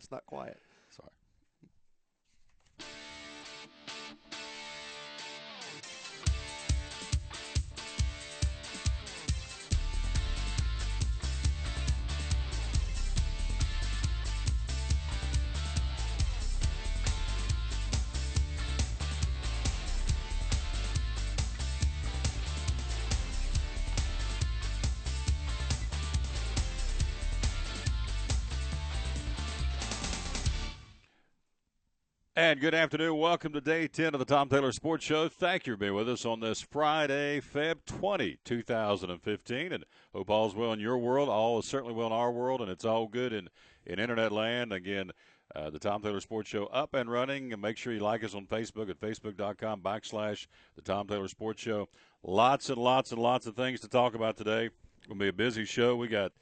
It's not quiet. Sorry. And good afternoon. Welcome to day 10 of the Tom Taylor Sports Show. Thank you for being with us on this Friday, Feb 20, 2015. And hope all's well in your world. All is certainly well in our world, and it's all good in Internet land. Again, the Tom Taylor Sports Show up and running. And make sure you like us on Facebook at facebook.com/the Tom Taylor Sports Show. Lots and lots and lots of things to talk about today. It's going to be a busy show. We got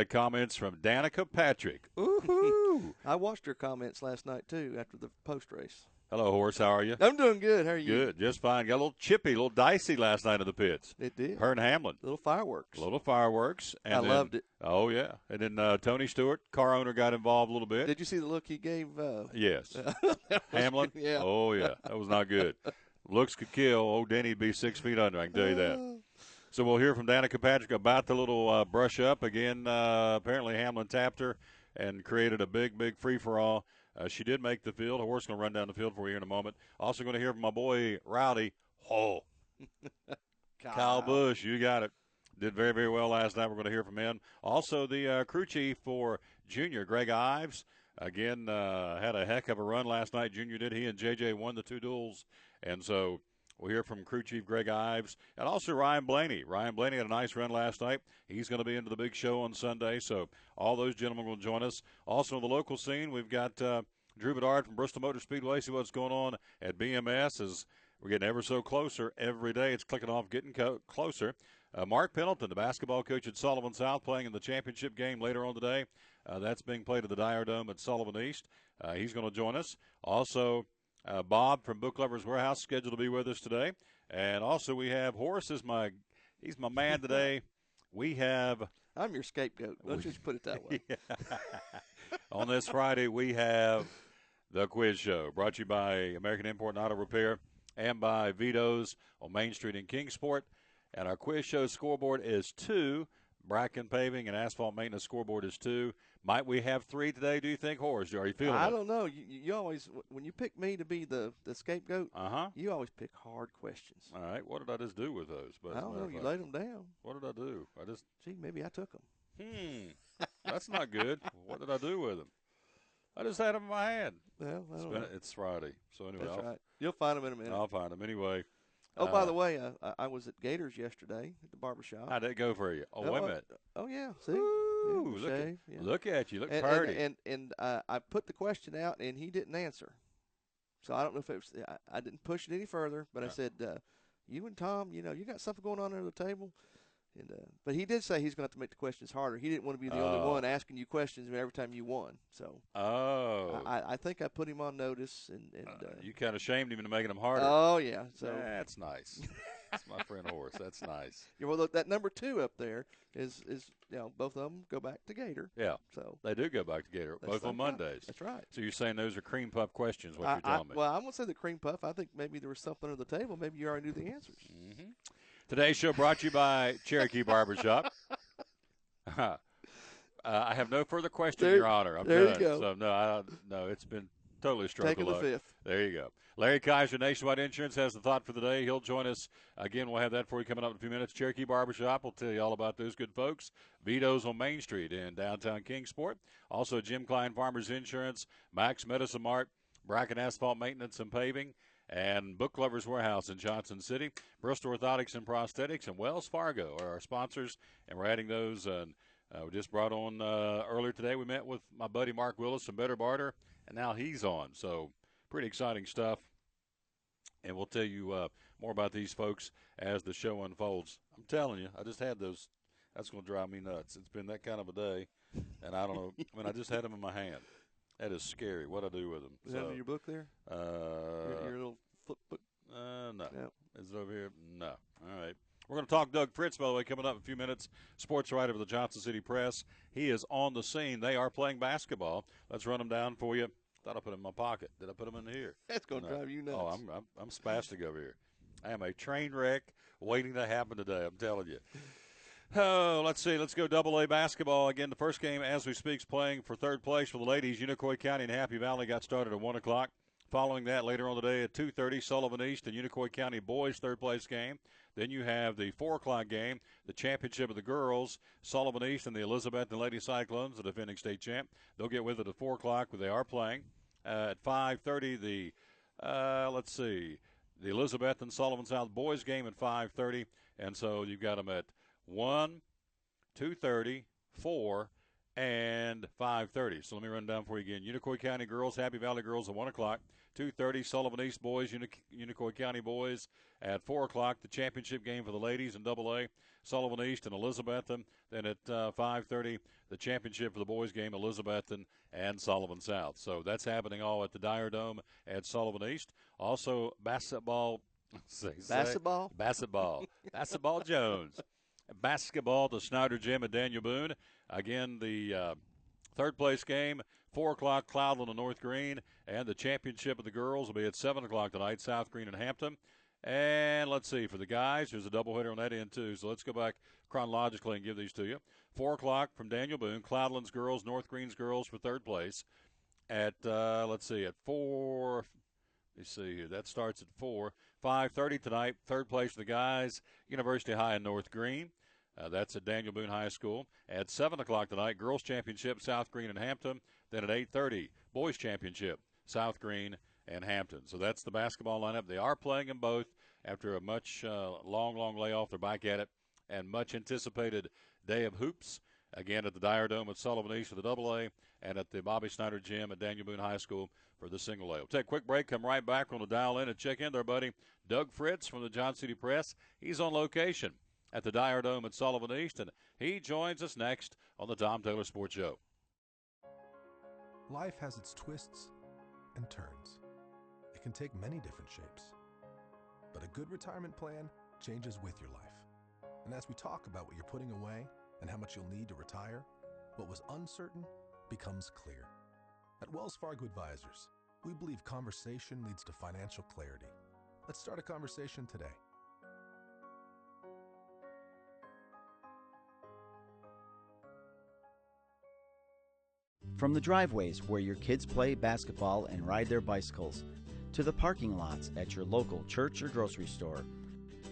comments from Danica Patrick. Ooh-hoo. I watched her comments last night, too, after the post-race. Hello, Horace. How are you? I'm doing good. How are you? Good. Just fine. Got a little chippy, a little dicey last night in the pits. It did. Her and Hamlin. Little fireworks. And I loved it. Oh, yeah. And then Tony Stewart, car owner, got involved a little bit. Did you see the look he gave? Yes. Hamlin? Yeah. Oh, yeah. That was not good. Looks could kill. Old Denny'd be 6 feet under, I can tell you that. So we'll hear from Danica Patrick about the little brush up. Again, apparently Hamlin tapped her and created a big, big free-for-all. She did make the field. Horace going to run down the field for you here in a moment. Also going to hear from my boy Rowdy. Oh, Kyle Busch, you got it. Did very, very well last night. We're going to hear from him. Also, the crew chief for Junior, Greg Ives, again, had a heck of a run last night. Junior did. He and JJ won the 2 duels. And so we'll hear from crew chief Greg Ives and also Ryan Blaney. Ryan Blaney had a nice run last night. He's going to be into the big show on Sunday, so all those gentlemen will join us. Also on the local scene, we've got Drew Bedard from Bristol Motor Speedway. See what's going on at BMS as we're getting ever so closer every day. It's clicking off, getting closer. Mark Pendleton, the basketball coach at Sullivan South, playing in the championship game later on today. That's being played at the Dyer Dome at Sullivan East. He's going to join us. Also, Bob from Book Lovers Warehouse scheduled to be with us today. And also we have Horace he's my man today. I'm your scapegoat. Let's just put it that way. On this Friday, we have the quiz show brought to you by American Import and Auto Repair and by Vito's on Main Street in Kingsport. And our quiz show scoreboard is 2. Bracken Paving and Asphalt Maintenance scoreboard is 2. Might we have 3 today, do you think, Horace? Are you feeling it? I don't know. You always, when you pick me to be the scapegoat, you always pick hard questions. All right. What did I just do with those? I don't know. You laid them down. What did I do? Gee, maybe I took them. That's not good. What did I do with them? I just had them in my hand. Well, I don't know. It's Friday. So anyway. That's right. You'll find them in a minute. I'll find them anyway. Oh, by the way, I was at Gators yesterday at the barbershop. How'd that go for you? Oh, wait a minute. Oh, yeah. See? Ooh, look at you. Look pretty. And I put the question out, and he didn't answer. So I don't know if it was – I didn't push it any further, but I said, you and Tom, you got something going on under the table. And but he did say he's going to have to make the questions harder. He didn't want to be the only one asking you questions every time you won. So I think I put him on notice. And you kind of shamed him into making them harder. Oh, yeah. So that's nice. That's my friend Horace. That's nice. Yeah, well, look, that number 2 up there is both of them go back to Gator. Yeah. So they do go back to Gator, both on Mondays. That's right. So you're saying those are cream puff questions, what you're telling me. Well, I won't say the cream puff. I think maybe there was something under the table. Maybe you already knew the answers. Mm-hmm. Today's show brought to you by Cherokee Barbershop. I have no further questions, Your Honor. I'm there done. You go. So, no, it's been totally struck Taking a luck. the 5th. There you go. Larry Kaiser, Nationwide Insurance, has the thought for the day. He'll join us. Again, we'll have that for you coming up in a few minutes. Cherokee Barbershop will tell you all about those good folks. Vito's on Main Street in downtown Kingsport. Also, Jim Klein Farmers Insurance, Max Medicine Mart, Bracken Asphalt Maintenance and Paving, and Book Lovers Warehouse in Johnson City. Bristol Orthotics and Prosthetics, and Wells Fargo are our sponsors, and we're adding those. And we just brought on earlier today, we met with my buddy Mark Willis from Better Barter, and now he's on. So pretty exciting stuff. And we'll tell you more about these folks as the show unfolds. I'm telling you, I just had those. That's going to drive me nuts. It's been that kind of a day, and I don't know. I just had them in my hand. That is scary, what I do with them. Is that in your book there? Your little flip book? No. Is it over here? No. All right. We're going to talk Doug Fritz, by the way, coming up in a few minutes, sports writer for the Johnson City Press. He is on the scene. They are playing basketball. Let's run them down for you. Thought I put them in my pocket. Did I put them in here? That's going to drive you nuts. Oh, I'm spastic over here. I am a train wreck waiting to happen today, I'm telling you. Oh, let's see. Let's go AA basketball. Again, the first game, as we speak, is playing for third place for the ladies. Unicoi County and Happy Valley got started at 1 o'clock. Following that, later on today at 2:30, Sullivan East and Unicoi County boys third place game. Then you have the 4 o'clock game, the championship of the girls, Sullivan East and the Elizabeth and Lady Cyclones, the defending state champ. They'll get with it at 4 o'clock, but they are playing. At 5:30, the Elizabeth and Sullivan South boys game at 5:30. And so you've got them at 1, 2:30, 4, and 5:30. So let me run down for you again. Unicoi County girls, Happy Valley girls at 1 o'clock. 2:30, Sullivan East boys, Unicoi County boys at 4 o'clock. The championship game for the ladies in AA, Sullivan East and Elizabethton. Then at 5:30, the championship for the boys game, Elizabethton and Sullivan South. So that's happening all at the Dyer Dome at Sullivan East. Also, basketball. Basketball Jones. Basketball, the Snyder Gym at Daniel Boone. Again, the third place game, 4 o'clock, Cloudland and North Green. And the championship of the girls will be at 7 o'clock tonight, South Green and Hampton. And let's see, for the guys, there's a doubleheader on that end too. So let's go back chronologically and give these to you. 4 o'clock from Daniel Boone, Cloudland's girls, North Green's girls for third place. At, at 4, let's see here, that starts at 4. 5:30 tonight, third place for the guys, University High and North Green. That's at Daniel Boone High School. At 7 o'clock tonight, girls championship, South Green and Hampton. Then at 8:30, boys championship, South Green and Hampton. So that's the basketball lineup. They are playing them both after a much long layoff. They're back at it. And much anticipated day of hoops, again at the Dyer Dome at Sullivan East for the AA, and at the Bobby Snyder Gym at Daniel Boone High School for the single A. We'll take a quick break, come right back. We're going to dial in and check in there, buddy. Doug Fritz from the Johnson City Press. He's on location at the Dyer Dome at Sullivan East, and he joins us next on the Tom Taylor Sports Show. Life has its twists and turns. It can take many different shapes. But a good retirement plan changes with your life. And as we talk about what you're putting away and how much you'll need to retire, what was uncertain becomes clear. At Wells Fargo Advisors, we believe conversation leads to financial clarity. Let's start a conversation today. From the driveways where your kids play basketball and ride their bicycles, to the parking lots at your local church or grocery store,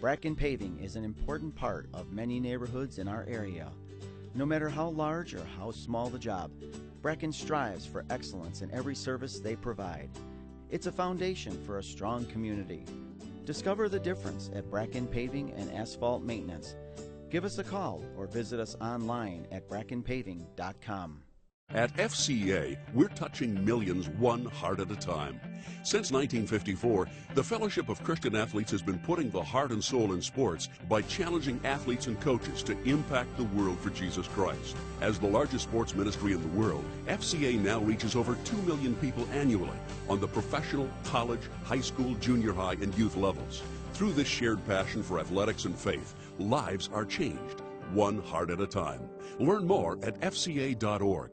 Bracken Paving is an important part of many neighborhoods in our area. No matter how large or how small the job, Bracken strives for excellence in every service they provide. It's a foundation for a strong community. Discover the difference at Bracken Paving and Asphalt Maintenance. Give us a call or visit us online at brackenpaving.com. At FCA, we're touching millions one heart at a time. Since 1954, the Fellowship of Christian Athletes has been putting the heart and soul in sports by challenging athletes and coaches to impact the world for Jesus Christ. As the largest sports ministry in the world, FCA now reaches over 2 million people annually on the professional, college, high school, junior high, and youth levels. Through this shared passion for athletics and faith, lives are changed, one heart at a time. Learn more at fca.org.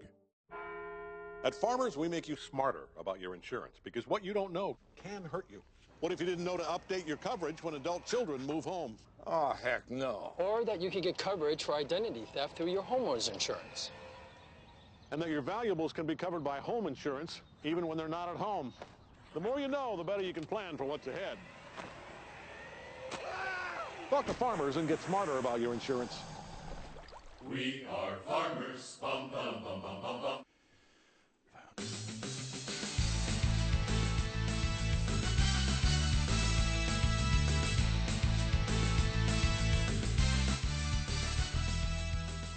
At Farmers, we make you smarter about your insurance because what you don't know can hurt you. What if you didn't know to update your coverage when adult children move home? Oh, heck no. Or that you could get coverage for identity theft through your homeowner's insurance. And that your valuables can be covered by home insurance even when they're not at home. The more you know, the better you can plan for what's ahead. Talk to Farmers and get smarter about your insurance. We are farmers. Bum, bum, bum, bum, bum, bum.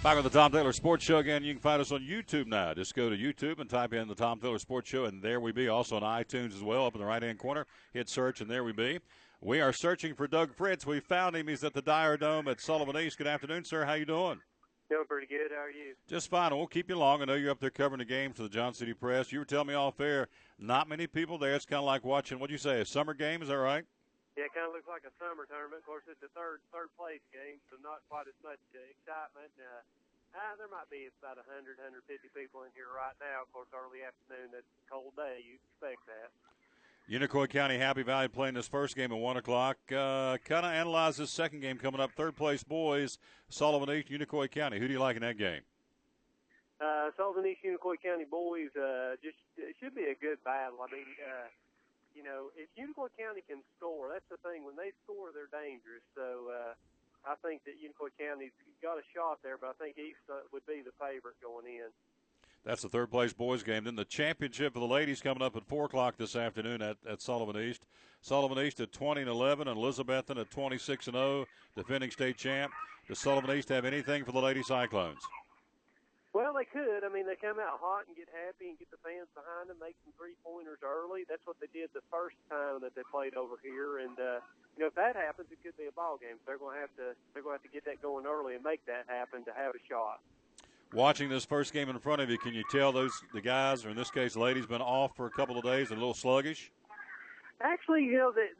Back on the Tom Taylor Sports Show again. You can find us on YouTube now. Just go to YouTube and type in the Tom Taylor Sports Show, and there we be. Also on iTunes as well, up in the right-hand corner. Hit search, and there we be. We are searching for Doug Fritz. We found him. He's at the Dyer Dome at Sullivan East. Good afternoon, sir. How you doing? Doing pretty good. How are you? Just fine. I won't keep you long. I know you're up there covering the games for the Johnson City Press. You were telling me off air, not many people there. It's kind of like watching, what'd you say, a summer game? Is that right? Yeah, it kind of looks like a summer tournament. Of course, it's a third place game, so not quite as much excitement. There might be about 100, 150 people in here right now. Of course, early afternoon, it's a cold day. You expect that. Unicoi County, Happy Valley playing this first game at 1 o'clock. Kind of analyze this second game coming up. Third place boys, Sullivan East, Unicoi County. Who do you like in that game? Sullivan East, Unicoi County boys, it should be a good battle. I mean, if Unicoi County can score, that's the thing. When they score, they're dangerous. So I think that Unicoi County's got a shot there, but I think East would be the favorite going in. That's the third place boys game. Then the championship for the ladies coming up at 4 o'clock this afternoon at Sullivan East. Sullivan East at 20-11 and Elizabethton at 26-0, defending state champ. Does Sullivan East have anything for the Lady Cyclones? Well, they could. I mean, they come out hot and get happy and get the fans behind them, make some three-pointers early. That's what they did the first time that they played over here. And if that happens, it could be a ball game. They're going to have to get that going early and make that happen to have a shot. Watching this first game in front of you, can you tell the guys, or in this case, ladies, been off for a couple of days, a little sluggish? Actually,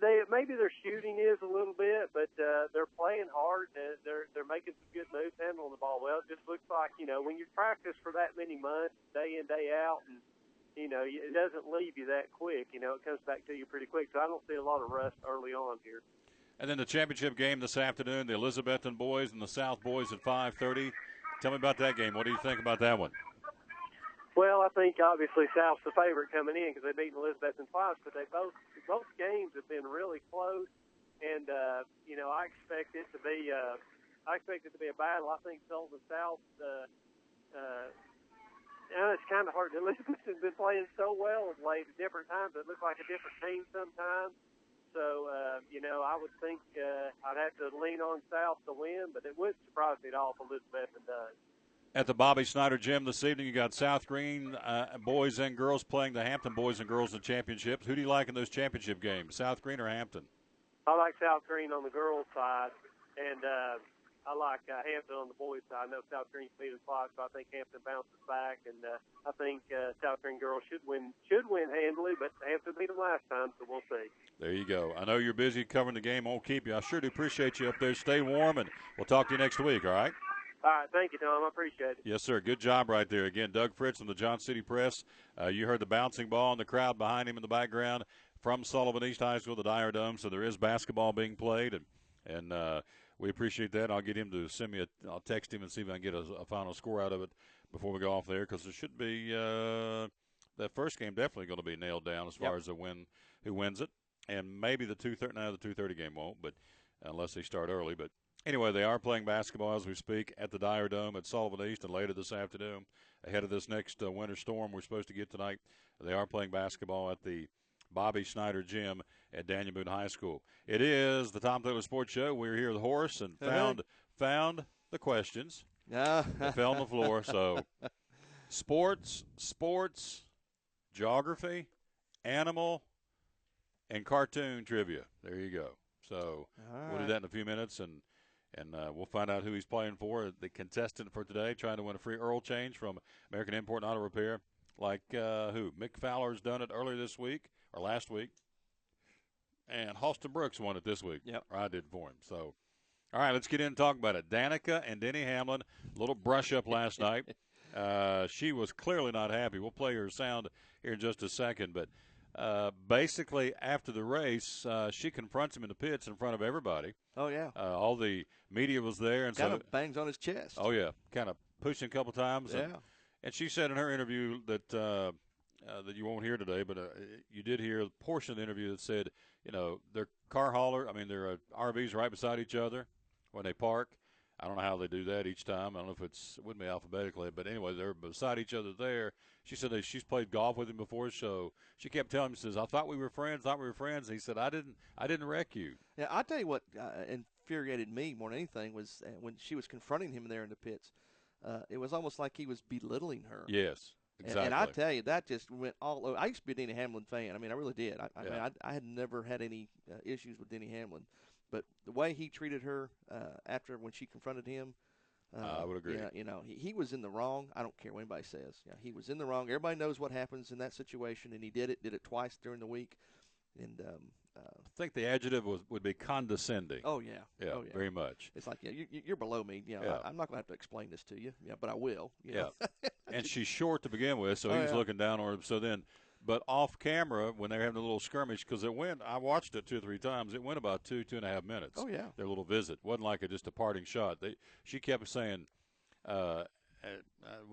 they maybe their shooting is a little bit, but they're playing hard. They're making some good moves, handling the ball well. It just looks like when you practice for that many months, day in day out, and it doesn't leave you that quick. It comes back to you pretty quick. So I don't see a lot of rust early on here. And then the championship game this afternoon, the Elizabethton boys and the South boys at 5:30. Tell me about that game. What do you think about that one? Well, I think obviously South's the favorite coming in because they've beaten Elizabethton twice, but both games have been really close, and I expect it to be a battle. I think Sullivan South. It's kind of hard. Elizabethton's been playing so well of late at different times. It looks like a different team sometimes. So, I would think I'd have to lean on South to win, but it wouldn't surprise me at all if Elizabethton does. At the Bobby Snyder Gym this evening, you got South Green boys and girls playing the Hampton boys and girls in championships. Who do you like in those championship games, South Green or Hampton? I like South Green on the girls' side, and I like Hampton on the boys' side. I know South Green's beat us twice, so I think Hampton bounces back, and I think South Green girls should win handily, but Hampton beat them last time, so we'll see. There you go. I know you're busy covering the game. Won't keep you. I sure do appreciate you up there. Stay warm, and we'll talk to you next week, all right? All right, thank you, Tom. I appreciate it. Yes, sir. Good job right there. Again, Doug Fritz from the John City Press. You heard the bouncing ball and the crowd behind him in the background from Sullivan East High School, the Dyer Dome. So there is basketball being played, and we appreciate that. I'll get him to send me I'll text him and see if I can get a final score out of it before we go off there, because there should be that first game definitely going to be nailed down as far as who wins it, and maybe the 2:30. Now the 2:30 game won't, but unless they start early, but. Anyway, they are playing basketball as we speak at the Dyer Dome at Sullivan East, and later this afternoon, ahead of this next winter storm we're supposed to get tonight, they are playing basketball at the Bobby Snyder Gym at Daniel Boone High School. It is the Tom Taylor Sports Show. We're here with Horace and found the questions that fell on the floor. So, sports, geography, animal, and cartoon trivia. There you go. So we'll do that in a few minutes, and we'll find out who he's playing for. The contestant for today, trying to win a free Earl change from American Import and Auto Repair, like who? Mick Fowler's done it earlier this week or last week, and Halston Brooks won it this week. Yep, or I did for him. So, all right, let's get in and talk about it. Danica and Denny Hamlin, a little brush up last night. She was clearly not happy. We'll play her sound here in just a second, but. Basically, after the race, she confronts him in the pits in front of everybody. Oh, yeah. All the media was there. And kind of bangs on his chest. Oh, yeah. Kind of pushed him a couple times. Yeah. And she said in her interview that that you won't hear today, but you did hear a portion of the interview that said, their car hauler, their RVs right beside each other when they park. I don't know how they do that each time. I don't know if it wouldn't be alphabetically, but anyway, they're beside each other there. She said that she's played golf with him before, so she kept telling him, she says, I thought we were friends. And he said, I didn't wreck you. Yeah, I'll tell you what infuriated me more than anything was when she was confronting him there in the pits. It was almost like he was belittling her. Yes, exactly. And I tell you, that just went all over. I used to be a Denny Hamlin fan. I really did. I had never had any issues with Denny Hamlin. But the way he treated her when she confronted him, I would agree. He was in the wrong. I don't care what anybody says. Yeah, he was in the wrong. Everybody knows what happens in that situation, and he did it twice during the week. And I think the adjective would be condescending. Oh yeah. Yeah, oh, yeah. very much. It's like, you're below me. I'm not going to have to explain this to you. Yeah, but I will. Yeah. And she's short to begin with, so he was yeah. looking down on her. So then, but off camera when they were having a little skirmish, because I watched it 2 or 3 times. It went about 2.5 minutes. Oh yeah. Their little visit wasn't like just a parting shot. She kept saying.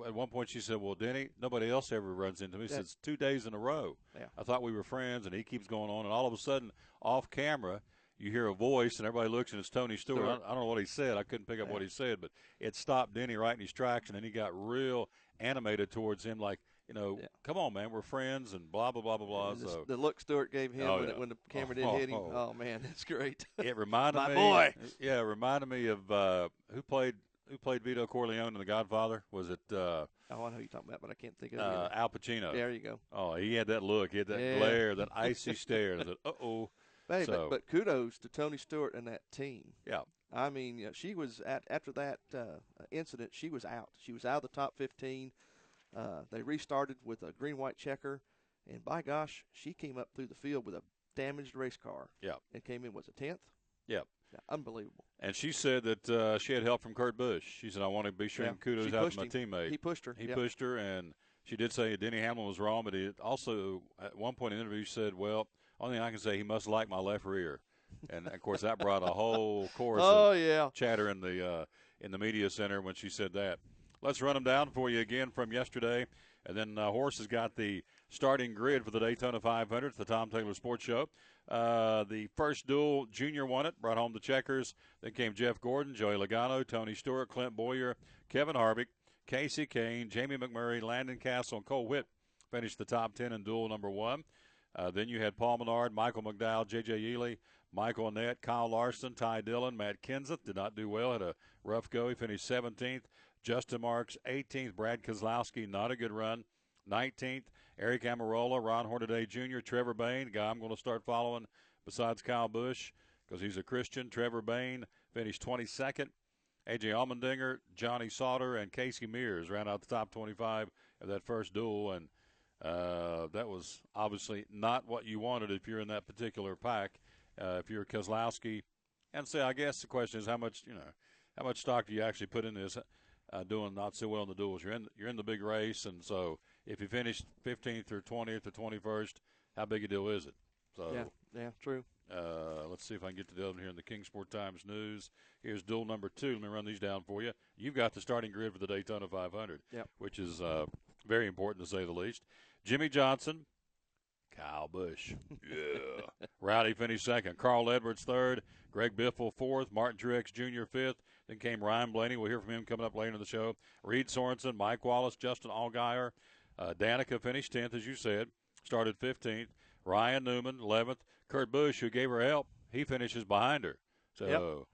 At one point she said, well, Denny, nobody else ever runs into me since 2 days in a row. Yeah. I thought we were friends, and he keeps going on. And all of a sudden, off camera, you hear a voice, and everybody looks, and it's Tony Stewart. I don't know what he said. I couldn't pick up what he said, but it stopped Denny right in his tracks, and then he got real animated towards him like, come on, man, we're friends, and blah, blah, blah, blah, blah. So, the look Stewart gave him when the camera didn't hit him. Oh, man, it's great. It reminded me. My boy. Yeah, it reminded me of who played Vito Corleone in The Godfather? Was it? I know who you're talking about, but I can't think of it. Al Pacino. There you go. Oh, he had that look. He had that glare, that icy stare. That, uh-oh. Hey, but kudos to Tony Stewart and that team. Yeah. I mean, she was after that incident, she was out. She was out of the top 15. They restarted with a green-white checker, and by gosh, she came up through the field with a damaged race car. Yeah. And came in, was it 10th? Yeah. Unbelievable. And she said that she had help from Kurt Busch. She said, I want to be sure and kudos out to my teammate. He pushed her. He pushed her, and she did say Denny Hamlin was wrong, but he also, at one point in the interview, said, well, only thing I can say, he must like my left rear. And, of course, that brought a whole chorus of chatter in the media center when she said that. Let's run them down for you again from yesterday. And then Horace has got the starting grid for the Daytona 500, the Tom Taylor Sports Show. The first duel, Junior won it, brought home the checkers. Then came Jeff Gordon, Joey Logano, Tony Stewart, Clint Boyer, Kevin Harvick, Casey Kane, Jamie McMurray, Landon Castle, and Cole Whitt finished the top 10 in duel number 1. Then you had Paul Menard, Michael McDowell, J.J. Ely, Michael Annett, Kyle Larson, Ty Dillon, Matt Kenseth did not do well, had a rough go. He finished 17th. Justin Marks, 18th. Brad Keselowski, not a good run, 19th. Eric Amarola, Ron Hornaday Jr., Trevor Bayne, guy I'm going to start following besides Kyle Busch because he's a Christian. Trevor Bayne finished 22nd. A.J. Allmendinger, Johnny Sauter, and Casey Mears ran out the top 25 of that first duel, and that was obviously not what you wanted if you're in that particular pack. If you're Keselowski, and I guess the question is how much stock do you actually put in this? Doing not so well in the duels. You're in the big race, and so if you finish 15th or 20th or 21st, how big a deal is it? So yeah, true. Let's see if I can get to the other one here in the Kingsport Times News. Here's duel number 2. Let me run these down for you. You've got the starting grid for the Daytona 500, which is very important to say the least. Jimmy Johnson, Kyle Busch. Yeah. Rowdy finished 2nd. Carl Edwards 3rd. Greg Biffle 4th. Martin Truex Jr. 5th. Then came Ryan Blaney. We'll hear from him coming up later in the show. Reed Sorensen, Mike Wallace, Justin Allgaier. Danica finished 10th, as you said. Started 15th. Ryan Newman, 11th. Kurt Busch, who gave her help, he finishes behind her. So,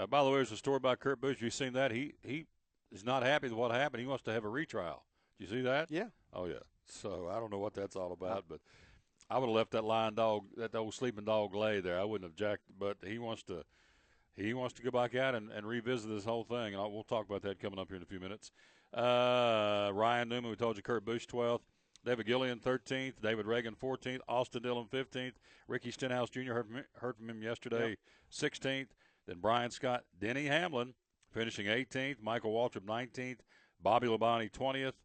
by the way, there's a story about Kurt Busch. You've seen that. He is not happy with what happened. He wants to have a retrial. Did you see that? Yeah. Oh, yeah. So, I don't know what that's all about, but I would have left that lion dog, that old sleeping dog lay there. I wouldn't have jacked, but he wants to go back out and revisit this whole thing, and we'll talk about that coming up here in a few minutes. Ryan Newman, we told you, Kurt Busch 12th. David Gillian 13th. David Reagan 14th. Austin Dillon 15th. Ricky Stenhouse Jr. heard from him yesterday, 16th. Then Brian Scott, Denny Hamlin finishing 18th. Michael Waltrip 19th. Bobby Labonte 20th.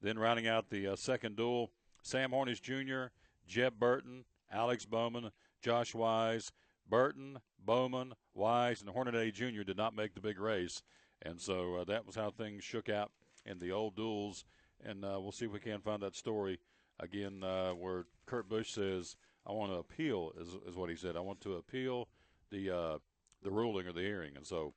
Then rounding out the second duel, Sam Hornish Jr., Jeb Burton, Alex Bowman, Josh Wise. Burton, Bowman, Wise, and Hornaday Jr. did not make the big race. And so that was how things shook out in the old duels. And we'll see if we can find that story again where Kurt Busch says, I want to appeal, is what he said. I want to appeal the ruling or the hearing. And so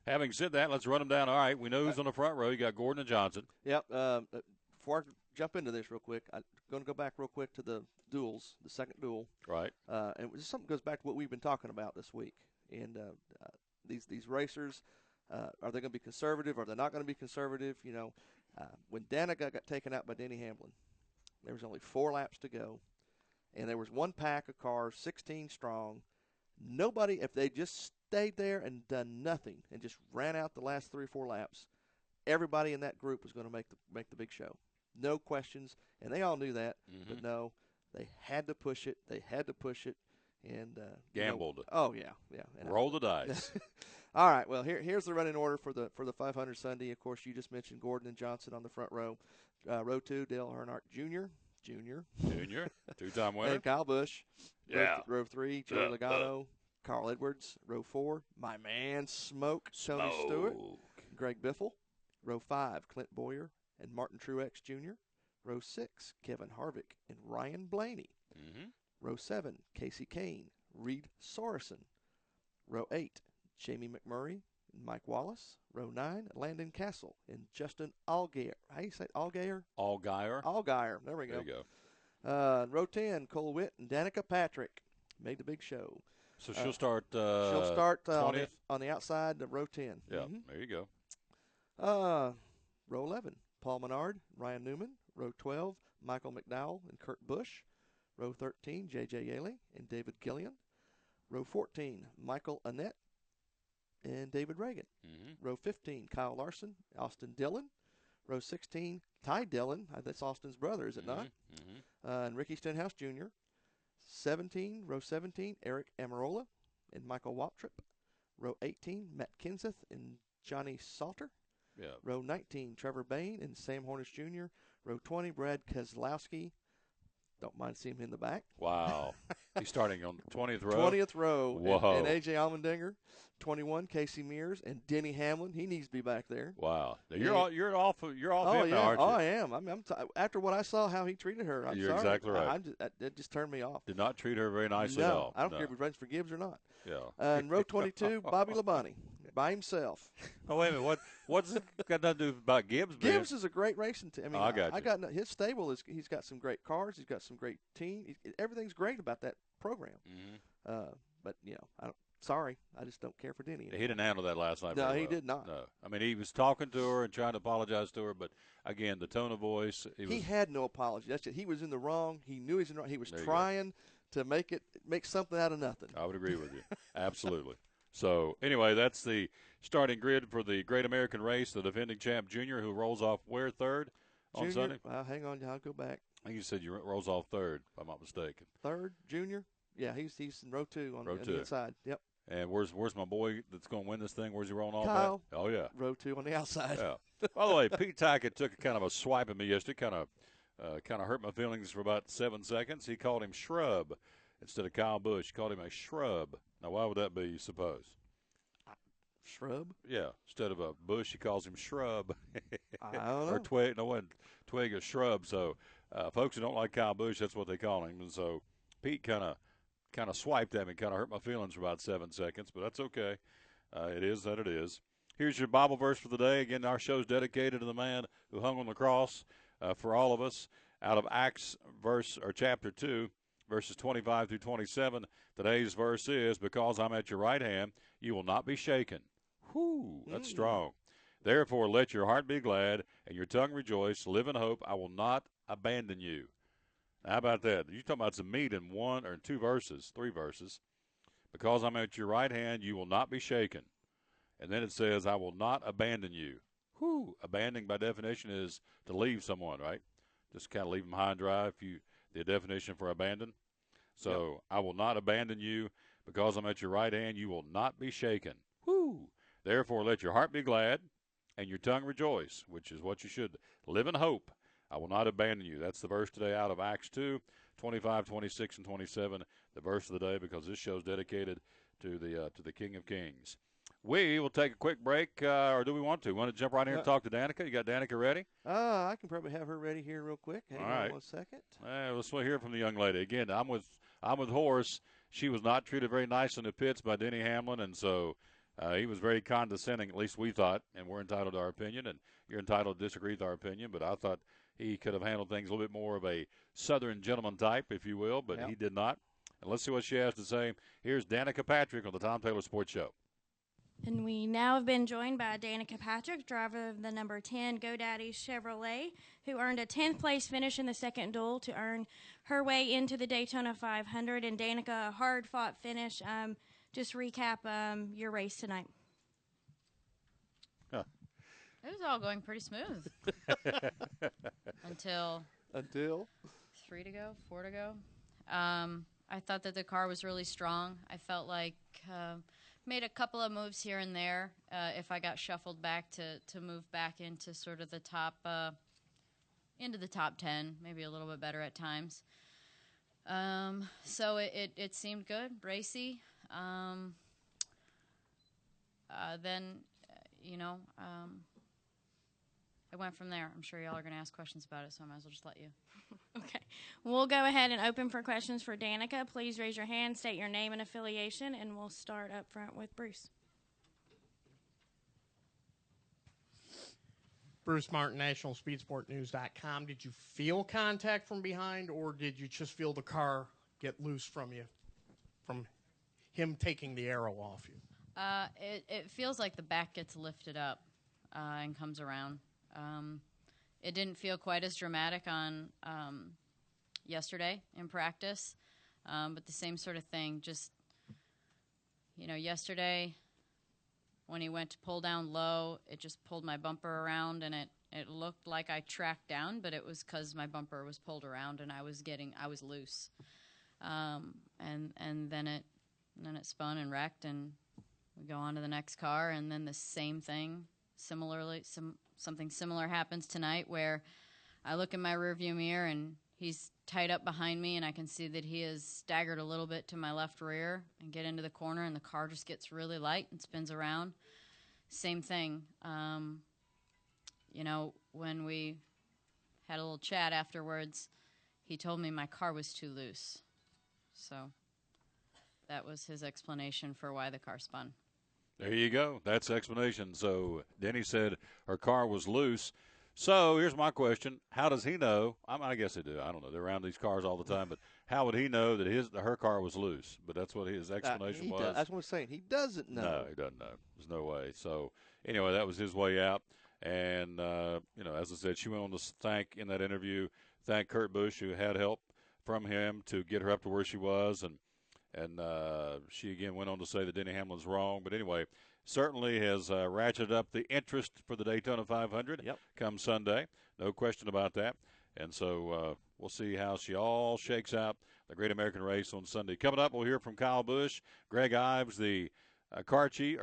having said that, let's run them down. All right, we know who's on the front row. You got Gordon and Johnson. Yep. Before I jump into this real quick, I'm going to go back real quick to the duels, the second duel. Right. And something goes back to what we've been talking about this week. And these racers, are they going to be conservative? Are they not going to be conservative? When Danica got taken out by Denny Hamlin, there was only 4 laps to go. And there was one pack of cars, 16 strong. Nobody, if they just stayed there and done nothing and just ran out the last 3 or 4 laps, everybody in that group was going to make the big show. No questions, and they all knew that. Mm-hmm. But no, they had to push it. They had to push it, And gambled. Oh yeah. And roll the dice. All right. Well, here's the running order for the 500 Sunday. Of course, you just mentioned Gordon and Johnson on the front row. Row 2, Dale Earnhardt Jr. 2-time winner. And Kyle Busch. Yeah. Row 3, Joey Logano. Carl Edwards. Row 4, my man Tony Stewart. Greg Biffle. Row 5, Clint Boyer and Martin Truex Jr. Row 6, Kevin Harvick and Ryan Blaney. Mm-hmm. Row 7, Casey Kane, Reed Sorensen. Row 8, Jamie McMurray and Mike Wallace. Row 9, Landon Castle and Justin Allgaier. How do you say it? Allgaier? Allgaier. There we go. There you go. Row 10, Cole Witt and Danica Patrick made the big show. So she'll start 20th? On the outside of row 10. Yeah, There you go. Row 11, Paul Menard, Ryan Newman. Row 12, Michael McDowell and Kurt Busch. Row 13, J.J. Yaley and David Gillian. Row 14, Michael Annett and David Reagan. Mm-hmm. Row 15, Kyle Larson, Austin Dillon. Row 16, Ty Dillon. That's Austin's brother, is it not? Mm-hmm. And Ricky Stenhouse Jr. Row 17, Eric Amarola and Michael Waltrip. Row 18, Matt Kenseth and Johnny Salter. Yeah. Row 19, Trevor Bayne and Sam Hornish Jr. Row 20, Brad Keselowski. Don't mind seeing him in the back. Wow. He's starting on the 20th row? 20th row. Whoa. And A.J. Allmendinger. 21, Casey Mears and Denny Hamlin. He needs to be back there. Wow. You're off him yeah. now, aren't you? Oh, I am. After what I saw how he treated her, You're sorry. exactly right. That just turned me off. Did not treat her very nicely no, at all. I don't care if he runs for Gibbs or not. Yeah. And row 22, Bobby Labonte by himself. Oh, wait a minute. What's it got nothing to do about Gibbs? Gibbs is a great racing team. I got his stable he's got some great cars. He's got some great team. Everything's great about that program. Mm-hmm. But sorry, I just don't care for Denny anymore. He didn't handle that last night. No, very he well. did not. No, I mean he was talking to her and trying to apologize to her, but again, the tone of voice. He had no apology. That's it. He was in the wrong. He knew he was in the wrong. He was trying to make something out of nothing. I would agree with you. Absolutely. So anyway, that's the starting grid for the Great American Race. The defending champ Junior, who rolls off where third on Sunday. Hang on, I'll go back. I think you said you rolls off third, if I'm not mistaken. Third, Junior. Yeah, he's in row 2 on the inside. Yep. And where's my boy that's going to win this thing? Where's he rolling off Kyle. at? Oh, yeah. Row 2 on the outside. Yeah. By the way, Pete Tackett took a kind of a swipe at me yesterday, kind of hurt my feelings for about 7 seconds. He called him Shrub instead of Kyle Busch. He called him a shrub. Now, why would that be, you suppose? Shrub? Yeah. Instead of a bush, he calls him Shrub. I don't know. Or twig. No, one twig or shrub. So, folks who don't like Kyle Busch, that's what they call him. And so, Pete kind of swiped at me, kind of hurt my feelings for about 7 seconds, but that's okay. It is that it is. Here's your Bible verse for the day. Again, our show is dedicated to the man who hung on the cross for all of us. Out of Acts chapter 2, verses 25 through 27, today's verse is, because I'm at your right hand, you will not be shaken. Whew, that's strong. Therefore, let your heart be glad and your tongue rejoice. Live in hope. I will not abandon you. How about that? You're talking about some meat in 1 or 2 verses, 3 verses. Because I'm at your right hand, you will not be shaken. And then it says, I will not abandon you. Whew. Abandoning by definition is to leave someone, right? Just kind of leave them high and dry, the definition for abandon. So yep. I will not abandon you. Because I'm at your right hand, you will not be shaken. Whew. Therefore, let your heart be glad and your tongue rejoice, which is what you should. Live in hope. I will not abandon you. That's the verse today out of Acts 2, 25, 26, and 27, the verse of the day, because this show is dedicated to the King of Kings. We will take a quick break, or do we want to? Want to jump right here and talk to Danica? You got Danica ready? I can probably have her ready here real quick. Hang on 1 second. Let's hear from the young lady. Again, I'm with Horace. She was not treated very nice in the pits by Denny Hamlin, and so he was very condescending, at least we thought, and we're entitled to our opinion, and you're entitled to disagree with our opinion, but I thought he could have handled things a little bit more of a Southern gentleman type, if you will, but he did not. And let's see what she has to say. Here's Danica Patrick on the Tom Taylor Sports Show. And we now have been joined by Danica Patrick, driver of the number 10 GoDaddy Chevrolet, who earned a 10th place finish in the second duel to earn her way into the Daytona 500. And Danica, a hard-fought finish. Just recap your race tonight. It was all going pretty smooth until 3 to go, 4 to go. I thought that the car was really strong. I felt like made a couple of moves here and there if I got shuffled back to move back into sort of the top into the top 10, maybe a little bit better at times. So it seemed good, racy. Then, I went from there. I'm sure y'all are going to ask questions about it, so I might as well just let you. Okay. We'll go ahead and open for questions for Danica. Please raise your hand, state your name and affiliation, and we'll start up front with Bruce. Bruce Martin, NationalSpeedsportNews.com. Did you feel contact from behind, or did you just feel the car get loose from you, from him taking the arrow off you? It feels like the back gets lifted up and comes around. It didn't feel quite as dramatic on yesterday in practice, but the same sort of thing. Just, yesterday when he went to pull down low, it just pulled my bumper around, and it looked like I tracked down, but it was because my bumper was pulled around and I was loose. And then it spun and wrecked, and we go on to the next car, and then the same thing. Something similar happens tonight where I look in my rearview mirror and he's tied up behind me, and I can see that he is staggered a little bit to my left rear and get into the corner, and the car just gets really light and spins around. Same thing. When we had a little chat afterwards, he told me my car was too loose. So that was his explanation for why the car spun. There you go. That's the explanation. So Denny said her car was loose. So here's my question. How does he know? I guess they do. I don't know. They're around these cars all the time. But how would he know that her car was loose? But that's what his explanation was. That's what I'm saying. He doesn't know. No, he doesn't know. There's no way. So anyway, that was his way out. And, as I said, she went on to thank Kurt Busch, who had help from him to get her up to where she was. And she, again, went on to say that Denny Hamlin's wrong. But anyway, certainly has ratcheted up the interest for the Daytona 500 come Sunday. No question about that. And so we'll see how she all shakes out, the Great American Race on Sunday. Coming up, we'll hear from Kyle Busch, Greg Ives, the crew chief,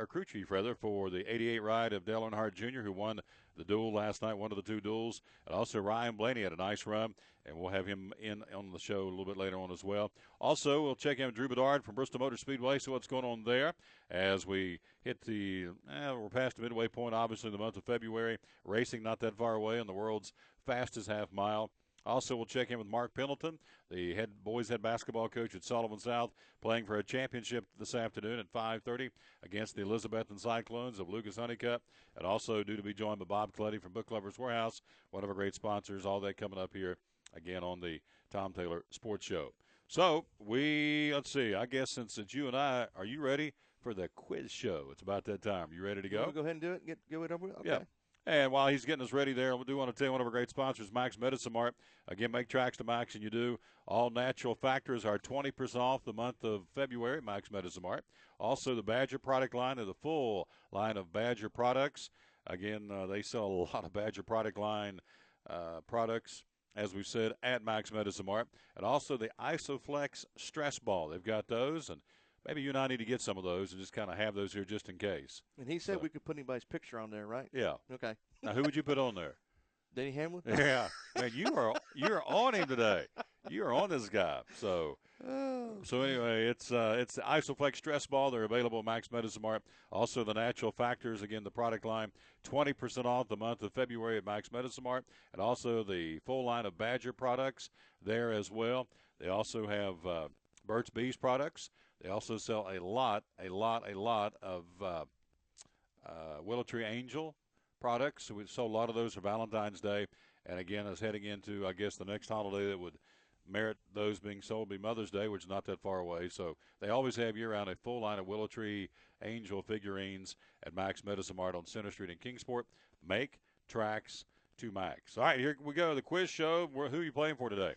for the 88 ride of Dale Earnhardt Jr., who won the duel last night, one of the two duels. And also Ryan Blaney had a nice run, and we'll have him in on the show a little bit later on as well. Also, we'll check in with Drew Bedard from Bristol Motor Speedway, see what's going on there as we hit we're past the midway point, obviously, the month of February. Racing not that far away on the world's fastest half mile. Also, we'll check in with Mark Pendleton, the boys head basketball coach at Sullivan South, playing for a championship this afternoon at 5:30 against the Elizabethton Cyclones of Lucas Honeycutt, and also due to be joined by Bob Colletti from Book Lovers Warehouse, one of our great sponsors. All that coming up here again on the Tom Taylor Sports Show. So let's see. I guess since it's you and I, are you ready for the quiz show? It's about that time. You ready to go? Go ahead and do it. Get it over with. Okay. Yeah. And while he's getting us ready there, we do want to tell you one of our great sponsors, Max Medicine Mart. Again, make tracks to Max, and you do. All natural factors are 20% off the month of February at Max Medicine Mart. Also, the Badger product line is the full line of Badger products. Again, they sell a lot of Badger product line products, as we said, at Max Medicine Mart. And also the Isoflex Stress Ball. They've got those, and maybe you and I need to get some of those and just kind of have those here just in case. And he said we could put anybody's picture on there, right? Yeah. Okay. Now, who would you put on there? Denny Hamlin? Yeah. Man, you're on him today. You are on this guy. So anyway, it's the Isoflex Stress Ball. They're available at Max Medicine Mart. Also, the Natural Factors, again, the product line, 20% off the month of February at Max Medicine Mart. And also the full line of Badger products there as well. They also have Burt's Bees products. They also sell a lot of Willow Tree Angel products. So we sold a lot of those for Valentine's Day. And, again, is heading into, I guess, the next holiday that would merit those being sold be Mother's Day, which is not that far away. So they always have year-round a full line of Willow Tree Angel figurines at Max Medicine Mart on Center Street in Kingsport. Make tracks to Max. All right, here we go. The quiz show. Who are you playing for today?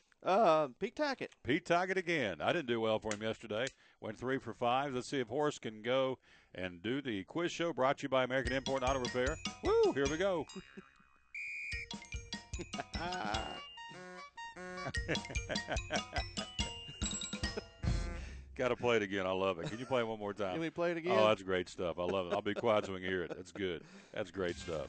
Pete Tackett. Pete Tackett again. I didn't do well for him yesterday. Went 3 for 5. Let's see if Horace can go and do the quiz show brought to you by American Import and Auto Repair. Woo! Here we go. Got to play it again. I love it. Can you play it one more time? Can we play it again? Oh, that's great stuff. I love it. I'll be quiet so we can hear it. That's good. That's great stuff.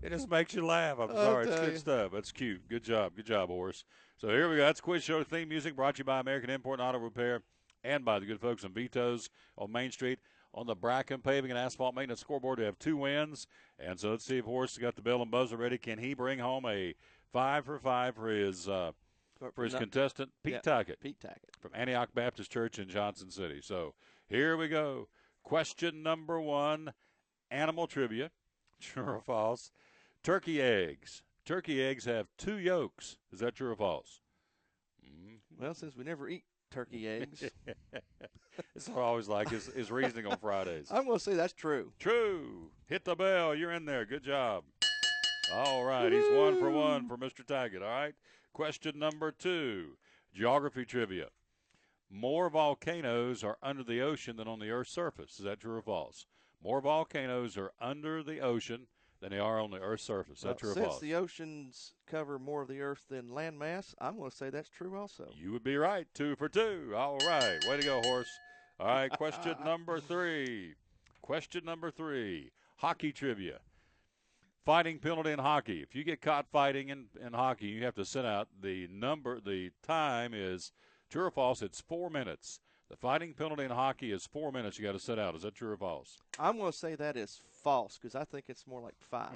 It just makes you laugh. I'm sorry. It's good stuff. That's cute. Good job. Good job, Horace. So here we go. That's Quiz Show theme music brought to you by American Import and Auto Repair and by the good folks in Vito's on Main Street. On the Bracken Paving and Asphalt Maintenance scoreboard, we have 2 wins. And so let's see if Horace has got the bell and buzzer ready. Can he bring home a 5 for 5 for his contestant, Pete Tackett? Pete Tackett. From Antioch Baptist Church in Johnson City. So here we go. Question number 1, animal trivia. True or false? Turkey eggs. Turkey eggs have 2 yolks. Is that true or false? Well, since we never eat turkey eggs. It's what I always like his reasoning on Fridays. I'm going to say that's true. True. Hit the bell. You're in there. Good job. All right. He's 1 for 1 for Mr. Tackett. All right. Question number 2, geography trivia. More volcanoes are under the ocean than on the Earth's surface. Is that true or false? More volcanoes are under the ocean than they are on the Earth's surface. Is that true or false? Since the oceans cover more of the Earth than land mass, I'm going to say that's true also. You would be right. 2 for 2. All right. Way to go, Horace. All right. Question number 3. Question number 3, hockey trivia. Fighting penalty in hockey. If you get caught fighting in hockey, you have to sit out. The time is true or false. It's 4 minutes. The fighting penalty in hockey is 4 minutes. You got to sit out. Is that true or false? I'm going to say that is false because I think it's more like 5.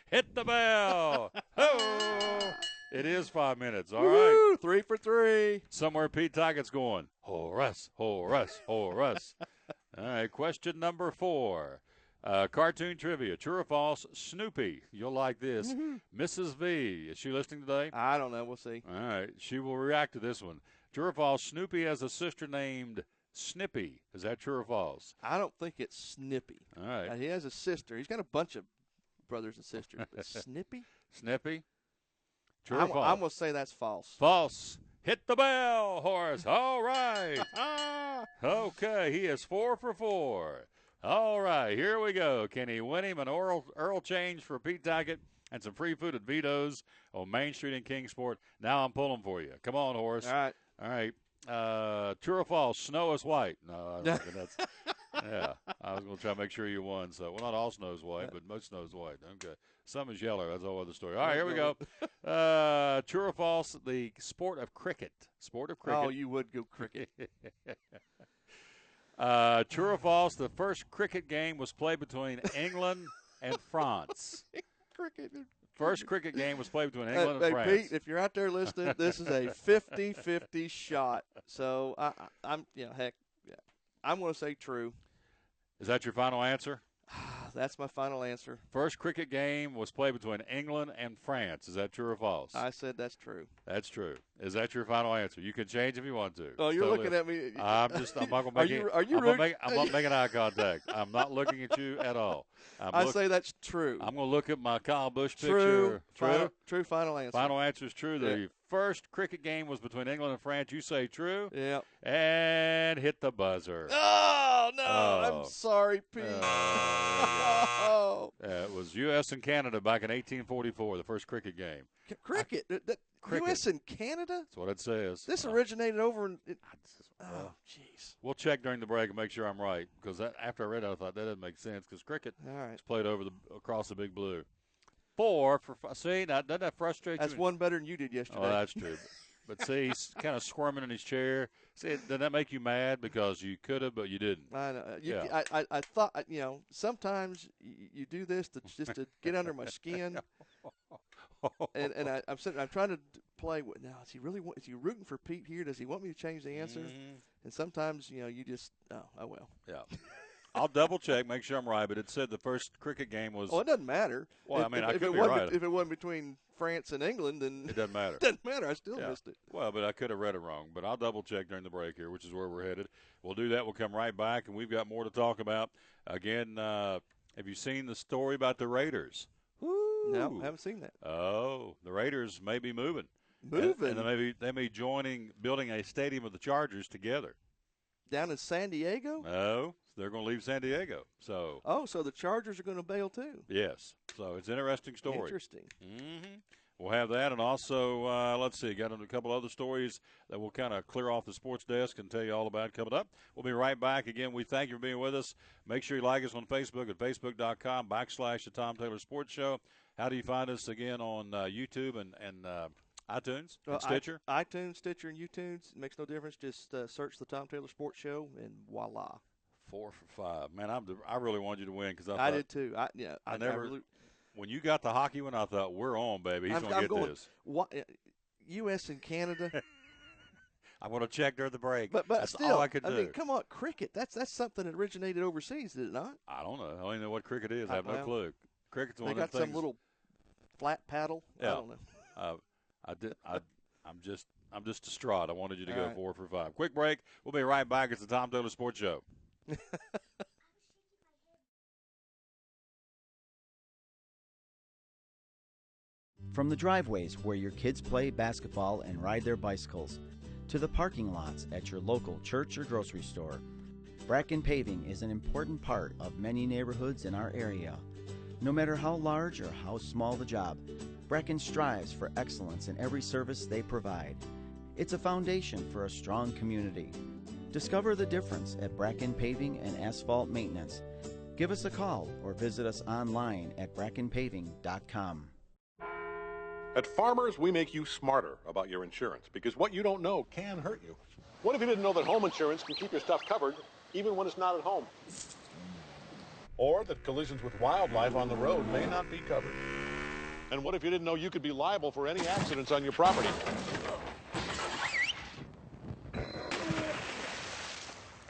Hit the bell. Oh, it is 5 minutes. All Woo-hoo, right. 3 for 3. Somewhere Pete Tackett's going, Horace, Horace, Horace. All right. Question number 4. Cartoon trivia. True or false? Snoopy. You'll like this. Mrs. V. Is she listening today? I don't know. We'll see. All right. She will react to this one. True or false? Snoopy has a sister named Snippy. Is that true or false? I don't think it's Snippy. All right. He has a sister. He's got a bunch of brothers and sisters. But Snippy? Snippy? True or false? I'm going to say that's false. False. Hit the bell, Horace. All right. Okay. He is 4 for 4. All right, here we go. Can he win him an Earl change for Pete Tackett and some free food at Vito's on Main Street in Kingsport? Now I'm pulling for you. Come on, Horace. All right. All right. True or false, snow is white? No, I don't think that's – yeah. I was going to try to make sure you won. So, well, not all snow is white, but most snow is white. Okay. Some is yellow. That's a whole other story. All right, here we go. True or false, the sport of cricket. Sport of cricket. Oh, you would go cricket. True or false, the first cricket game was played between England and France. First cricket game was played between England and France. Pete, if you're out there listening, this is a 50-50 shot. So, I'm going to say true. Is that your final answer? That's my final answer. First cricket game was played between England and France. Is that true or false? I said that's true. That's true. Is that your final answer? You can change if you want to. Oh, you're looking at me. I'm not going to make I'm not making eye contact. I'm not looking at you at all. I say that's true. I'm going to look at my Kyle Busch picture. True. True final answer. Final answer is true. The first cricket game was between England and France. You say true? Yeah. And hit the buzzer. Oh, no. I'm sorry, Pete. It was U.S. and Canada back in 1844, the first cricket game. Cricket? Cricket. U.S. and Canada? That's what it says. This originated over in oh, jeez. We'll check during the break and make sure I'm right, because after I read it, I thought that doesn't make sense, because cricket is played across the Big Blue. 4 for – see, now, doesn't that frustrate you? That's one better than you did yesterday. Oh, that's true. But see, he's kind of squirming in his chair. See, doesn't that make you mad because you could have, but you didn't? I know. I thought, sometimes you do this just to get under my skin. and I'm trying to play. Now, is he rooting for Pete here? Does he want me to change the answer? Mm-hmm. And sometimes, you just, oh well. Yeah. I'll double check, make sure I'm right, but it said the first cricket game was. Well, it doesn't matter. Well, I could be right. If it wasn't between France and England, then it doesn't matter. It doesn't matter. I still missed it. Well, but I could have read it wrong. But I'll double check during the break here, which is where we're headed. We'll do that. We'll come right back, and we've got more to talk about. Again, have you seen the story about the Raiders? Ooh. No, I haven't seen that. Oh, the Raiders may be moving. Moving? And they may be building a stadium of the Chargers together. Down in San Diego? No, they're going to leave San Diego. So. Oh, so the Chargers are going to bail too. Yes. So it's an interesting story. Interesting. Mm-hmm. We'll have that, and also, let's see, got a couple other stories that we'll kind of clear off the sports desk and tell you all about coming up. We'll be right back. Again, we thank you for being with us. Make sure you like us on Facebook at facebook.com/The Tom Taylor Sports Show. How do you find us again on YouTube and iTunes and Stitcher? iTunes, Stitcher, and YouTube. It makes no difference. Just search The Tom Taylor Sports Show, and voila. 4 for 5. Man, I really wanted you to win because I did too. I never. When you got the hockey one, I thought, we're on, baby. He's going to get this. What, U.S. and Canada. I want to check during the break. But that's still, all I could do. I mean, come on, cricket. That's something that originated overseas, did it not? I don't know. I don't even know what cricket is. I have no clue. Cricket's one of the things. They got some little flat paddle. Yeah. I don't know. I'm just distraught. I wanted you to go 4 for 5. Quick break. We'll be right back. It's the Tom Taylor Sports Show. From the driveways where your kids play basketball and ride their bicycles, to the parking lots at your local church or grocery store, Bracken Paving is an important part of many neighborhoods in our area. No matter how large or how small the job, Bracken strives for excellence in every service they provide. It's a foundation for a strong community. Discover the difference at Bracken Paving and Asphalt Maintenance. Give us a call or visit us online at brackenpaving.com. At Farmers, we make you smarter about your insurance because what you don't know can hurt you. What if you didn't know that home insurance can keep your stuff covered even when it's not at home? Or that collisions with wildlife on the road may not be covered? And what if you didn't know you could be liable for any accidents on your property?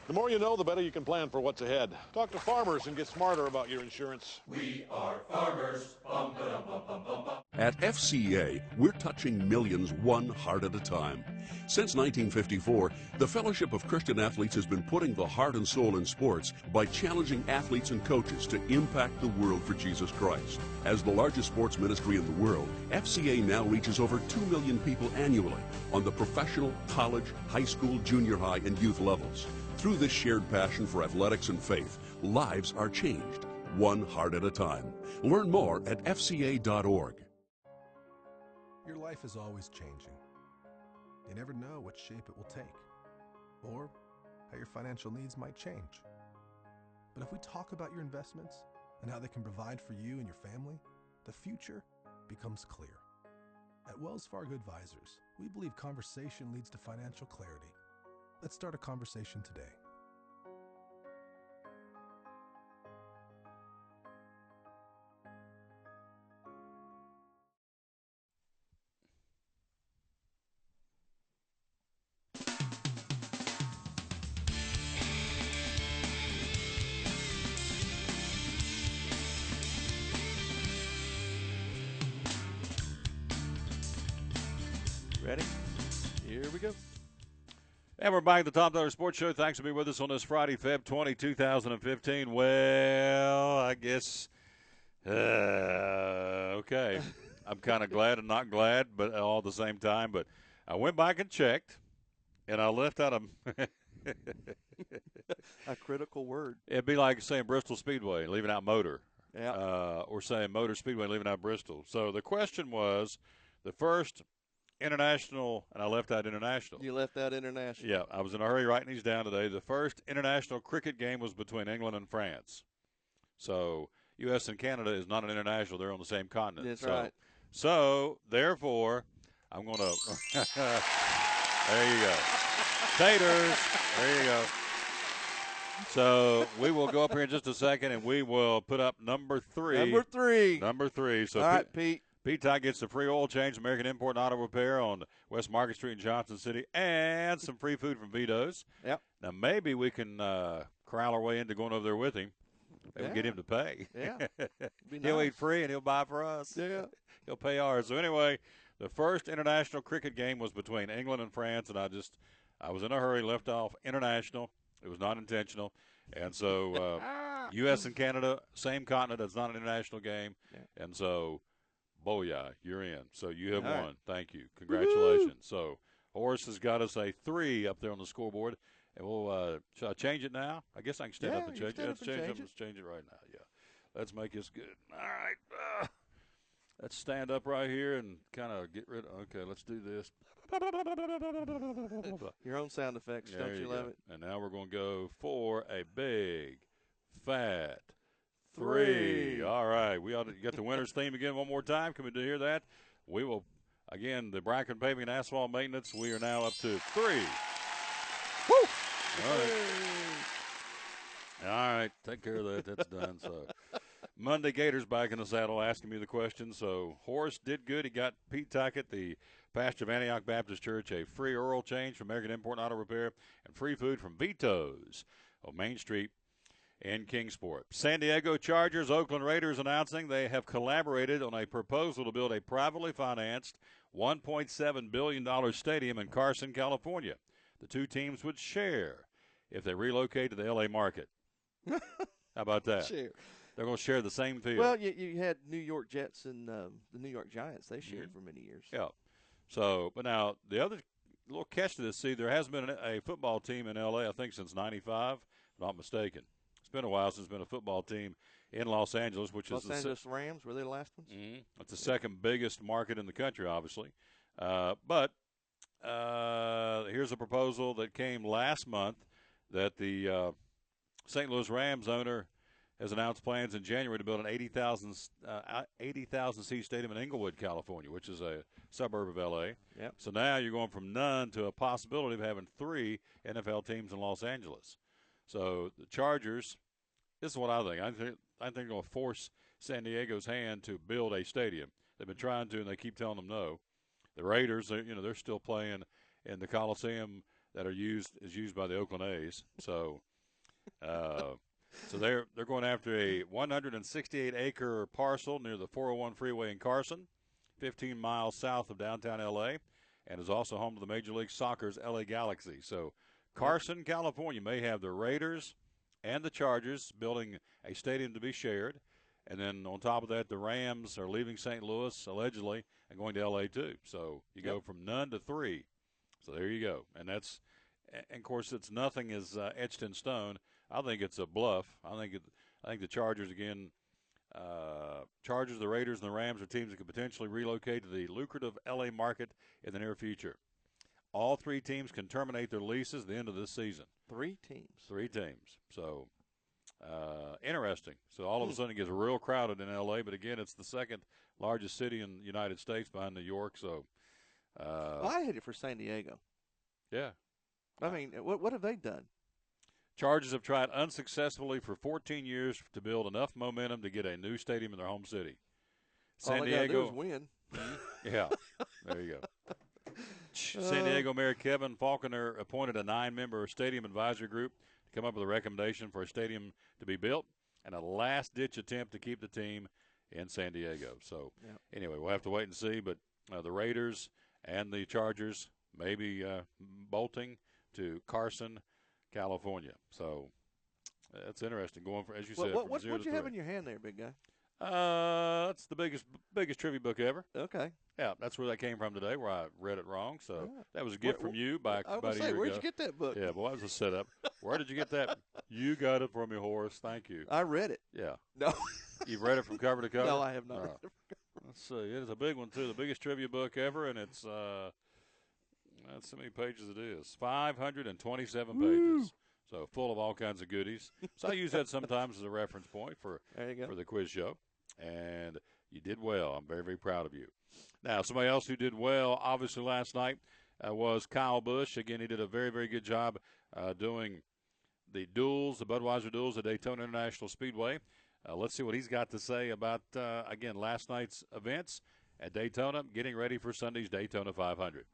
The more you know, the better you can plan for what's ahead. Talk to Farmers and get smarter about your insurance. We are farmers. Bum, ba-dum, bum, bum, bum, bum. At FCA, we're touching millions one heart at a time. Since 1954, the Fellowship of Christian Athletes has been putting the heart and soul in sports by challenging athletes and coaches to impact the world for Jesus Christ. As the largest sports ministry in the world, FCA now reaches over 2 million people annually on the professional, college, high school, junior high, and youth levels. Through this shared passion for athletics and faith, lives are changed, one heart at a time. Learn more at fca.org. Your life is always changing. You never know what shape it will take, or how your financial needs might change. But if we talk about your investments and how they can provide for you and your family, the future becomes clear. At Wells Fargo Advisors, we believe conversation leads to financial clarity. Let's start a conversation today. Ready? Here we go. And we're back at the Tom Taylor Sports Show. Thanks for being with us on this Friday, Feb 20, 2015. Well, I guess, okay. I'm kind of glad and not glad, but all at the same time. But I went back and checked, and I left out a critical word. It'd be like saying Bristol Speedway, leaving out motor. Yeah. Or saying Motor Speedway, leaving out Bristol. So the question was the first international, and I left out international. You left out international. Yeah, I was in a hurry writing these down today. The first international cricket game was between England and France. So U.S. and Canada is not an international. They're on the same continent. That's right. So, therefore, I'm going to – there you go. Taters. There you go. So we will go up here in just a second, and we will put up number 3. Number 3. So all right, Pete. Pete Ty gets the free oil change, American Import and Auto Repair on West Market Street in Johnson City, and some free food from Vito's. Yep. Now, maybe we can corral our way into going over there with him. Maybe get him to pay. Yeah. He'll eat free, and he'll buy for us. Yeah. He'll pay ours. So, anyway, the first international cricket game was between England and France, and I was in a hurry, left off international. It was not intentional. And so U.S. and Canada, same continent. It's not an international game. Yeah. And so – Booyah, you're in. So you have won. Thank you. Congratulations. Woo-hoo. So Horace has got us a 3 up there on the scoreboard. And we'll should I change it now? I guess I can stand up and change it. Let's change it right now. Yeah. Let's make this good. All right. Let's stand up right here and kind of get rid of. Okay, let's do this. Your own sound effects, There don't you love go. it? And now we're going to go for a big, fat 3. All right. We ought to get the winner's theme again one more time. Can we hear that? We will, again, the Bracken Paving and Asphalt Maintenance, we are now up to 3. Woo! All right. All right. Take care of that. That's done. So Monday Gators back in the saddle asking me the question. So Horace did good. He got Pete Tuckett, the pastor of Antioch Baptist Church, a free oil change from American Import and Auto Repair, and free food from Vito's on Main Street in Kingsport. San Diego Chargers, Oakland Raiders announcing they have collaborated on a proposal to build a privately financed $1.7 billion stadium in Carson, California. The two teams would share if they relocate to the L.A. market. How about that? Share. They're going to share the same field. Well, you had New York Jets and the New York Giants. They shared for many years. Yeah. So, but now the other little catch to this, see, there has been a football team in L.A., I think, since 95, if I'm not mistaken. It's been a while since there's been a football team in Los Angeles, which Los is Angeles Rams, were they the last ones? Mm-hmm. It's the second biggest market in the country, obviously. But here's a proposal that came last month that the St. Louis Rams owner has announced plans in January to build an 80,000 seat stadium in Inglewood, California, which is a suburb of L.A. Yep. So now you're going from none to a possibility of having 3 NFL teams in Los Angeles. So the Chargers, this is what I think. I think they're going to force San Diego's hand to build a stadium. They've been trying to, and they keep telling them no. The Raiders, they're still playing in the Coliseum that is used by the Oakland A's. So, so they're going after a 168-acre parcel near the 401 freeway in Carson, 15 miles south of downtown L.A., and is also home to the Major League Soccer's L.A. Galaxy. So Carson, California may have the Raiders and the Chargers building a stadium to be shared. And then on top of that, the Rams are leaving St. Louis, allegedly, and going to L.A. too. So you go from none to 3. So there you go. And that's – and, of course, nothing is etched in stone. I think it's a bluff. I think the Chargers, again, Chargers, the Raiders, and the Rams are teams that could potentially relocate to the lucrative L.A. market in the near future. All 3 teams can terminate their leases at the end of this season. 3 teams. 3 teams. So – interesting. So all of a sudden it gets real crowded in L.A., but again, it's the second largest city in the United States behind New York. So I hate it for San Diego. Yeah. I mean, what have they done? Chargers have tried unsuccessfully for 14 years to build enough momentum to get a new stadium in their home city. All they gotta do is win. Yeah, there you go. San Diego Mayor Kevin Faulconer appointed a 9-member stadium advisory group to come up with a recommendation for a stadium to be built and a last-ditch attempt to keep the team in San Diego. So, Anyway, we'll have to wait and see. But the Raiders and the Chargers may be bolting to Carson, California. So that's interesting. Going for, as you said, what from 0 to 3. you have in your hand there, big guy? That's the biggest trivia book ever. Okay. Yeah, that's where that came from today, where I read it wrong. So that was a gift from you back about a year ago. Where'd you get that book? Yeah, well, that was a setup. Where did you get that? You got it from me, Horace. Thank you. I read it. Yeah. No. You've read it from cover to cover? No, I have not read it. Let's see. It is a big one, too. The biggest trivia book ever, and it's that's how many pages it is. 527 pages. So full of all kinds of goodies. So I use that sometimes as a reference point for the quiz show. And you did well. I'm very, very proud of you. Now, somebody else who did well, obviously, last night was Kyle Busch. Again, he did a very, very good job doing the duels, the Budweiser Duels at Daytona International Speedway. Let's see what he's got to say about, again, last night's events at Daytona, getting ready for Sunday's Daytona 500.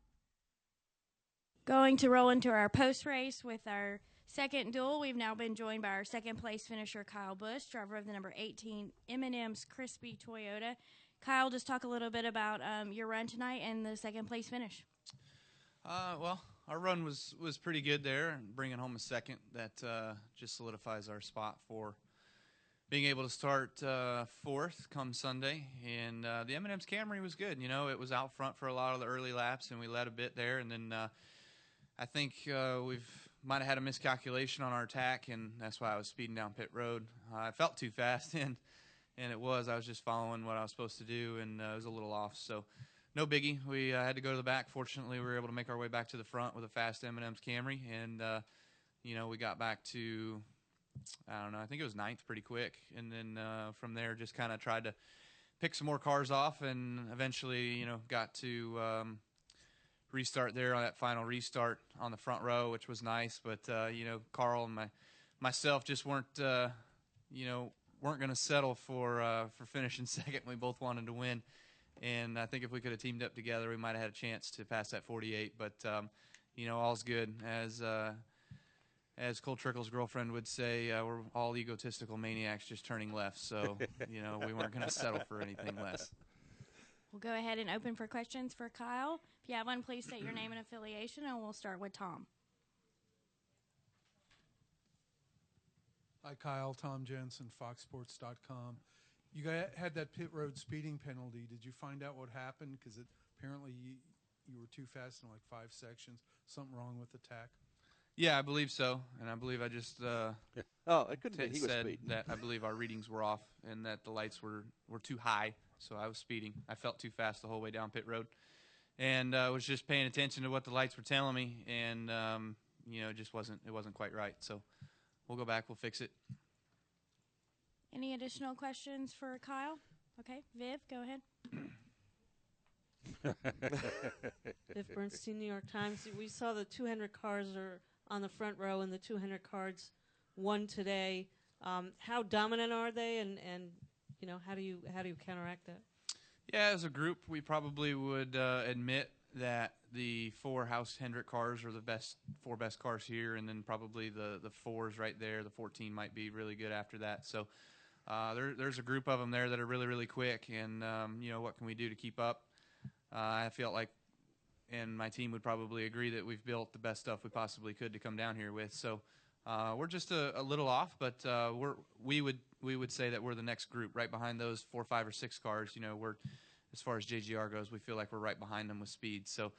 Going to roll into our post-race with our second duel. We've now been joined by our second-place finisher, Kyle Busch, driver of the number 18 M&M's Crispy Toyota. Kyle, just talk a little bit about your run tonight and the second-place finish. Well, our run was pretty good there, and bringing home a second, that just solidifies our spot for being able to start fourth come Sunday. And the M&M's Camry was good. You know, it was out front for a lot of the early laps, and we led a bit there. And then I think we've might have had a miscalculation on our attack, and that's why I was speeding down pit road. I felt too fast, and it was. I was just following what I was supposed to do, and it was a little off. So no biggie. We had to go to the back. Fortunately, we were able to make our way back to the front with a fast M&M's Camry, and, you know, we got back to, I don't know, I think it was ninth pretty quick. And then from there just kind of tried to pick some more cars off, and eventually, you know, got to restart there on that final restart on the front row, which was nice. But, you know, Carl and myself just weren't going to settle for finishing second. We both wanted to win. And I think if we could have teamed up together, we might have had a chance to pass that 48. But, you know, all's good. As Cole Trickle's girlfriend would say, we're all egotistical maniacs just turning left. So, you know, we weren't going to settle for anything less. We'll go ahead and open for questions for Kyle. If you have one, please state your name and affiliation, and we'll start with Tom. Hi, Kyle. Tom Jensen, FoxSports.com. You had that pit road speeding penalty. Did you find out what happened? Because apparently you were too fast in like 5 sections. Something wrong with the tack? Yeah, I believe so, and I believe I just it couldn't be. He was said speeding. that I believe our readings were off and that the lights were too high, so I was speeding. I felt too fast the whole way down pit road, and I was just paying attention to what the lights were telling me, and you know, it wasn't quite right. So we'll go back, we'll fix it. Any additional questions for Kyle? Okay, Viv, go ahead. Viv Bernstein, New York Times. We saw the 200 cars are on the front row, and the 200 cars won today. How dominant are they, and you know, how do you counteract that? Yeah, as a group, we probably would admit that the 4 House Hendrick cars are the four best cars here, and then probably the 4s right there. The 14 might be really good after that. So there's a group of them there that are really, really quick, and you know, what can we do to keep up? I felt like, and my team would probably agree, that we've built the best stuff we possibly could to come down here with. So we're just a little off, but we would say that we're the next group right behind those 4, 5, or 6 cars. You know, we're, as far as JGR goes, we feel like we're right behind them with speed. So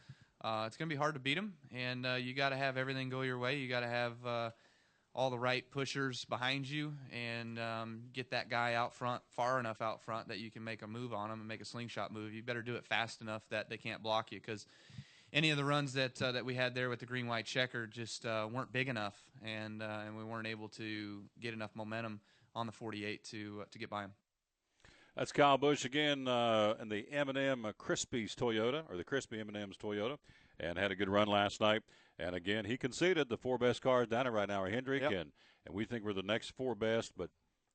it's going to be hard to beat them, and you got to have everything go your way. You got to have all the right pushers behind you, and get that guy out front, far enough out front that you can make a move on him and make a slingshot move. You better do it fast enough that they can't block you, because any of the runs that we had there with the green-white checker just weren't big enough, and we weren't able to get enough momentum on the 48 to get by him. That's Kyle Busch again in the M&M Crispy's Toyota, or the Crispy M&M's Toyota, and had a good run last night. And, again, he conceded the 4 best cars down there right now are Hendrick, and we think we're the next 4 best, but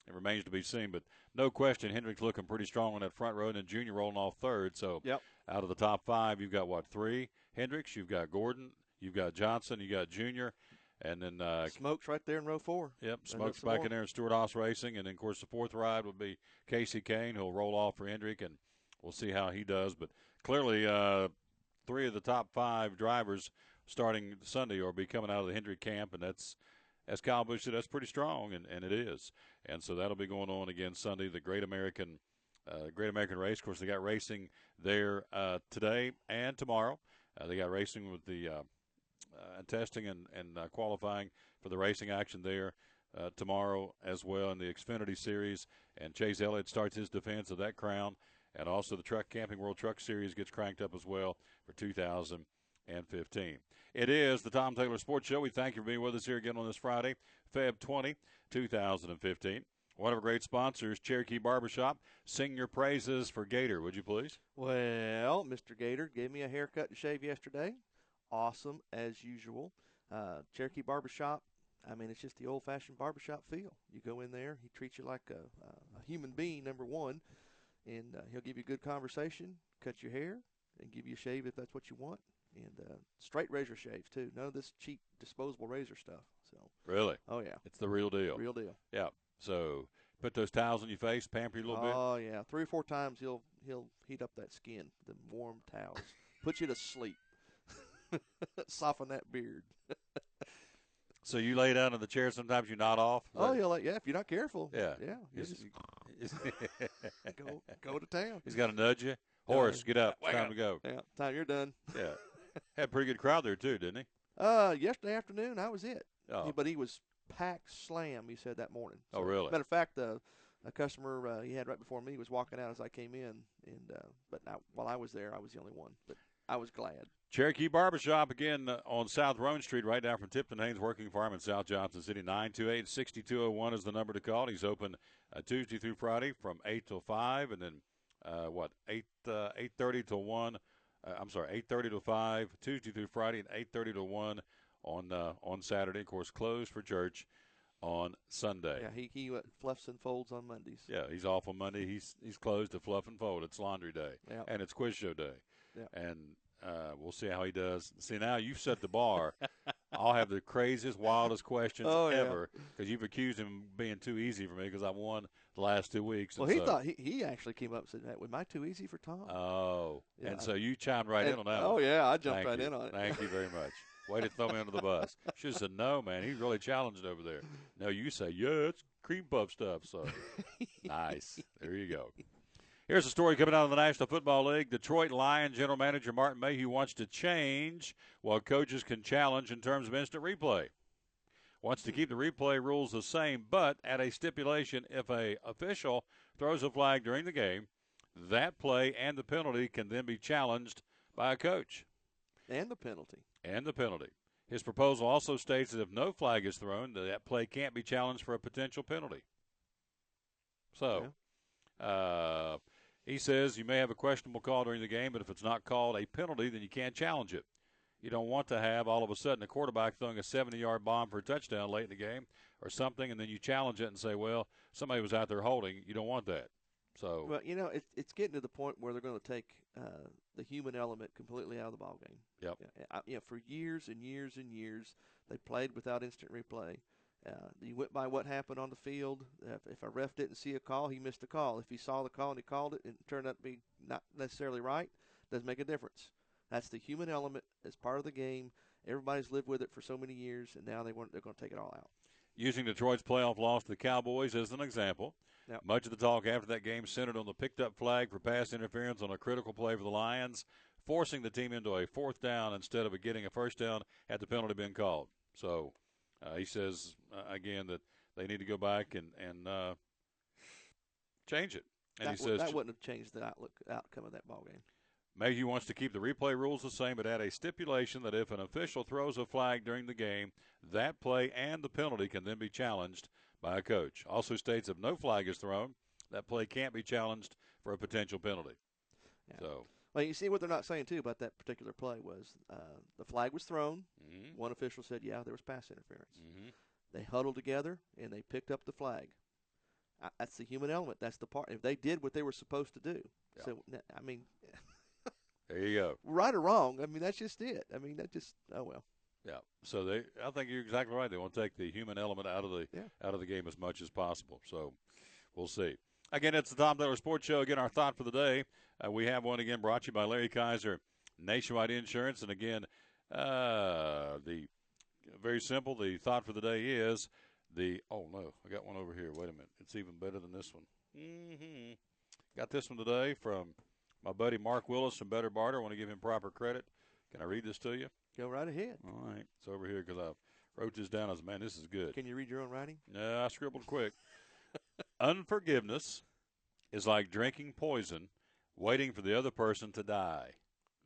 it remains to be seen. But no question, Hendrick's looking pretty strong on that front row, and then Junior rolling off third. So out of the top 5, you've got, 3 Hendricks, you've got Gordon, you've got Johnson, you got Junior, and then Smoke's right there in row 4. Yep, Smoke's back in there in Stewart Haas Racing, and then, of course, the 4th ride would be Casey Kane, who'll roll off for Hendrick, and we'll see how he does. But clearly 3 of the top 5 drivers starting Sunday will be coming out of the Hendrick camp, and that's, as Kyle Busch said, that's pretty strong, and it is. And so that'll be going on again Sunday, the Great American Race. Of course, they got racing there today and tomorrow. They got racing with the testing and qualifying for the racing action there tomorrow as well in the Xfinity Series. And Chase Elliott starts his defense of that crown. And also the Camping World Truck Series gets cranked up as well for 2015. It is the Tom Taylor Sports Show. We thank you for being with us here again on this Friday, Feb 20, 2015. One of our great sponsors, Cherokee Barbershop. Sing your praises for Gator, would you please? Well, Mr. Gator gave me a haircut and shave yesterday. Awesome, as usual. Cherokee Barbershop, I mean, it's just the old-fashioned barbershop feel. You go in there, he treats you like a human being, number one, and he'll give you good conversation, cut your hair, and give you a shave if that's what you want. And straight razor shaves, too. None of this cheap disposable razor stuff. So Really? Oh, yeah. It's the real deal. Real deal. Yeah. So put those towels on your face, pamper you a little bit. Oh, yeah. 3 or 4 times he'll heat up that skin with them warm towels. Put you to sleep. Soften that beard. So you lay down in the chair. Sometimes you nod off. Oh, yeah, if you're not careful. Yeah. Yeah. You just go to town. He's got to nudge you. Horace, get up. It's time to go. Yeah, time you're done. Yeah. Had a pretty good crowd there, too, didn't he? Yesterday afternoon, I was it. Oh. But he was packed slam, he said that morning. Oh, really? Matter of fact, a customer he had right before me was walking out as I came in. But while I was there, I was the only one. But I was glad. Cherokee Barbershop, again, on South Roan Street, right down from Tipton Haynes Working Farm in South Johnson City. 928-6201 is the number to call. He's open Tuesday through Friday from 8 till 5, and then, 8:30 till 1. 8:30 to 5, Tuesday through Friday, and 8:30 to 1 on Saturday. Of course, closed for church on Sunday. Yeah, he fluffs and folds on Mondays. Yeah, he's off on Monday. He's closed to fluff and fold. It's laundry day, and it's quiz show day. Yep. And we'll see how he does. See, now you've set the bar. I'll have the craziest, wildest questions ever because you've accused him of being too easy for me because I won the last 2 weeks. Well, he thought he actually came up and said, "Am I too easy for Tom?" Oh, yeah, and so you chimed right in on that one. Oh, yeah, I jumped right in on it. Thank you very much. Way to throw me under the bus. Should have said, no, man, he's really challenged over there. No, you say, yeah, it's cream puff stuff. So, nice. There you go. Here's a story coming out of the National Football League. Detroit Lions general manager Martin Mayhew wants to change what coaches can challenge in terms of instant replay. Wants to keep the replay rules the same, but at a stipulation if a official throws a flag during the game, that play and the penalty can then be challenged by a coach. And the penalty. And the penalty. His proposal also states that if no flag is thrown, that play can't be challenged for a potential penalty. So, he says you may have a questionable call during the game, but if it's not called a penalty, then you can't challenge it. You don't want to have all of a sudden a quarterback throwing a 70-yard bomb for a touchdown late in the game or something, and then you challenge it and say, well, somebody was out there holding. You don't want that. So, well, it's getting to the point where they're going to take the human element completely out of the ball game. Yep. For years and years and years, they played without instant replay. You went by what happened on the field. If a ref didn't see a call, he missed a call. If he saw the call and he called it and it turned out to be not necessarily right, doesn't make a difference. That's the human element as part of the game. Everybody's lived with it for so many years, and now they're going to take it all out. Using Detroit's playoff loss to the Cowboys as an example, Yep. Much of the talk after that game centered on the picked-up flag for pass interference on a critical play for the Lions, forcing the team into a fourth down instead of getting a first down had the penalty been called. So he says, again, that they need to go back and change it. And that wouldn't have changed the outcome of that ball game. Mayhew wants to keep the replay rules the same, but add a stipulation that if an official throws a flag during the game, that play and the penalty can then be challenged by a coach. Also states if no flag is thrown, that play can't be challenged for a potential penalty. Yeah. So, well, you see what they're not saying, too, about that particular play was the flag was thrown. Mm-hmm. One official said, yeah, there was pass interference. Mm-hmm. They huddled together, and they picked up the flag. That's the human element. That's the part. If they did what they were supposed to do. Yeah. So, I mean, there you go. Right or wrong, I mean, that's just it. I mean, oh, well. Yeah. So I think you're exactly right. They want to take the human element out of the game as much as possible. So we'll see. Again, it's the Tom Taylor Sports Show. Again, our thought for the day. We have one again brought to you by Larry Kaiser, Nationwide Insurance. And again, very simple. The thought for the day is oh no, I got one over here. Wait a minute. It's even better than this one. Mm-hmm. Got this one today from my buddy Mark Willis from Better Barter. I want to give him proper credit. Can I read this to you? Go right ahead. All right. It's over here because I wrote this down. I was, man, this is good. Can you read your own writing? No, I scribbled quick. Unforgiveness is like drinking poison, waiting for the other person to die.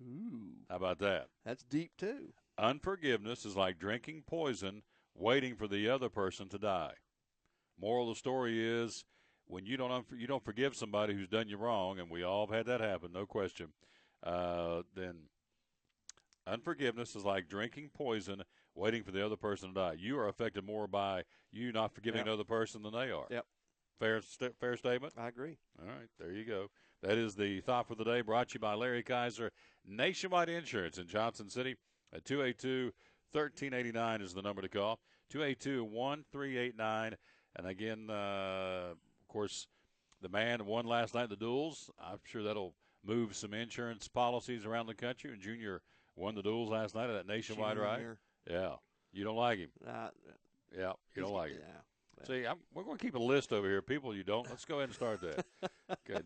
Ooh. How about that? That's deep, too. Unforgiveness is like drinking poison, waiting for the other person to die. Moral of the story is when you don't forgive somebody who's done you wrong, and we all have had that happen, no question, then unforgiveness is like drinking poison, waiting for the other person to die. You are affected more by you not forgiving another person than they are. Yep. Fair statement? I agree. All right, there you go. That is the thought for the day, brought to you by Larry Kaiser, Nationwide Insurance in Johnson City. At 282-1389 is the number to call. 282-1389. And again, of course, the man won last night in the duels. I'm sure that'll move some insurance policies around the country. And Junior won the duels last night at that nationwide ride. Yeah. You don't like him. Yeah, you don't like him. See, we're going to keep a list over here. People you don't. Let's go ahead and start that. Okay,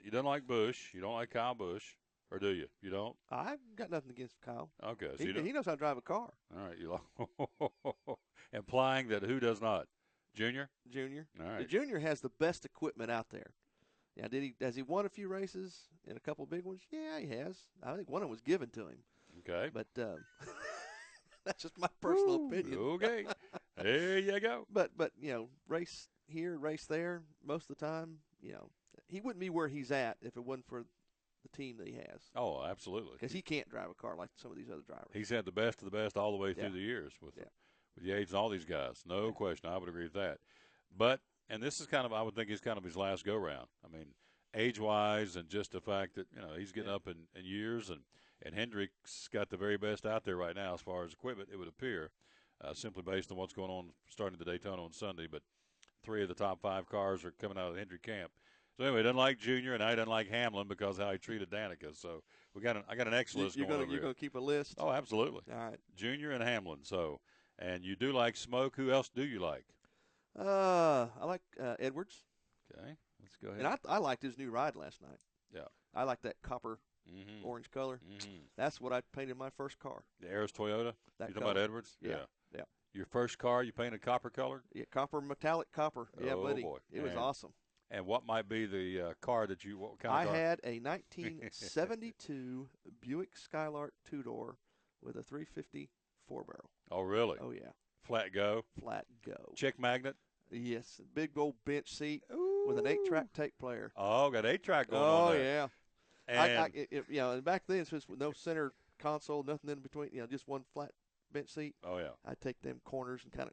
you don't like Busch. You don't like Kyle Busch, or do you? You don't? I've got nothing against Kyle. Okay, so he knows how to drive a car. All right, you like implying that who does not? Junior. All right. The Junior has the best equipment out there. Yeah, has he won a few races and a couple big ones? Yeah, he has. I think one of them was given to him. Okay, but that's just my personal opinion. Okay, there you go. But race here, race there. Most of the time, he wouldn't be where he's at if it wasn't for the team that he has. Oh, absolutely. Because he can't drive a car like some of these other drivers. He's had the best of the best all the way through the years with Yates and all these guys. No question. I would agree with that. But and this is I would think, is kind of his last go round. I mean, age-wise and just the fact that he's getting up in years and Hendrick's got the very best out there right now as far as equipment, it would appear, simply based on what's going on starting the Daytona on Sunday. But 3 of the top 5 cars are coming out of the Hendrick camp. So anyway, he doesn't like Junior, and I doesn't like Hamlin because of how he treated Danica. So I got an X list going over here. You're going to keep a list? Oh, absolutely. All right. Junior and Hamlin. So, and you do like Smoke. Who else do you like? I like Edwards. Okay, let's go ahead. And I liked his new ride last night. Yeah. I like that copper orange color. That's what I painted my first car. The Aris Toyota? That you talking about Edwards? Yeah. Your first car you painted copper color? Yeah, metallic copper. Yeah, buddy. Boy. It was awesome. And what might be the car that what kind of car? I had a 1972 Buick Skylark 2-door with a 350 4-barrel. Oh, really? Oh, yeah. Flat go? Flat go. Chick magnet? Yes. Big old bench seat with an 8-track tape player. Oh, got 8-track going on there. Yeah. And and back then, since with no center console, nothing in between, just one flat bench seat. Oh, yeah. I'd take them corners and kind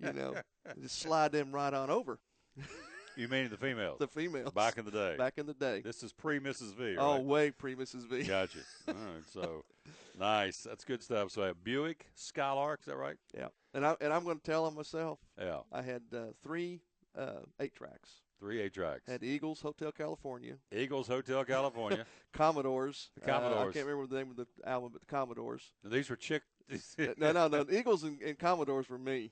of, just slide them right on over. You mean the females? The females. Back in the day. Back in the day. This is pre-Mrs. V, right? Oh, way pre-Mrs. V. Gotcha. All right, so nice. That's good stuff. So a Buick Skylark, is that right? Yeah. And I'm going to tell them myself. Yeah. I had 3 8-tracks. 3 8-tracks. Had Eagles Hotel California. Eagles Hotel California. Commodores. The Commodores. I can't remember the name of the album, but the Commodores. These were No. The Eagles and Commodores were me.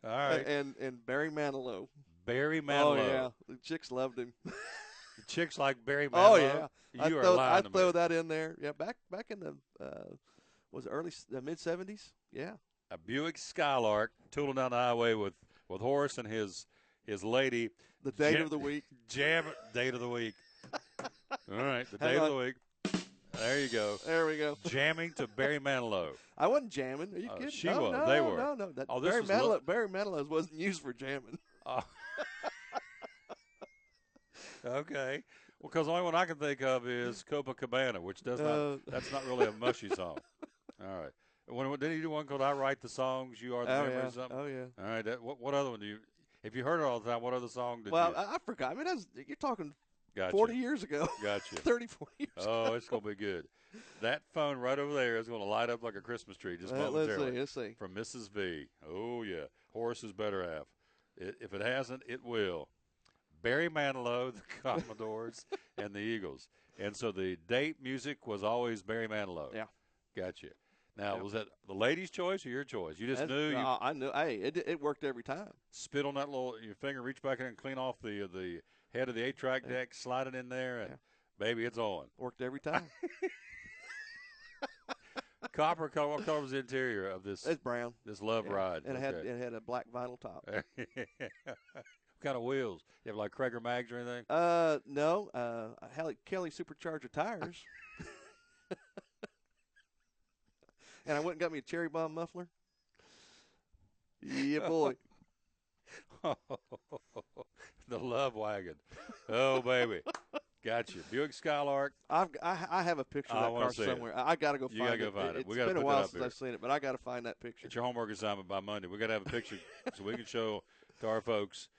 All right. And Barry Manilow. Barry Manilow. Oh, yeah. The chicks loved him. The chicks like Barry Manilow? Oh, yeah. I'd throw that in there. Yeah, back in the mid-'70s? Yeah. A Buick Skylark tooling down the highway with Horace and his lady. The date of the week. Date of the week. All right, the date of the week. There you go. There we go. Jamming to Barry Manilow. I wasn't jamming. Are you kidding? She was. They were. No. Barry Manilow wasn't used for jamming. Okay. Well, because the only one I can think of is Copacabana, which that's not really a mushy song. All right. Did he do one called "I Write the Songs, You Are the Memory" or something? Oh yeah. All right. What other one do you? If you heard it all the time, what other song did you? Well, I forgot. I mean, you're talking. Gotcha. 40 years ago. Gotcha. 30, 40 years ago. Oh, it's going to be good. That phone right over there is going to light up like a Christmas tree just momentarily. Let's see. From Mrs. V. Oh, yeah. Horace's better half. If it hasn't, it will. Barry Manilow, the Commodores, and the Eagles. And so the date music was always Barry Manilow. Yeah. Gotcha. Now, was that the ladies' choice or your choice? You just knew? I knew. Hey, it worked every time. Spit on that your finger, reach back in and clean off the head of the 8-track deck, slide it in there, and baby, it's on. Worked every time. Copper color. What color was the interior of this? It's brown. This love ride. And it had a black vinyl top. What kind of wheels? You have like Krager mags or anything? No. Kelly Supercharger tires. And I went and got me a cherry bomb muffler. Yeah, boy. The love wagon. Oh, baby. Gotcha. Buick Skylark. I have a picture of that car somewhere. I got to go find it. You got to go find it. It's been a while since I've seen it, but I got to find that picture. It's your homework assignment by Monday. We got to have a picture so we can show to our folks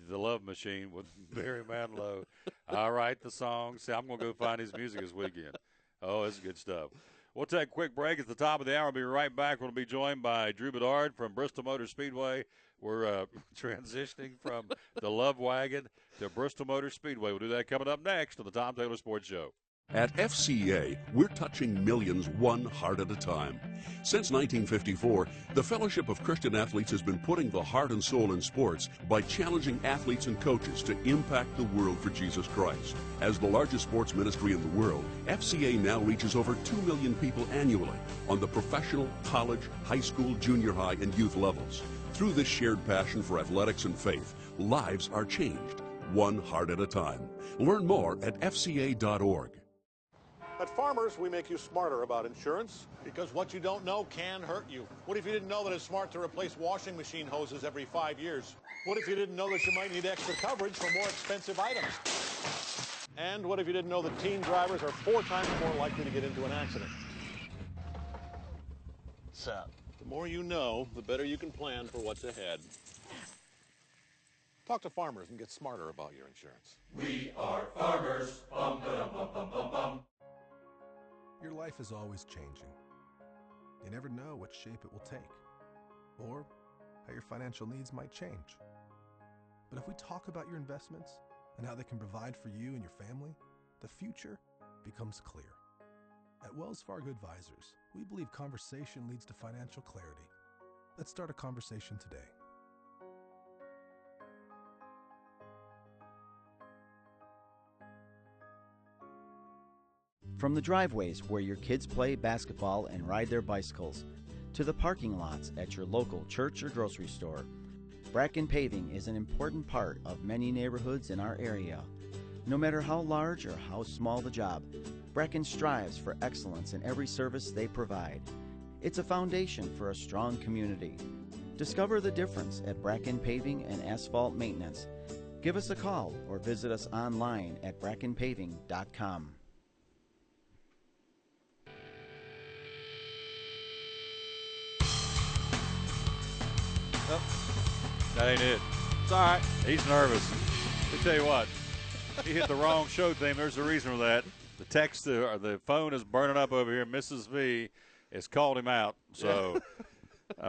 the Love Machine with Barry Manilow. I write the song. See, I'm going to go find his music this weekend. Oh, this is good stuff. We'll take a quick break at the top of the hour. We'll be right back. We'll be joined by Drew Bedard from Bristol Motor Speedway. We're transitioning from the Love Wagon to Bristol Motor Speedway. We'll do that coming up next on the Tom Taylor Sports Show. At FCA, we're touching millions one heart at a time. Since 1954, the Fellowship of Christian Athletes has been putting the heart and soul in sports by challenging athletes and coaches to impact the world for Jesus Christ. As the largest sports ministry in the world, FCA now reaches over 2 million people annually on the professional, college, high school, junior high, and youth levels. Through this shared passion for athletics and faith, lives are changed, one heart at a time. Learn more at fca.org. At Farmers, we make you smarter about insurance because what you don't know can hurt you. What if you didn't know that it's smart to replace washing machine hoses every 5 years? What if you didn't know that you might need extra coverage for more expensive items? And what if you didn't know that teen drivers are 4 times more likely to get into an accident? So, the more you know, the better you can plan for what's ahead. Talk to Farmers and get smarter about your insurance. We are farmers. Bum, ba-dum, bum, bum, bum, bum. Your life is always changing. You never know what shape it will take, or how your financial needs might change. But if we talk about your investments and how they can provide for you and your family, the future becomes clear. At Wells Fargo Advisors, we believe conversation leads to financial clarity. Let's start a conversation today. From the driveways where your kids play basketball and ride their bicycles, to the parking lots at your local church or grocery store, Bracken Paving is an important part of many neighborhoods in our area. No matter how large or how small the job, Bracken strives for excellence in every service they provide. It's a foundation for a strong community. Discover the difference at Bracken Paving and Asphalt Maintenance. Give us a call or visit us online at brackenpaving.com. Oh, that ain't it. It's all right. He's nervous. Let me tell you what. He hit the wrong show theme. There's a reason for that. The text or the phone is burning up over here. Mrs. V has called him out. So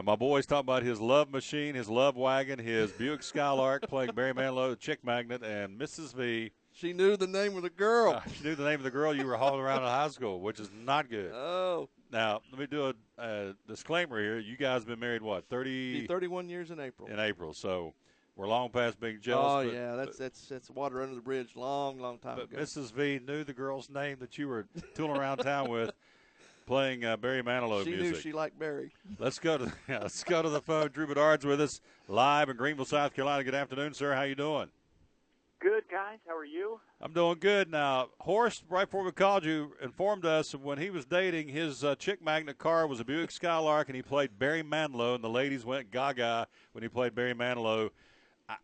my boy's talking about his love machine, his love wagon, his Buick Skylark playing Barry Manilow, Chick Magnet, and Mrs. V. She knew the name of the girl. She knew the name of the girl you were hauling around in high school, which is not good. Oh. Now, let me do a disclaimer here. You guys have been married, what, 31 years in April. In April, so we're long past being jealous. Oh, yeah, that's water under the bridge long time ago. But Mrs. V knew the girl's name that you were tooling around town with, playing Barry Manilow music. music. She knew she liked Barry. Let's go to the phone. Drew Bedard's with us live in Greenville, South Carolina. Good afternoon, sir. How you doing? Good, guys. How are you? I'm doing good. Now, Horace, right before we called you, informed us when he was dating, his Chick Magnet car was a Buick Skylark, and he played Barry Manilow, and the ladies went gaga when he played Barry Manilow.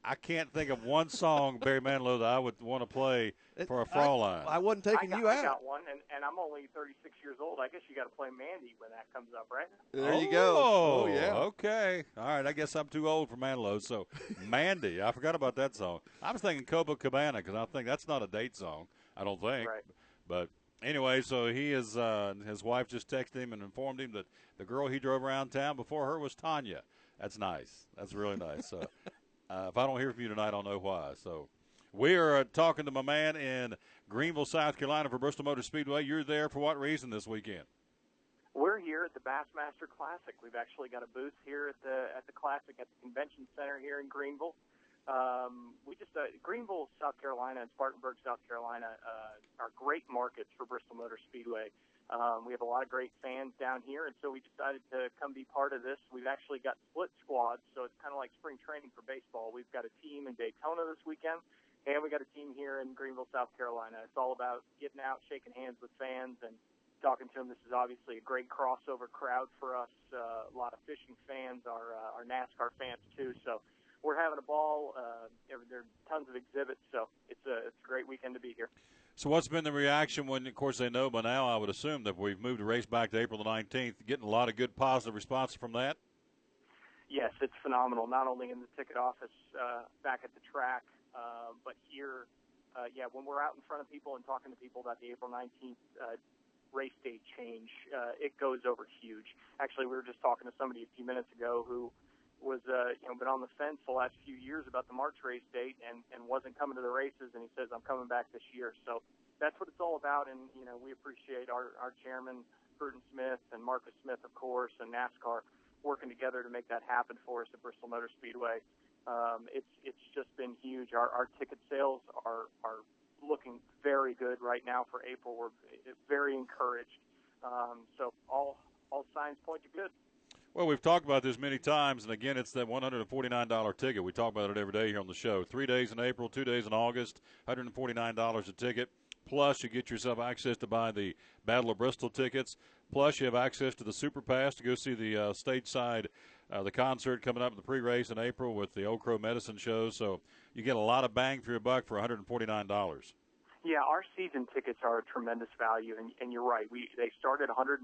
I can't think of one song, Barry Manilow, that I would want to play for a Fraulein. I wasn't taking you out. I got one, and I'm only 36 years old. I guess you got to play Mandy when that comes up, right? There you go. Oh, yeah. Okay. All right. I guess I'm too old for Manilow. So, Mandy. I forgot about that song. I was thinking Copacabana because I think that's not a date song, I don't think. Right. But anyway, so he is, his wife just texted him and informed him that the girl he drove around town before her was Tanya. That's nice. That's really nice. So, if I don't hear from you tonight, I'll know why. So, we are talking to my man in Greenville, South Carolina for Bristol Motor Speedway. You're there for what reason this weekend? We're here at the Bassmaster Classic. We've actually got a booth here at the Classic at the Convention Center here in Greenville. Greenville, South Carolina, and Spartanburg, South Carolina are great markets for Bristol Motor Speedway. We have a lot of great fans down here, and so we decided to come be part of this. We've actually got split squads, so it's kind of like spring training for baseball. We've got a team in Daytona this weekend, and we got a team here in Greenville, South Carolina. It's all about getting out, shaking hands with fans, and talking to them. This is obviously a great crossover crowd for us. A lot of fishing fans, our NASCAR fans too. So we're having a ball. There are tons of exhibits, so it's a great weekend to be here. So what's been the reaction when, of course, they know by now, I would assume, that we've moved the race back to April the 19th, getting a lot of good positive response from that? Yes, it's phenomenal, not only in the ticket office back at the track, but here, when we're out in front of people and talking to people about the April 19th race date change, it goes over huge. Actually, we were just talking to somebody a few minutes ago who was been on the fence the last few years about the March race date and wasn't coming to the races, and he says, I'm coming back this year. So that's what it's all about. And, we appreciate our chairman, Burton Smith, and Marcus Smith, of course, and NASCAR working together to make that happen for us at Bristol Motor Speedway. It's just been huge. Our ticket sales are looking very good right now for April. We're very encouraged. So all signs point to good. Well, we've talked about this many times, and again, it's that $149 ticket. We talk about it every day here on the show. 3 days in April, 2 days in August, $149 a ticket. Plus, you get yourself access to buy the Battle of Bristol tickets. Plus, you have access to the Super Pass to go see the stateside, the concert coming up in the pre-race in April with the Old Crow Medicine show. So you get a lot of bang for your buck for $149. Yeah, our season tickets are a tremendous value, and you're right. They start at $149.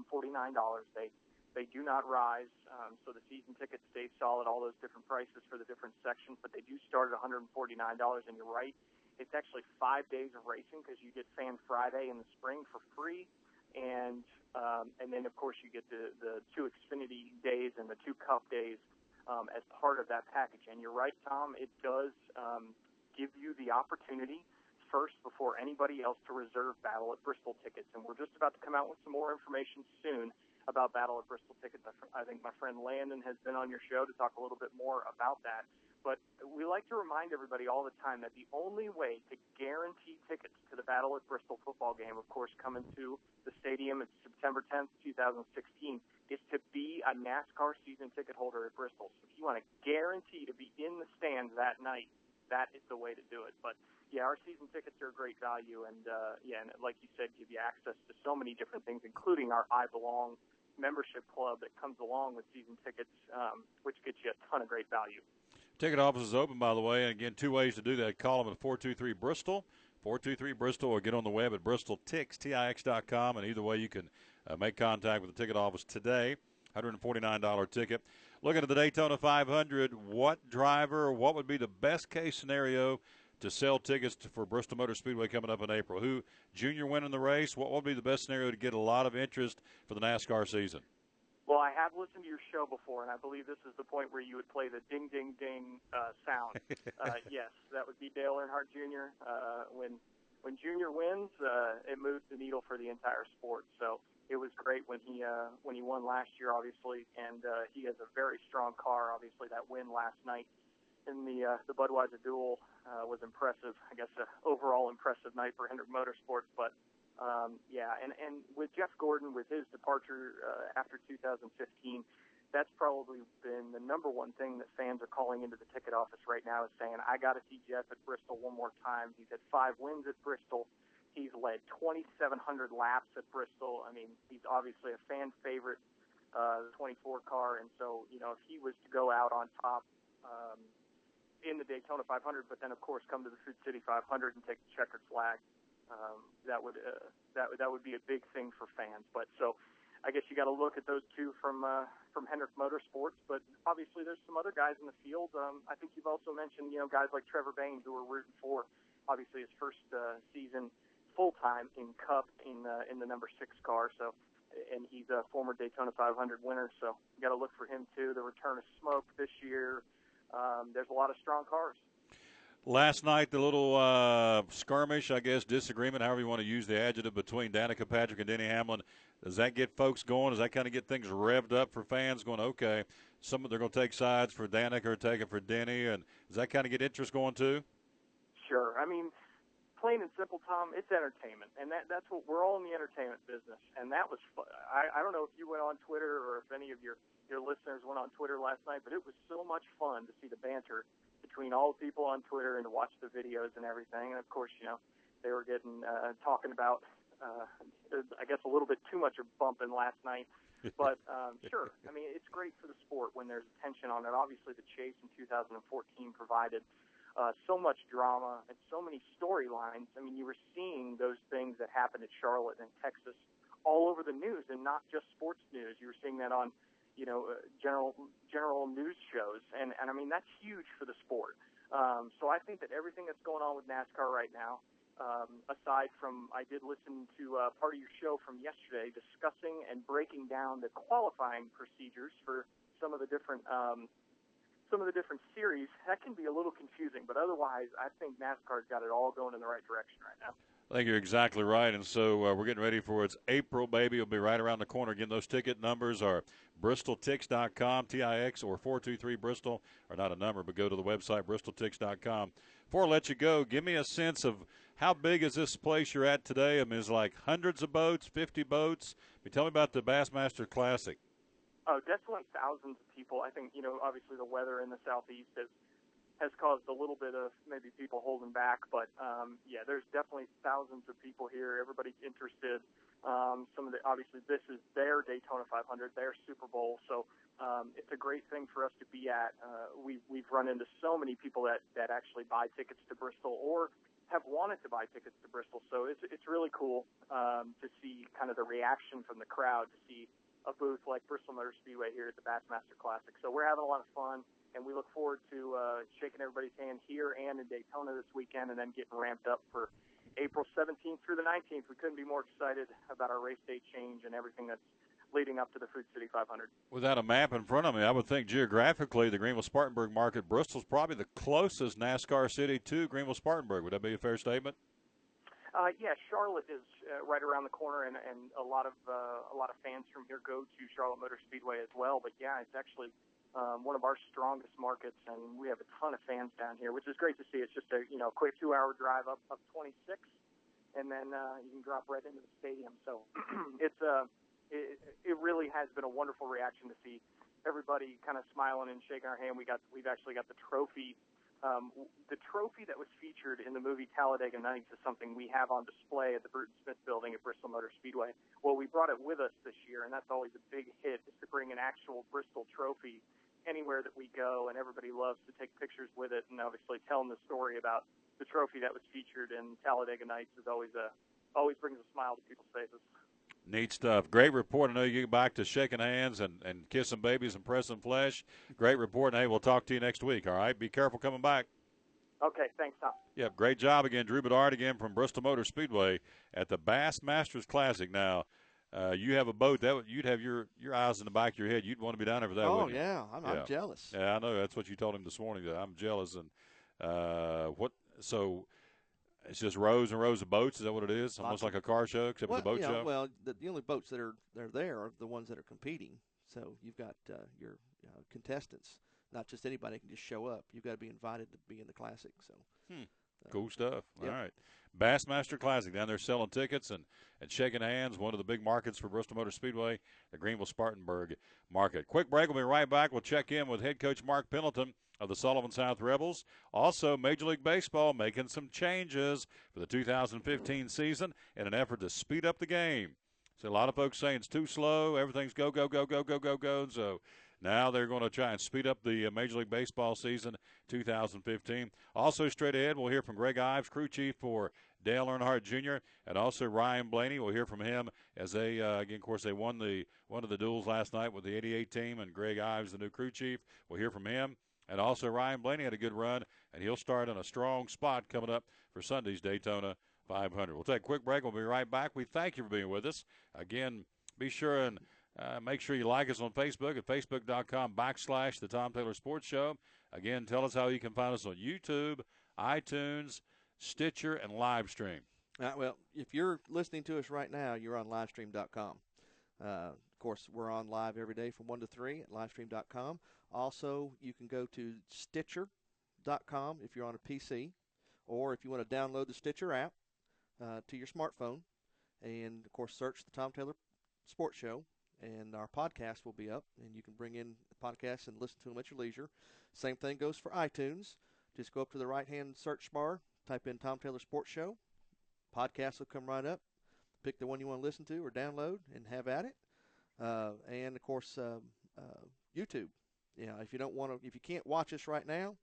They do not rise, so the season tickets stay solid, all those different prices for the different sections, but they do start at $149, and you're right. It's actually 5 days of racing because you get Fan Friday in the spring for free, and then, of course, you get the 2 Xfinity days and the 2 Cup days as part of that package. And you're right, Tom, it does give you the opportunity first before anybody else to reserve Battle at Bristol tickets, and we're just about to come out with some more information soon about Battle at Bristol tickets. I think my friend Landon has been on your show to talk a little bit more about that. But we like to remind everybody all the time that the only way to guarantee tickets to the Battle at Bristol football game, of course, coming to the stadium, it's September 10th, 2016, is to be a NASCAR season ticket holder at Bristol. So if you want to guarantee to be in the stands that night, that is the way to do it. But, yeah, our season tickets are a great value, and, and like you said, give you access to so many different things, including our I Belong membership club that comes along with season tickets, which gets you a ton of great value. Ticket office is open, by the way, and again, 2 ways to do that. Call them at 423-BRISTOL, 423-BRISTOL, or get on the web at bristoltix.com, and either way you can make contact with the ticket office today. $149 ticket. Looking at the Daytona 500, what would be the best-case scenario to sell tickets for Bristol Motor Speedway coming up in April? Who, junior winning the race, what would be the best scenario to get a lot of interest for the NASCAR season? Well, I have listened to your show before, and I believe this is the point where you would play the ding, ding, ding sound. Yes, that would be Dale Earnhardt Jr. When Junior wins, it moves the needle for the entire sport. So it was great when he won last year, obviously, and he has a very strong car. Obviously, that win last night in the Budweiser Duel was impressive. I guess an overall impressive night for Hendrick Motorsports. But, and with Jeff Gordon, with his departure after 2015, that's probably been the number one thing that fans are calling into the ticket office right now is saying, I got to see Jeff at Bristol one more time. He's had 5 wins at Bristol. He's led 2,700 laps at Bristol. I mean, he's obviously a fan favorite, the 24 car. And so, if he was to go out on top in the Daytona 500, but then, of course, come to the Food City 500 and take the checkered flag, that would be a big thing for fans. But so I guess you got to look at those two from Hendrick Motorsports. But obviously, there's some other guys in the field. I think you've also mentioned, guys like Trevor Bayne who are rooting for, obviously, his first season full-time in Cup in the number 6 car. So, and he's a former Daytona 500 winner. So you got to look for him too. The return of Smoke this year. There's a lot of strong cars. Last night, the little skirmish, I guess, disagreement, however you want to use the adjective, between Danica Patrick and Denny Hamlin. Does that get folks going? Does that kind of get things revved up for fans going, okay, they're going to take sides for Danica or take it for Denny? And does that kind of get interest going too? Sure. I mean, plain and simple, Tom, it's entertainment. And that's what we're all in the entertainment business. And that was fun. I don't know if you went on Twitter or if any of your listeners went on Twitter last night, but it was so much fun to see the banter between all the people on Twitter and to watch the videos and everything. And, of course, they were getting talking about, I guess, a little bit too much of bumping last night. But, sure, I mean, it's great for the sport when there's tension on it. Obviously, the chase in 2014 provided so much drama and so many storylines. I mean, you were seeing those things that happened at Charlotte and Texas all over the news, and not just sports news. You were seeing that on general news shows. And I mean, that's huge for the sport. So I think that everything that's going on with NASCAR right now, aside from, I did listen to part of your show from yesterday discussing and breaking down the qualifying procedures for some of the different series. That can be a little confusing, but otherwise I think NASCAR's got it all going in the right direction right now. I think you're exactly right. And so we're getting ready for its April, baby. It'll be right around the corner. Again, those ticket numbers are bristoltix.com, TIX, or 423-BRISTOL, or not a number, but go to the website, bristoltix.com. Before I let you go, give me a sense of how big is this place you're at today? I mean, is it like hundreds of boats, 50 boats? Tell me about the Bassmaster Classic. Oh, definitely thousands of people. I think, obviously the weather in the southeast has caused a little bit of maybe people holding back, but yeah, there's definitely thousands of people here. Everybody's interested. Obviously this is their Daytona 500, their Super Bowl, so it's a great thing for us to be at. We've run into so many people that actually buy tickets to Bristol or have wanted to buy tickets to Bristol, so it's really cool to see kind of the reaction from the crowd to see a booth like Bristol Motor Speedway here at the Bassmaster Classic. So we're having a lot of fun, and we look forward to shaking everybody's hand here and in Daytona this weekend, and then getting ramped up for April 17th through the 19th. We couldn't be more excited about our race day change and everything that's leading up to the Fruit City 500. Without a map in front of me, I would think geographically the Greenville-Spartanburg market, Bristol's probably the closest NASCAR city to Greenville-Spartanburg. Would that be a fair statement? Yeah, Charlotte is right around the corner, and a lot of fans from here go to Charlotte Motor Speedway as well. But yeah, it's actually one of our strongest markets, and we have a ton of fans down here, which is great to see. It's just a quick 2-hour drive up 26, and then you can drop right into the stadium. So it really has been a wonderful reaction to see everybody kind of smiling and shaking our hand. We've actually got the trophy. The trophy that was featured in the movie Talladega Nights is something we have on display at the Bruton Smith Building at Bristol Motor Speedway. Well, we brought it with us this year, and that's always a big hit, is to bring an actual Bristol trophy anywhere that we go, and everybody loves to take pictures with it, and obviously telling the story about the trophy that was featured in Talladega Nights is always brings a smile to people's faces. Neat stuff. Great report. I know you get back to shaking hands and kissing babies and pressing flesh. Great report. And, hey, we'll talk to you next week, all right? Be careful coming back. Okay, thanks, Tom. Yep, great job again. Drew Bedard again from Bristol Motor Speedway at the Bassmasters Classic. Now, you have a boat. You'd have your eyes in the back of your head. You'd want to be down there for that, wouldn't you? Yeah, I'm jealous. Yeah, I know. That's what you told him this morning, that I'm jealous. And so it's just rows and rows of boats. Is that what it is? Almost like a car show, except for the boat show? Well, the only boats that are there are the ones that are competing. So you've got your contestants. Not just anybody can just show up. You've got to be invited to be in the Classic. So cool stuff. Yep. All right. Bassmaster Classic. Down there selling tickets and shaking hands. One of the big markets for Bristol Motor Speedway, the Greenville-Spartanburg market. Quick break. We'll be right back. We'll check in with head coach Mark Pendleton of the Sullivan South Rebels. Also, Major League Baseball making some changes for the 2015 season in an effort to speed up the game. So a lot of folks saying it's too slow. Everything's go, go, go, go, go, go, go. So now they're going to try and speed up the Major League Baseball season 2015. Also, straight ahead, we'll hear from Greg Ives, crew chief for Dale Earnhardt Jr., and also Ryan Blaney. We'll hear from him as they, again, of course, they won one of the duels last night with the 88 team, and Greg Ives, the new crew chief. We'll hear from him. And also Ryan Blaney had a good run, and he'll start in a strong spot coming up for Sunday's Daytona 500. We'll take a quick break. We'll be right back. We thank you for being with us. Again, be sure and make sure you like us on Facebook at facebook.com/The Tom Taylor Sports Show. Again, tell us how you can find us on YouTube, iTunes, Stitcher, and Livestream. Well, if you're listening to us right now, you're on livestream.com. Of course, we're on live every day from 1 to 3 at livestream.com. Also, you can go to Stitcher.com if you're on a PC, or if you want to download the Stitcher app to your smartphone, and, of course, search the Tom Taylor Sports Show, and our podcast will be up, and you can bring in the podcast and listen to them at your leisure. Same thing goes for iTunes. Just go up to the right-hand search bar, type in Tom Taylor Sports Show. Podcast will come right up. Pick the one you want to listen to or download and have at it. And, of course, YouTube. If you can't watch us right now,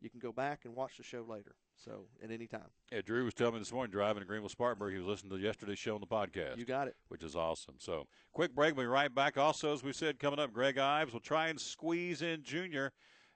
you can go back and watch the show later. So at any time. Yeah, Drew was telling me this morning driving to Greenville-Spartanburg, he was listening to yesterday's show on the podcast. You got it. Which is awesome. So quick break. We'll be right back. Also, as we said, coming up, Greg Ives will try and squeeze in Junior.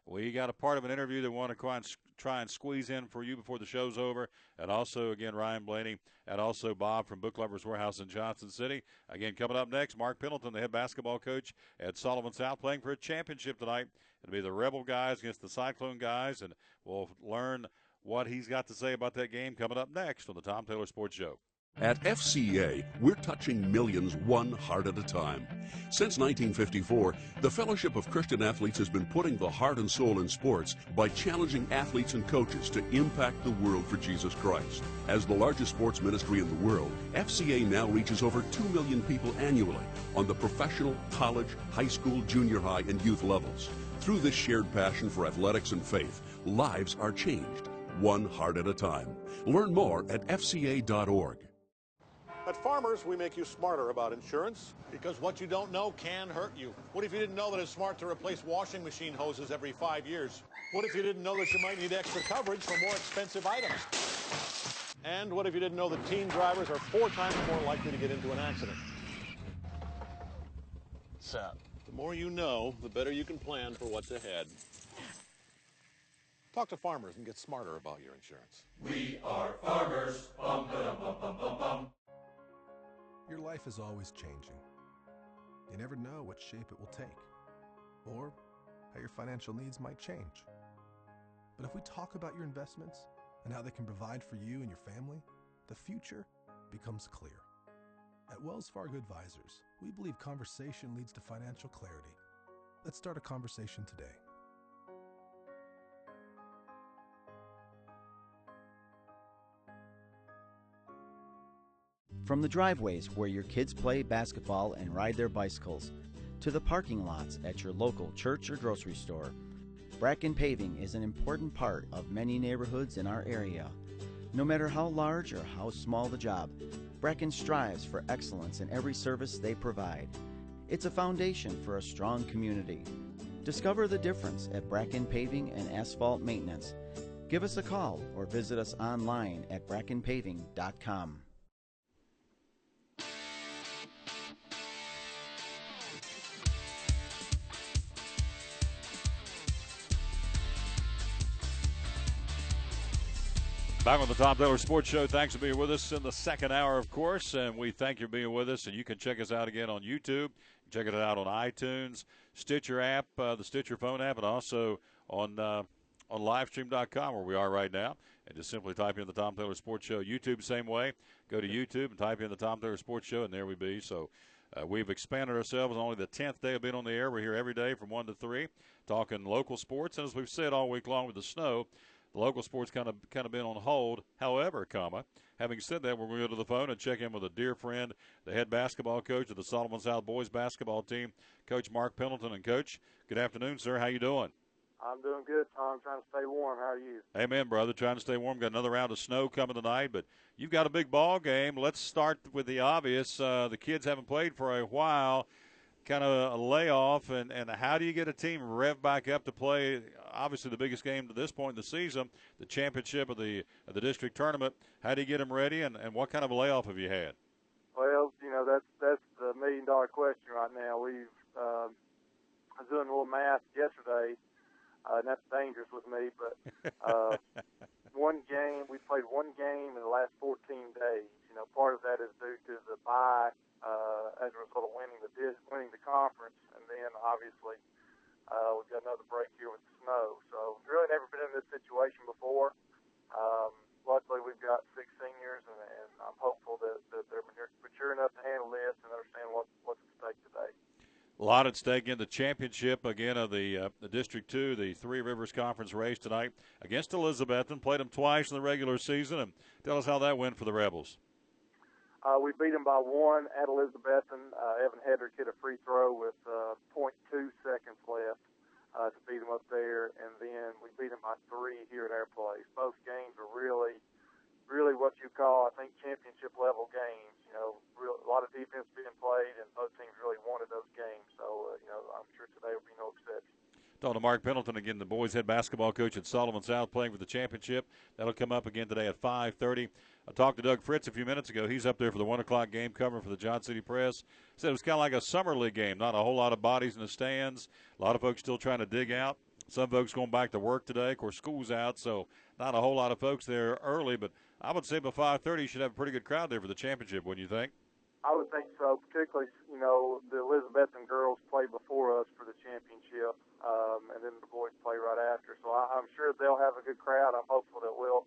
We got a part of an interview that we want to try and squeeze in for you before the show's over. And also, again, Ryan Blaney and also Bob from Book Lovers Warehouse in Johnson City. Again, coming up next, Mark Pendleton, the head basketball coach at Sullivan South, playing for a championship tonight. It'll be the Rebel guys against the Cyclone guys, and we'll learn what he's got to say about that game coming up next on the Tom Taylor Sports Show. At FCA, we're touching millions one heart at a time. Since 1954, the Fellowship of Christian Athletes has been putting the heart and soul in sports by challenging athletes and coaches to impact the world for Jesus Christ. As the largest sports ministry in the world, FCA now reaches over 2 million people annually on the professional, college, high school, junior high, and youth levels. Through this shared passion for athletics and faith, lives are changed, one heart at a time. Learn more at fca.org. At Farmers, we make you smarter about insurance because what you don't know can hurt you. What if you didn't know that it's smart to replace washing machine hoses every 5 years? What if you didn't know that you might need extra coverage for more expensive items? And what if you didn't know that teen drivers are 4 times more likely to get into an accident? So, the more you know, the better you can plan for what's ahead. Talk to Farmers and get smarter about your insurance. We are farmers. Bum, ba-dum, bum, bum, bum, bum. Your life is always changing. You never know what shape it will take, or how your financial needs might change. But if we talk about your investments and how they can provide for you and your family, the future becomes clear. At Wells Fargo Advisors, we believe conversation leads to financial clarity. Let's start a conversation today. From the driveways where your kids play basketball and ride their bicycles, to the parking lots at your local church or grocery store, Bracken Paving is an important part of many neighborhoods in our area. No matter how large or how small the job, Bracken strives for excellence in every service they provide. It's a foundation for a strong community. Discover the difference at Bracken Paving and Asphalt Maintenance. Give us a call or visit us online at brackenpaving.com. Back on the Tom Taylor Sports Show. Thanks for being with us in the second hour, of course, and we thank you for being with us. And you can check us out again on YouTube. Check it out on iTunes, Stitcher app, the Stitcher phone app, and also on livestream.com where we are right now. And just simply type in the Tom Taylor Sports Show. YouTube, same way. Go to YouTube and type in the Tom Taylor Sports Show, and there we be. So we've expanded ourselves. Only the 10th day of being on the air. We're here every day from 1 to 3 talking local sports. And as we've said all week long with the snow, the local sports kind of been on hold. However, having said that, we're going to go to the phone and check in with a dear friend, the head basketball coach of the Sullivan South boys basketball team, Coach Mark Pendleton. And, Coach, good afternoon, sir. How you doing? I'm doing good, Tom. Trying to stay warm. How are you? Amen, brother. Trying to stay warm. Got another round of snow coming tonight, but you've got a big ball game. Let's start with the obvious. The kids haven't played for a while. Kind of a layoff, and how do you get a team revved back up to play, obviously the biggest game to this point in the season, the championship of the district tournament? How do you get them ready, and what kind of a layoff have you had? Well, that's the million-dollar question right now. I was doing a little math yesterday, and that's dangerous with me, but we played one game in the last 14 days. Part of that is due to the bye as a result of winning the conference, and then obviously we've got another break here with the snow. So we've really never been in this situation before. Luckily, we've got 6 seniors, and I'm hopeful that they're mature enough to handle this and understand what's at stake today. A lot at stake in the championship, again, of the District 2, the Three Rivers Conference race tonight against Elizabethton. Played them twice in the regular season. And tell us how that went for the Rebels. We beat them by 1 at Elizabethton. Evan Hedrick hit a free throw with .2 seconds left to beat them up there. And then we beat them by 3 here at our place. Both games were really what you call, I think, championship-level games. A lot of defense being played, and both teams really wanted those games. So, I'm sure today will be no exception. Talking to Mark Pendleton, again, the boys' head basketball coach at Sullivan South, playing for the championship. That'll come up again today at 5:30. I talked to Doug Fritz a few minutes ago. He's up there for the 1 o'clock game covering for the John City Press. Said it was kind of like a summer league game, not a whole lot of bodies in the stands. A lot of folks still trying to dig out. Some folks going back to work today. Of course, school's out, so not a whole lot of folks there early. But I would say by 5:30 you should have a pretty good crowd there for the championship, wouldn't you think? I would think so, particularly, the Elizabethton girls play before us for the championship, and then the boys play right after. So I'm sure they'll have a good crowd. I'm hopeful that we'll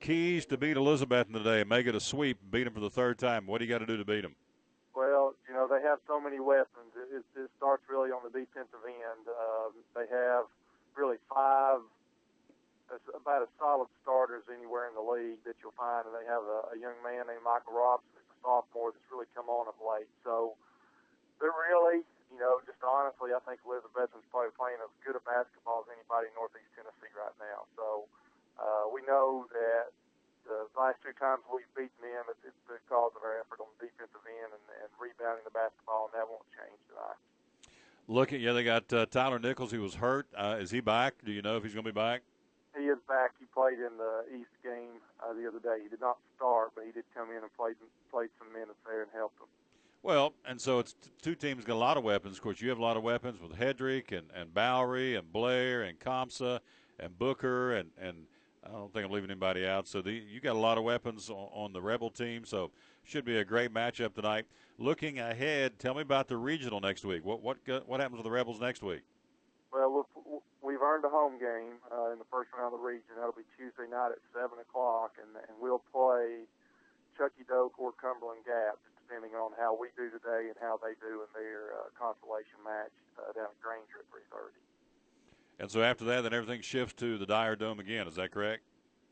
keys to beat Elizabethton today and make it a sweep, beat them for the third time. What do you got to do to beat them? Well, they have so many weapons. It starts really on the defensive end. They have really about as solid starters anywhere in the league that you'll find, and they have a young man named Michael Robson, who's a sophomore, that's really come on of late. So they're really, just honestly, I think Elizabethton's probably playing as good a basketball as anybody in Northeast Tennessee right now. So we know that the last two times we've beaten them, it's because of our effort on the defensive end and rebounding the basketball, and that won't change tonight. They got Tyler Nichols, who was hurt. Is he back? Do you know if he's going to be back? He is back. He played in the East game the other day. He did not start, but he did come in and played some minutes there and helped them. Well, and so it's two teams got a lot of weapons. Of course, you have a lot of weapons with Hedrick and Bowery and Blair and Kamsa and Booker, and I don't think I'm leaving anybody out. So you got a lot of weapons on the Rebel team, so should be a great matchup tonight. Looking ahead, tell me about the regional next week. What happens with the Rebels next week? Well, we've earned a home game in the first round of the region. That'll be Tuesday night at 7 o'clock, and we'll play Chucky Doak or Cumberland Gap, depending on how we do today and how they do in their consolation match down at Granger at 3:30. And so after that, then everything shifts to the Dyer Dome again. Is that correct?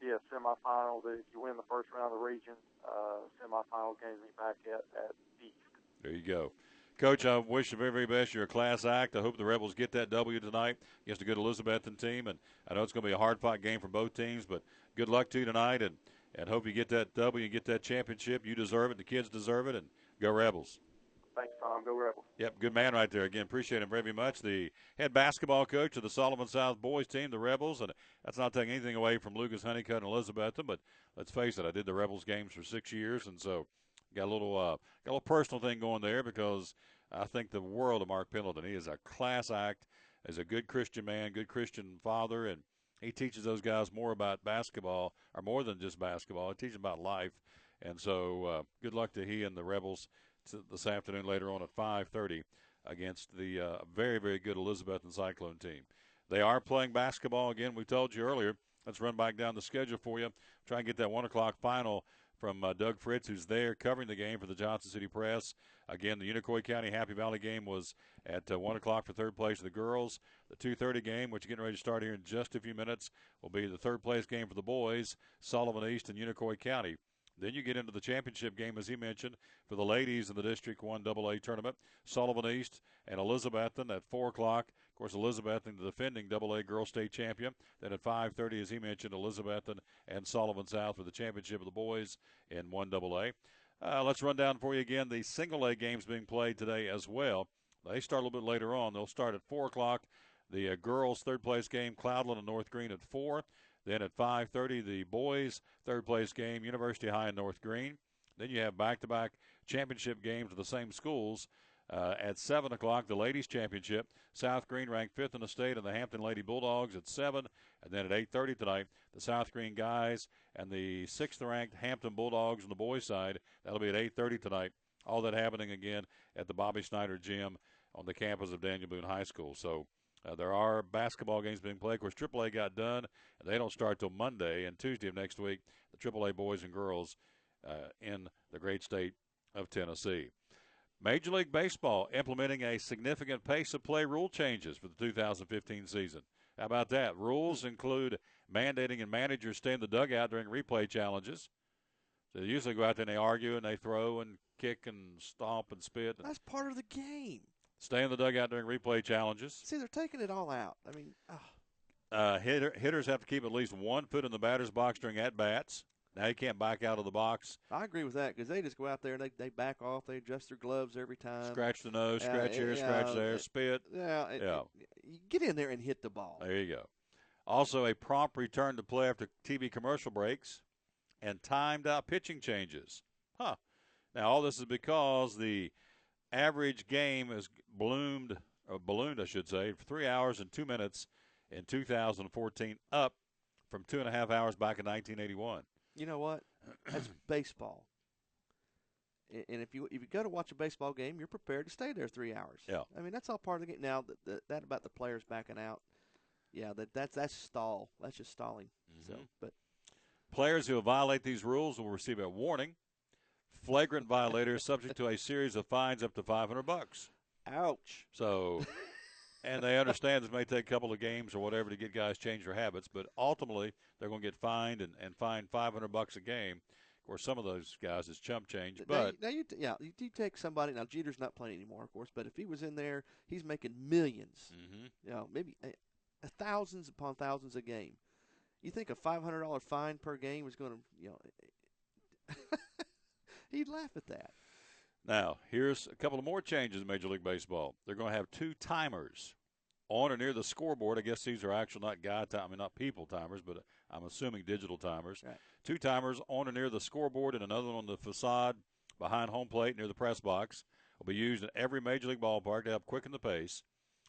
Yeah, semifinals. If you win the first round of the region, semifinal games will be back at East. There you go. Coach, I wish you the very, very best. You're a class act. I hope the Rebels get that W tonight against a good Elizabethton team. And I know it's going to be a hard-fought game for both teams, but good luck to you tonight, and hope you get that W and get that championship. You deserve it. The kids deserve it, and go Rebels. Thanks, Tom. Go Rebels. Yep, good man right there. Again, appreciate him very much. The head basketball coach of the Sullivan South boys team, the Rebels, and that's not taking anything away from Lucas Honeycutt and Elizabethton, but let's face it, I did the Rebels games for 6 years, and so got a little personal thing going there because I think the world of Mark Pendleton. He is a class act, is a good Christian man, good Christian father, and he teaches those guys more about basketball, or more than just basketball. He teaches them about life, and so good luck to he and the Rebels this afternoon later on at 5:30 against the very, very good Elizabethton Cyclone team. They are playing basketball again. We told you earlier. Let's run back down the schedule for you. Try and get that 1 o'clock final from Doug Fritz, who's there covering the game for the Johnson City Press. Again, the Unicoi County Happy Valley game was at 1 o'clock for third place of the girls. The 2:30 game, which is getting ready to start here in just a few minutes, will be the third place game for the boys, Sullivan East and Unicoi County. Then you get into the championship game, as he mentioned, for the ladies in the District 1 AA tournament, Sullivan East and Elizabethton at 4 o'clock. Of course, Elizabethton, the defending AA girls state champion. Then at 5:30, as he mentioned, Elizabethton and Sullivan South for the championship of the boys in 1 AA. Let's run down for you again the single A games being played today as well. They start a little bit later on. They'll start at 4 o'clock. The girls' third-place game, Cloudland and North Green at 4. Then at 5:30, the boys' third-place game, University High and North Green. Then you have back-to-back championship games of the same schools. At 7 o'clock, the ladies' championship, South Green ranked 5th in the state, and the Hampton Lady Bulldogs at 7. And then at 8:30 tonight, the South Green guys and the 6th-ranked Hampton Bulldogs on the boys' side. That'll be at 8:30 tonight. All that happening again at the Bobby Snyder Gym on the campus of Daniel Boone High School. So there are basketball games being played. Of course, AAA got done, and they don't start till Monday and Tuesday of next week, the AAA boys and girls in the great state of Tennessee. Major League Baseball implementing a significant pace of play rule changes for the 2015 season. How about that? Rules include mandating and managers stay in the dugout during replay challenges. So they usually go out there and they argue and they throw and kick and stomp and spit. That's part of the game. Stay in the dugout during replay challenges. See, they're taking it all out. I mean, hitters have to keep at least 1 foot in the batter's box during at-bats. Now you can't back out of the box. I agree with that because they just go out there and they back off. They adjust their gloves every time. Scratch the nose, scratch here, scratch there, spit. Yeah. You get in there and hit the ball. There you go. Also, a prompt return to play after TV commercial breaks and timed out pitching changes. Now, all this is because the average game has ballooned, I should say, for 3 hours and 2 minutes in 2014, up from 2.5 hours back in 1981. You know what? That's baseball. And if you go to watch a baseball game, you're prepared to stay there 3 hours. Yeah. I mean, that's all part of the game. Now, that about the players backing out, yeah, that's stall. That's just stalling. Mm-hmm. So, but Players who violate these rules will receive a warning. Flagrant violators subject to a series of fines up to $500. Ouch. So, and they understand this may take a couple of games or whatever to get guys change their habits, but ultimately they're going to get fined and fined $500 a game. Of course, some of those guys is chump change, but you do take somebody. Now Jeter's not playing anymore, of course, but if he was in there, he's making millions. Mm-hmm. You know, maybe thousands upon thousands a game. You think a $500 fine per game is going to, you know, he'd laugh at that. Now, here's a couple of more changes in Major League Baseball. They're going to have 2 timers on or near the scoreboard. I guess these are actually not not people timers, but I'm assuming digital timers. Right. 2 timers on or near the scoreboard and another one on the facade behind home plate near the press box will be used in every Major League ballpark to help quicken the pace.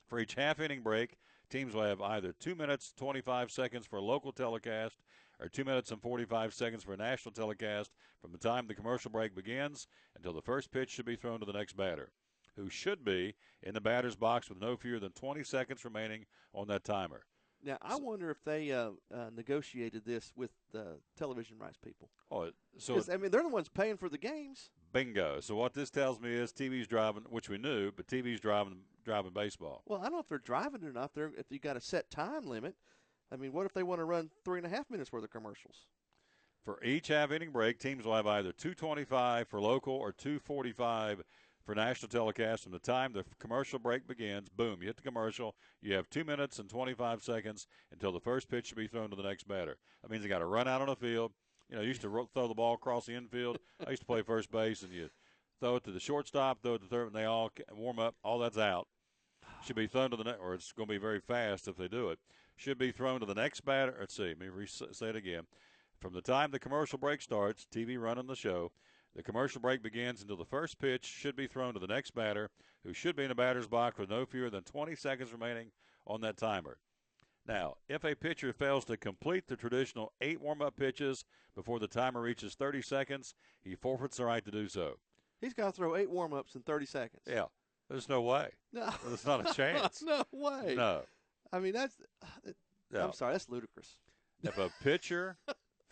For each half-inning break, teams will have either 2 minutes, 25 seconds for a local telecast or 2 minutes and 45 seconds for a national telecast from the time the commercial break begins until the first pitch should be thrown to the next batter, who should be in the batter's box with no fewer than 20 seconds remaining on that timer. Now, I wonder if they negotiated this with the television rights people. Oh, so I mean, they're the ones paying for the games. Bingo. So what this tells me is TV's driving, which we knew, but TV's driving baseball. Well, I don't know if they're driving it or not. If you got a set time limit. I mean, what if they want to run 3.5 minutes worth of commercials? For each half-inning break, teams will have either 2:25 for local or 2:45 for national telecast. From the time the commercial break begins, boom, you hit the commercial. You have 2 minutes and 25 seconds until the first pitch should be thrown to the next batter. That means you got to run out on the field. You know, you used to throw the ball across the infield. I used to play first base, and you throw it to the shortstop, throw it to third, and they all warm up. All that's out. Should be thrown to the next, or it's going to be very fast if they do it. Should be thrown to the next batter. Let's see. Let me say it again. From the time the commercial break starts, TV running the show, the commercial break begins until the first pitch should be thrown to the next batter, who should be in the batter's box with no fewer than 20 seconds remaining on that timer. Now, if a pitcher fails to complete the traditional 8 warm-up pitches before the timer reaches 30 seconds, he forfeits the right to do so. He's got to throw 8 warm-ups in 30 seconds. Yeah. There's no way. No. There's not a chance. No way. No. I mean, I'm sorry, that's ludicrous. If a pitcher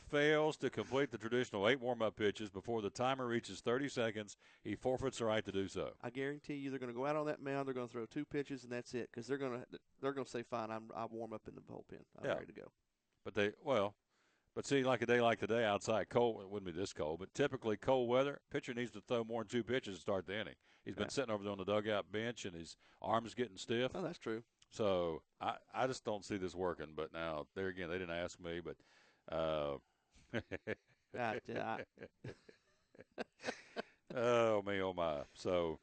fails to complete the traditional 8 warm-up pitches before the timer reaches 30 seconds, he forfeits the right to do so. I guarantee you they're going to go out on that mound, they're going to throw 2 pitches, and that's it, because they're going to say, fine, I'll warm up in the bullpen. I'm ready to go. But see, like a day like today outside, cold, it wouldn't be this cold, but typically cold weather, pitcher needs to throw more than 2 pitches to start the inning. He's been sitting over there on the dugout bench, and his arm's getting stiff. Oh, that's true. So I just don't see this working. But now, there again, they didn't ask me, but oh, me, oh, my. So,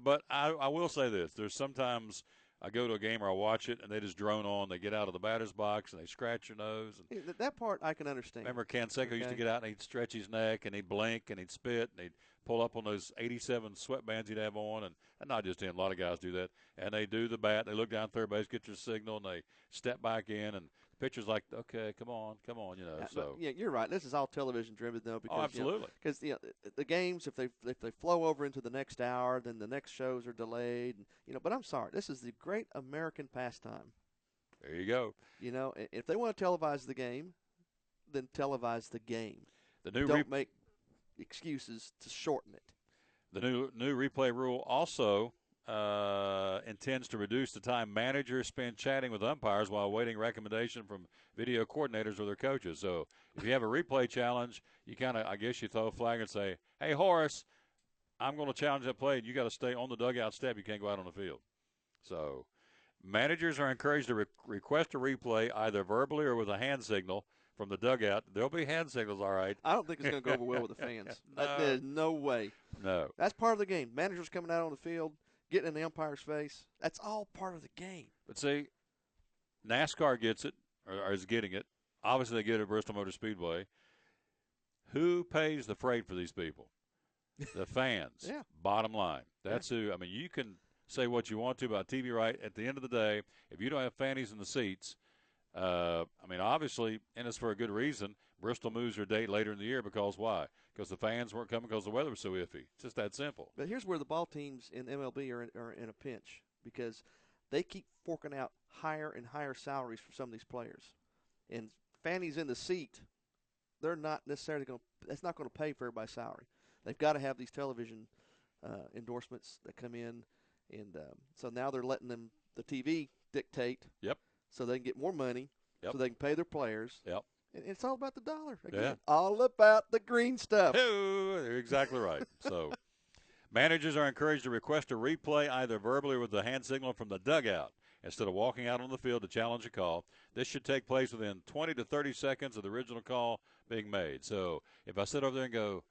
but I will say this. There's sometimes I go to a game or I watch it, and they just drone on. They get out of the batter's box, and they scratch your nose. And that part I can understand. Remember Canseco used to get out, and he'd stretch his neck, and he'd blink, and he'd spit, and he'd pull up on those 87 sweatbands he'd have on. And not just him. A lot of guys do that. And they do the bat. They look down third base, get your signal, and they step back in. And the pitcher's like, okay, come on, you know. So yeah, you're right. This is all television driven, though. Because, absolutely. Because the games, if they flow over into the next hour, then the next shows are delayed. And, but I'm sorry, this is the great American pastime. There you go. If they want to televise the game, then televise the game. Don't make excuses to shorten it. The new replay rule also intends to reduce the time managers spend chatting with umpires while awaiting recommendation from video coordinators or their coaches. So if you have a replay challenge, you you throw a flag and say, hey, Horace, I'm going to challenge that play, and you got to stay on the dugout step. You can't go out on the field. So managers are encouraged to request a replay either verbally or with a hand signal from the dugout. There'll be hand signals, all right. I don't think it's going to go over well with the fans. No. There's no way. No. That's part of the game. Managers coming out on the field, getting in the umpire's face. That's all part of the game. But see, NASCAR gets it, or is getting it. Obviously, they get it at Bristol Motor Speedway. Who pays the freight for these people? The fans. Yeah. Bottom line. That's who. I mean, you can say what you want to about TV right. At the end of the day, if you don't have fannies in the seats, obviously, and it's for a good reason, Bristol moves their date later in the year because why? Because the fans weren't coming because the weather was so iffy. It's just that simple. But here's where the ball teams in MLB are in a pinch because they keep forking out higher and higher salaries for some of these players. And fannies in the seat they're not necessarily going to – that's not going to pay for everybody's salary. They've got to have these television endorsements that come in. And so now they're letting them the TV dictate. Yep. So they can get more money. Yep. So they can pay their players. Yep. And it's all about the dollar. Again, Yeah. all about the green stuff. Oh, you're exactly right. So managers are encouraged to request a replay either verbally or with a hand signal from the dugout instead of walking out on the field to challenge a call. This should take place within 20 to 30 seconds of the original call being made. So if I sit over there and go,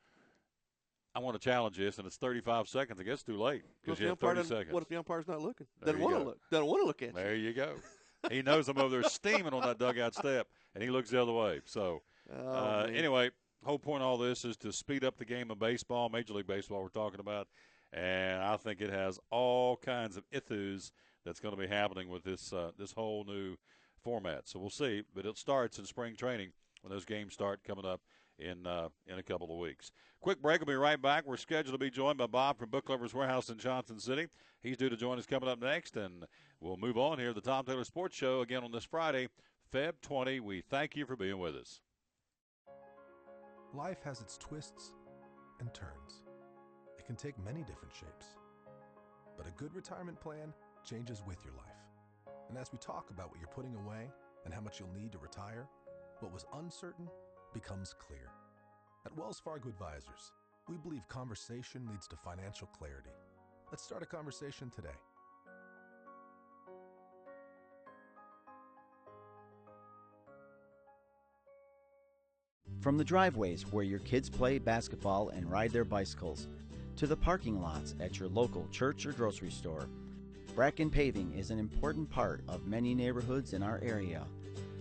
I want to challenge this, and it's 35 seconds, I guess it's too late because you have 30 seconds. What if the umpire's not looking? There Doesn't you want to go. look. Doesn't want to look at you. There you go. He knows I'm over there steaming on that dugout step, and he looks the other way. So anyway, whole point of all this is to speed up the game of baseball, Major League Baseball we're talking about, and I think it has all kinds of issues that's going to be happening with this this whole new format. So we'll see, but it starts in spring training when those games start coming up in a couple of weeks. Quick break. We'll be right back. We're scheduled to be joined by Bob from Book Lovers Warehouse in Johnson City. He's due to join us coming up next, and we'll move on here to the Tom Taylor Sports Show again on this Friday, Feb 20. We thank you for being with us. Life has its twists and turns. It can take many different shapes. But a good retirement plan changes with your life. And as we talk about what you're putting away and how much you'll need to retire, what was uncertain becomes clear. At Wells Fargo Advisors, we believe conversation leads to financial clarity. Let's start a conversation today. From the driveways where your kids play basketball and ride their bicycles, to the parking lots at your local church or grocery store, Bracken Paving is an important part of many neighborhoods in our area.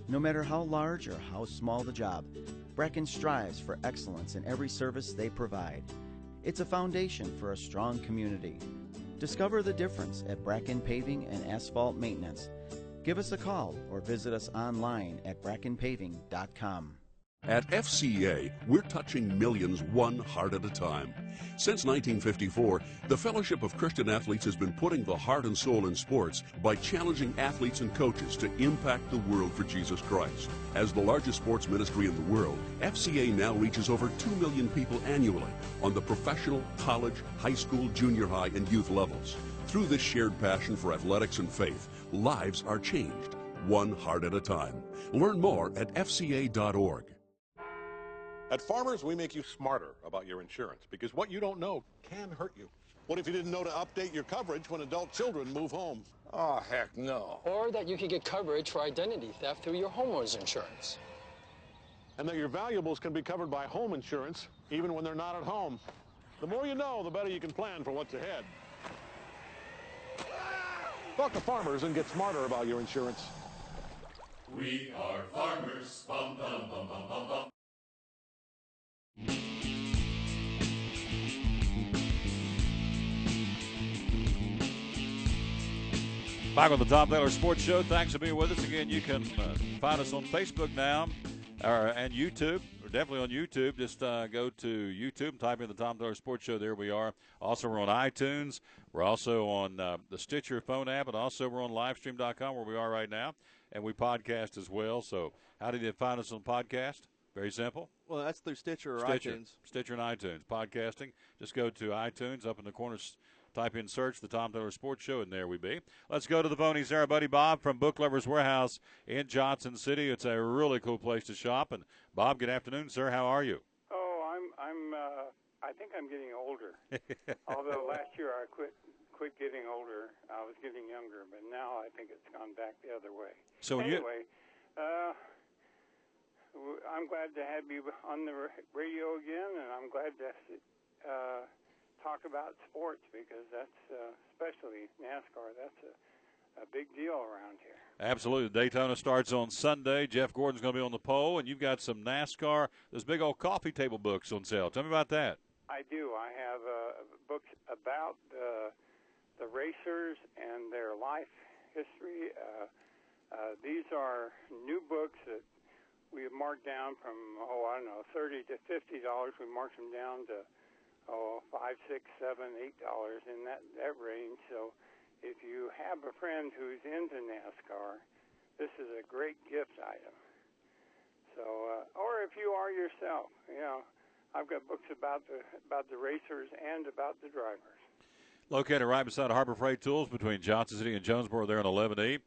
No matter how large or how small the job, Bracken strives for excellence in every service they provide. It's a foundation for a strong community. Discover the difference at Bracken Paving and Asphalt Maintenance. Give us a call or visit us online at brackenpaving.com. At FCA, we're touching millions one heart at a time. Since 1954, the Fellowship of Christian Athletes has been putting the heart and soul in sports by challenging athletes and coaches to impact the world for Jesus Christ. As the largest sports ministry in the world, FCA now reaches over 2 million people annually on the professional, college, high school, junior high, and youth levels. Through this shared passion for athletics and faith, lives are changed, one heart at a time. Learn more at fca.org. At Farmers, we make you smarter about your insurance because what you don't know can hurt you. What if you didn't know to update your coverage when adult children move home? Oh, heck no. Or that you could get coverage for identity theft through your homeowner's insurance. And that your valuables can be covered by home insurance even when they're not at home. The more you know, the better you can plan for what's ahead. Talk to Farmers and get smarter about your insurance. We are farmers. Bum, bum, bum, bum, bum, bum. Back on the Tom Taylor Sports Show. Thanks for being with us. Again, you can find us on Facebook now and YouTube. We're definitely on YouTube. Just go to YouTube and type in the Tom Taylor Sports Show. There we are. Also, we're on iTunes. We're also on the Stitcher phone app, and also we're on livestream.com where we are right now. And we podcast as well. So how did you find us on podcast? Very simple. Well, that's through Stitcher or iTunes. Stitcher and iTunes. Podcasting. Just go to iTunes. Up in the corner, type in search the Tom Taylor Sports Show, and there we be. Let's go to the phonies there, buddy Bob from Book Lovers Warehouse in Johnson City. It's a really cool place to shop. And Bob, good afternoon, sir. How are you? Oh, I think I'm getting older. Although last year I quit getting older. I was getting younger, but now I think it's gone back the other way. So anyway, I'm glad to have you on the radio again, and I'm glad to talk about sports because that's, especially NASCAR, that's a big deal around here. Absolutely. Daytona starts on Sunday. Jeff Gordon's going to be on the pole, and you've got some NASCAR, those big old coffee table books on sale. Tell me about that. I do. I have books about the racers and their life history. These are new books that we have marked down from, $30 to $50. We marked them down to, $5, $6, $7, $8 in that range. So if you have a friend who's into NASCAR, this is a great gift item. So, or if you are yourself, you know, I've got books about the racers and about the drivers. Located right beside Harbor Freight Tools between Johnson City and Jonesboro there on 11E.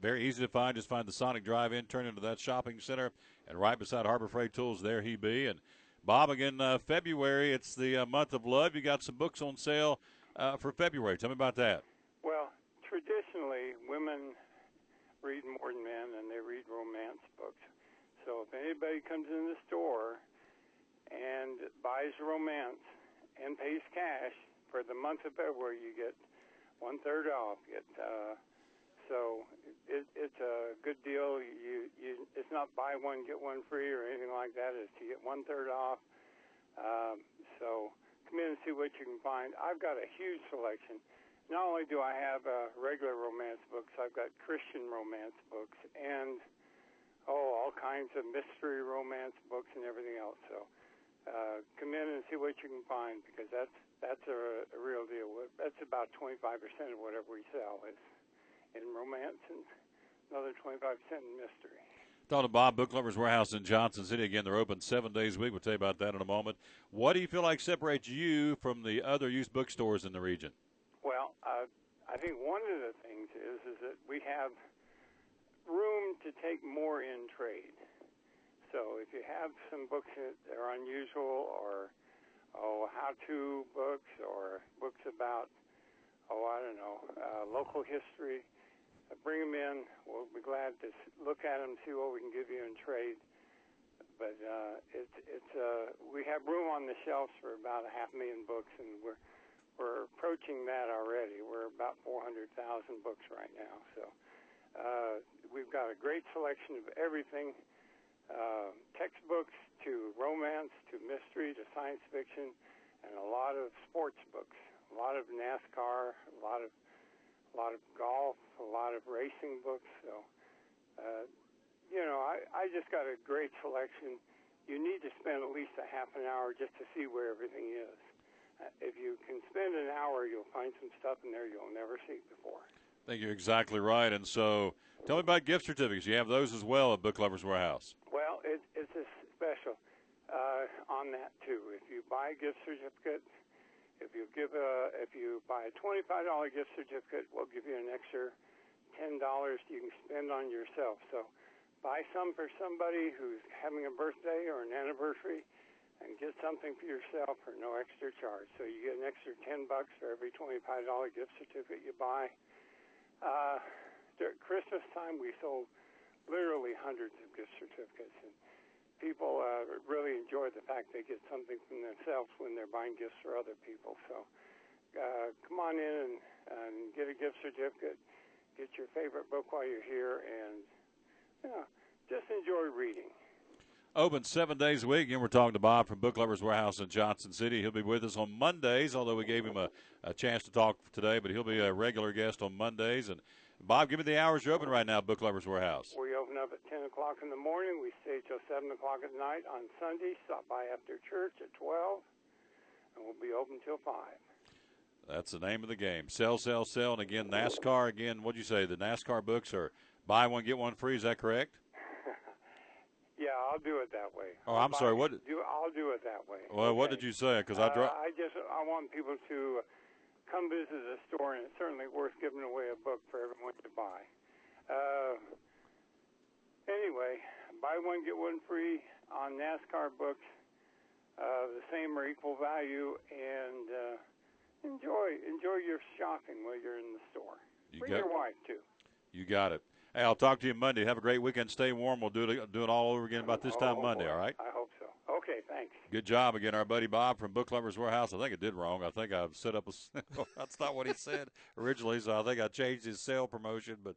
Very easy to find. Just find the Sonic Drive-In, turn into that shopping center, and right beside Harbor Freight Tools, there he be. And, Bob, again, February, it's the month of love. You got some books on sale for February. Tell me about that. Well, traditionally, women read more than men, and they read romance books. So if anybody comes in the store and buys romance and pays cash for the month of February, you get 1/3 off. So it's a good deal. It's not buy one get one free or anything like that. It's you get 1/3 off. So come in and see what you can find. I've got a huge selection. Not only do I have regular romance books, I've got Christian romance books and all kinds of mystery romance books and everything else. So come in and see what you can find, because that's a real deal. That's about 25% of whatever we sell is in romance, and another 25% in mystery. Talking to Bob, Book Lovers Warehouse in Johnson City. Again, they're open 7 days a week. We'll tell you about that in a moment. What do you feel like separates you from the other used bookstores in the region? Well, I think one of the things is that we have room to take more in trade. So if you have some books that are unusual, or how-to books, or books about, local history, bring them in. We'll be glad to look at them, see what we can give you in trade. But we have room on the shelves for about 500,000 books, and we're approaching that already. We're about 400,000 books right now. So we've got a great selection of everything, textbooks to romance to mystery to science fiction, and a lot of sports books, a lot of NASCAR, a lot of golf, a lot of racing books. So, I just got a great selection. You need to spend at least a half an hour just to see where everything is. If you can spend an hour, you'll find some stuff in there you'll never see before. I think you're exactly right. And so tell me about gift certificates. You have those as well at Book Lovers Warehouse. Well, it's a special on that, too. If you buy a gift certificate, if you buy a $25 gift certificate, we'll give you an extra $10 you can spend on yourself. So buy some for somebody who's having a birthday or an anniversary, and get something for yourself for no extra charge. So you get an extra $10 for every $25 gift certificate you buy. During Christmas time, we sold literally hundreds of gift certificates, and people really enjoy the fact they get something from themselves when they're buying gifts for other people. So come on in and get a gift certificate, get your favorite book while you're here, and just enjoy reading. Open 7 days a week. Again, we're talking to Bob from Book Lovers Warehouse in Johnson City. He'll be with us on Mondays, although we gave him a chance to talk today, but he'll be a regular guest on Mondays. And, Bob, give me the hours you're open right now at Book Lovers Warehouse. We open up at 10 o'clock in the morning. We stay till 7 o'clock at night on Sunday. Stop by after church at 12, and we'll be open till 5. That's the name of the game. Sell, sell, sell. And, again, NASCAR, what'd you say? The NASCAR books are buy one, get one free. Is that correct? Yeah, I'll do it that way. Oh, I'm sorry. What? I'll do it that way. Well, okay. What did you say? Because I want people to come visit the store, and it's certainly worth giving away a book for everyone to buy. Anyway, buy one get one free on NASCAR books. The same or equal value, and enjoy your shopping while you're in the store. Bring your wife too. You got it. Hey, I'll talk to you Monday. Have a great weekend. Stay warm. We'll do it all over again about this time Monday, boy. All right? I hope so. Okay, thanks. Good job again, our buddy Bob from Book Lovers Warehouse. I think it did wrong. I think I've set up that's not what he said originally, so I think I changed his sale promotion. But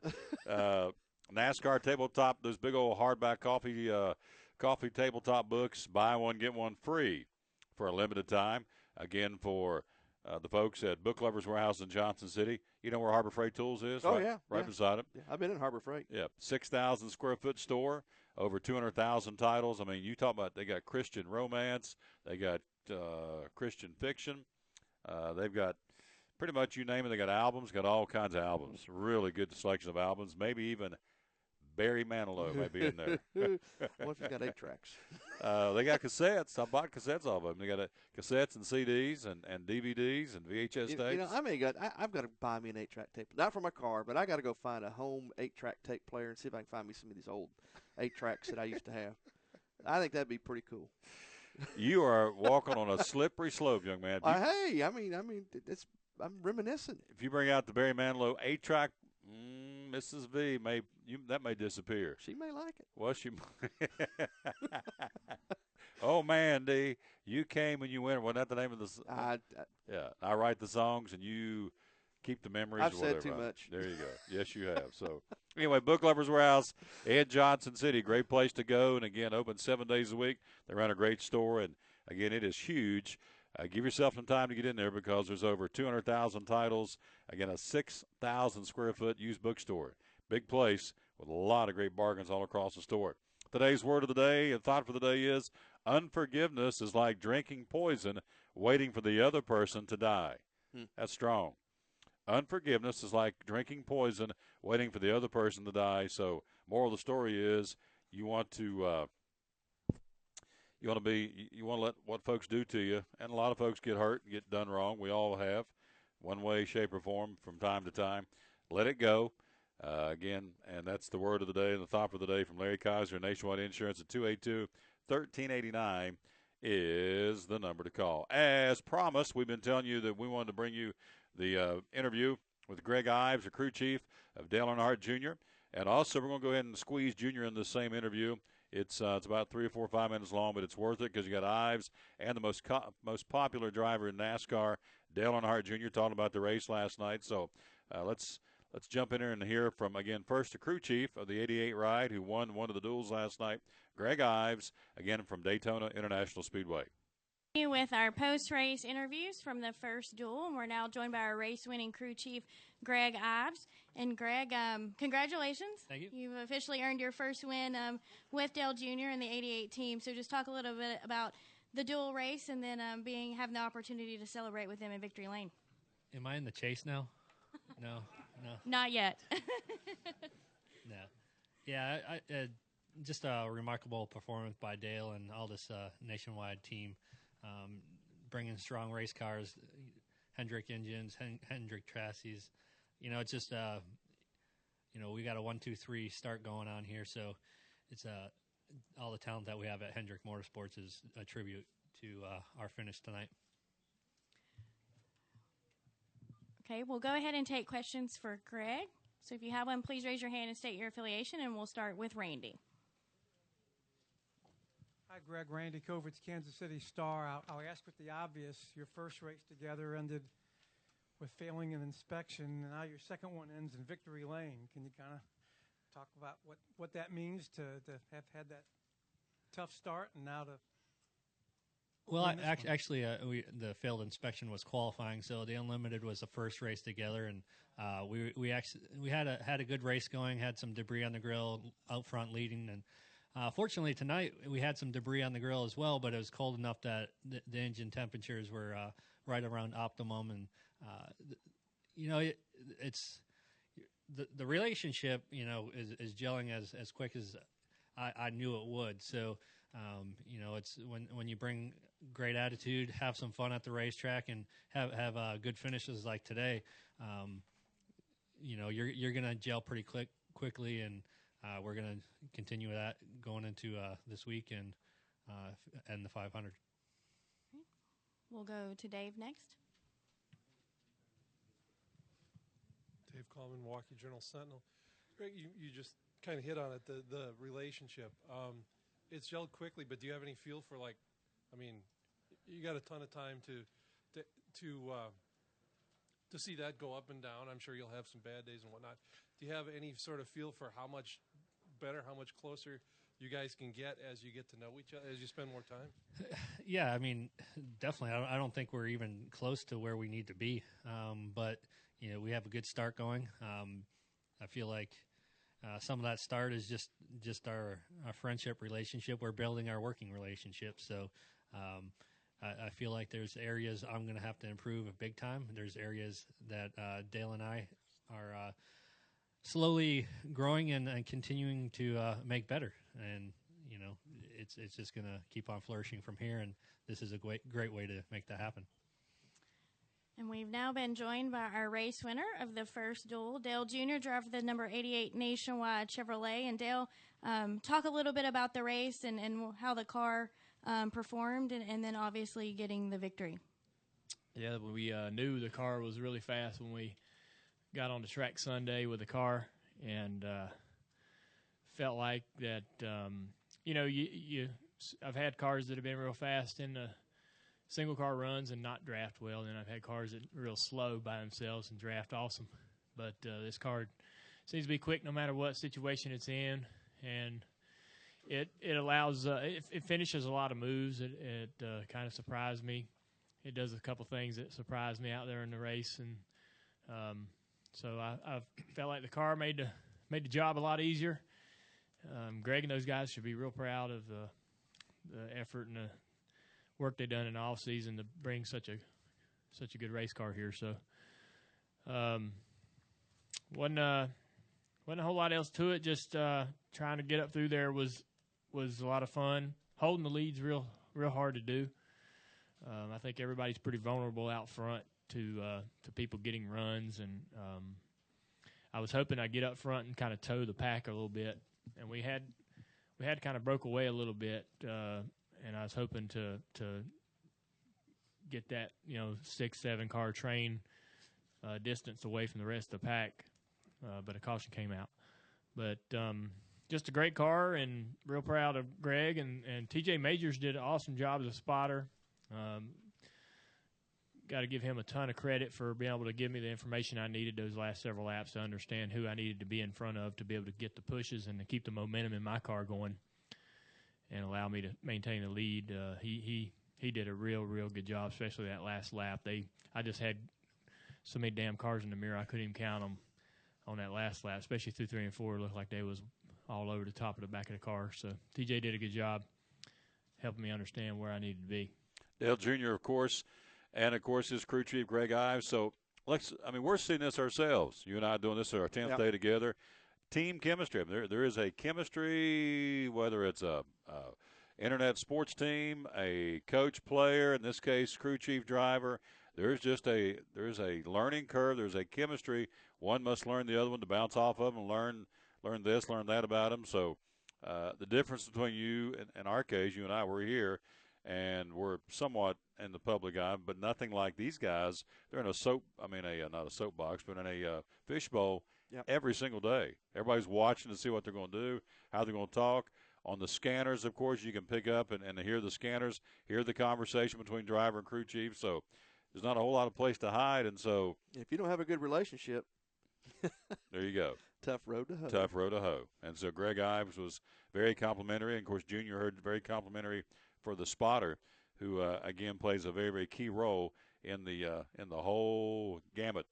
NASCAR tabletop, those big old hardback coffee tabletop books, buy one, get one free for a limited time. Again, for the folks at Book Lovers Warehouse in Johnson City. You know where Harbor Freight Tools is? Oh, right, yeah. Right beside it. Yeah, I've been in Harbor Freight. Yeah, 6,000 square foot store, over 200,000 titles. I mean, you talk about they got Christian romance, they got Christian fiction, they've got pretty much you name it. They got albums, got all kinds of albums. Really good selection of albums, maybe even Barry Manilow may be in there. What if you got 8 tracks? They got cassettes. I bought cassettes off of them. They got cassettes and CDs and DVDs and VHS tapes. You know, I've got to buy me an 8-track tape. Not for my car, but I got to go find a home 8-track tape player and see if I can find me some of these old 8 tracks that I used to have. I think that'd be pretty cool. You are walking on a slippery slope, young man. Hey, I'm reminiscent. If you bring out the Barry Manilow 8-track, Mrs. V that may disappear. She may like it. Well, she. Oh man, D, you came and you went. Wasn't that the name of the? Yeah, I write the songs and you keep the memories. I've or whatever. said too much. There you go. Yes, you have. So anyway, Book Lovers Warehouse, Ed Johnson City, great place to go. And again, open 7 days a week. They run a great store, and again, it is huge. Give yourself some time to get in there because there's over 200,000 titles. Again, a 6,000 square foot used bookstore. Big place with a lot of great bargains all across the store. Today's word of the day and thought for the day is unforgiveness is like drinking poison, waiting for the other person to die. That's strong. Unforgiveness is like drinking poison, waiting for the other person to die. So, moral of the story is you want to let what folks do to you, and a lot of folks get hurt and get done wrong. We all have, one way, shape, or form from time to time. Let it go. Again, and that's the word of the day and the thought for the day from Larry Kaiser, Nationwide Insurance at 282-1389 is the number to call. As promised, we've been telling you that we wanted to bring you the interview with Greg Ives, the crew chief of Dale Earnhardt Jr., and also we're going to go ahead and squeeze Junior in the same interview. It's about 3 or 4 or 5 minutes long, but it's worth it because you got Ives and the most popular driver in NASCAR, Dale Earnhardt Jr., talking about the race last night. So let's jump in here and hear from, again, first the crew chief of the 88 ride who won one of the duels last night, Greg Ives, again from Daytona International Speedway. With our post-race interviews from the first duel, and we're now joined by our race-winning crew chief, Greg Ives. And Greg, congratulations. Thank you. You've officially earned your first win with Dale Jr. and the 88 team. So just talk a little bit about the duel race and then having the opportunity to celebrate with them in Victory Lane. Am I in the chase now? No. Not yet. No. Yeah, just a remarkable performance by Dale and all this nationwide team. Bringing strong race cars, Hendrick engines, Hendrick chassis. It's just, we got a 1-2-3 start going on here. So it's all the talent that we have at Hendrick Motorsports is a tribute to our finish tonight. Okay, we'll go ahead and take questions for Greg. So if you have one, please raise your hand and state your affiliation, and we'll start with Randy. Hi, Greg. Randy Kovitz, Kansas City Star. I'll ask with the obvious. Your first race together ended with failing an inspection, and now your second one ends in Victory Lane. Can you kind of talk about what that means to have had that tough start and now to... Well, actually, the failed inspection was qualifying, so the Unlimited was the first race together, and we had a good race going, had some debris on the grill out front leading, and fortunately tonight we had some debris on the grill as well, but it was cold enough that the engine temperatures were right around optimum, and it's the relationship is gelling as quick as I knew it would. So it's when you bring great attitude, have some fun at the racetrack, and have good finishes like today, you're gonna gel pretty quickly, and we're gonna continue that going into this week and the 500. We'll go to Dave next. Dave Coleman, Milwaukee Journal Sentinel. Greg, you just kind of hit on it, the relationship. It's gelled quickly, but do you have any feel for you got a ton of time to see that go up and down. I'm sure you'll have some bad days and whatnot. Do you have any sort of feel for how much better, how much closer you guys can get as you get to know each other, as you spend more time? Yeah, definitely. I don't think we're even close to where we need to be. But, we have a good start going. I feel like some of that start is just our friendship relationship. We're building our working relationship. So I feel like there's areas I'm going to have to improve big time. There's areas that Dale and I are slowly growing and continuing to make better. And, it's just going to keep on flourishing from here, and this is a great way to make that happen. And we've now been joined by our race winner of the first duel, Dale Jr., driver of the number 88 Nationwide Chevrolet. And Dale, talk a little bit about the race and how the car performed, and then obviously getting the victory. Yeah, we knew the car was really fast when we got on the track Sunday with the car, and felt like that, I've had cars that have been real fast in the single car runs and not draft well, and I've had cars that are real slow by themselves and draft awesome. But this car seems to be quick no matter what situation it's in, and it allows it finishes a lot of moves. It kind of surprised me. It does a couple things that surprised me out there in the race, and so I felt like the car made the job a lot easier. Greg and those guys should be real proud of the effort and the work they've done in the off season to bring such a good race car here. So wasn't a whole lot else to it. Just trying to get up through there was a lot of fun. Holding the lead's real hard to do. I think everybody's pretty vulnerable out front to people getting runs, and I was hoping I'd get up front and kind of tow the pack a little bit, and we had kind of broke away a little bit, and I was hoping to get that 6-7 car train distance away from the rest of the pack, but a caution came out. But just a great car, and real proud of Greg, and TJ Majors did an awesome job as a spotter. Got to give him a ton of credit for being able to give me the information I needed those last several laps to understand who I needed to be in front of to be able to get the pushes and to keep the momentum in my car going and allow me to maintain the lead. He did a real good job, especially that last lap. I just had so many damn cars in the mirror I couldn't even count them on that last lap, especially through 3 and 4. It looked like they was all over the top of the back of the car. So TJ did a good job helping me understand where I needed to be. Dale Jr., of course, and, of course, his crew chief, Greg Ives. So, we're seeing this ourselves. You and I doing this our 10th day together. Team chemistry. There is a chemistry, whether it's a internet sports team, a coach player, in this case, crew chief driver. There's a learning curve. There's a chemistry. One must learn the other one to bounce off of and learn this, learn that about them. So the difference between you, in our case, you and I, we're here, and we're somewhat in the public eye, but nothing like these guys. They're in not a soapbox, but in a fishbowl every single day. Everybody's watching to see what they're going to do, how they're going to talk. On the scanners, of course, you can pick up and hear the scanners, hear the conversation between driver and crew chief. So there's not a whole lot of place to hide. And so if you don't have a good relationship, there you go. Tough road to hoe. Tough road to hoe. And so Greg Ives was very complimentary. And, of course, Junior heard very complimentary for the spotter, who, again, plays a very, very key role in the whole gamut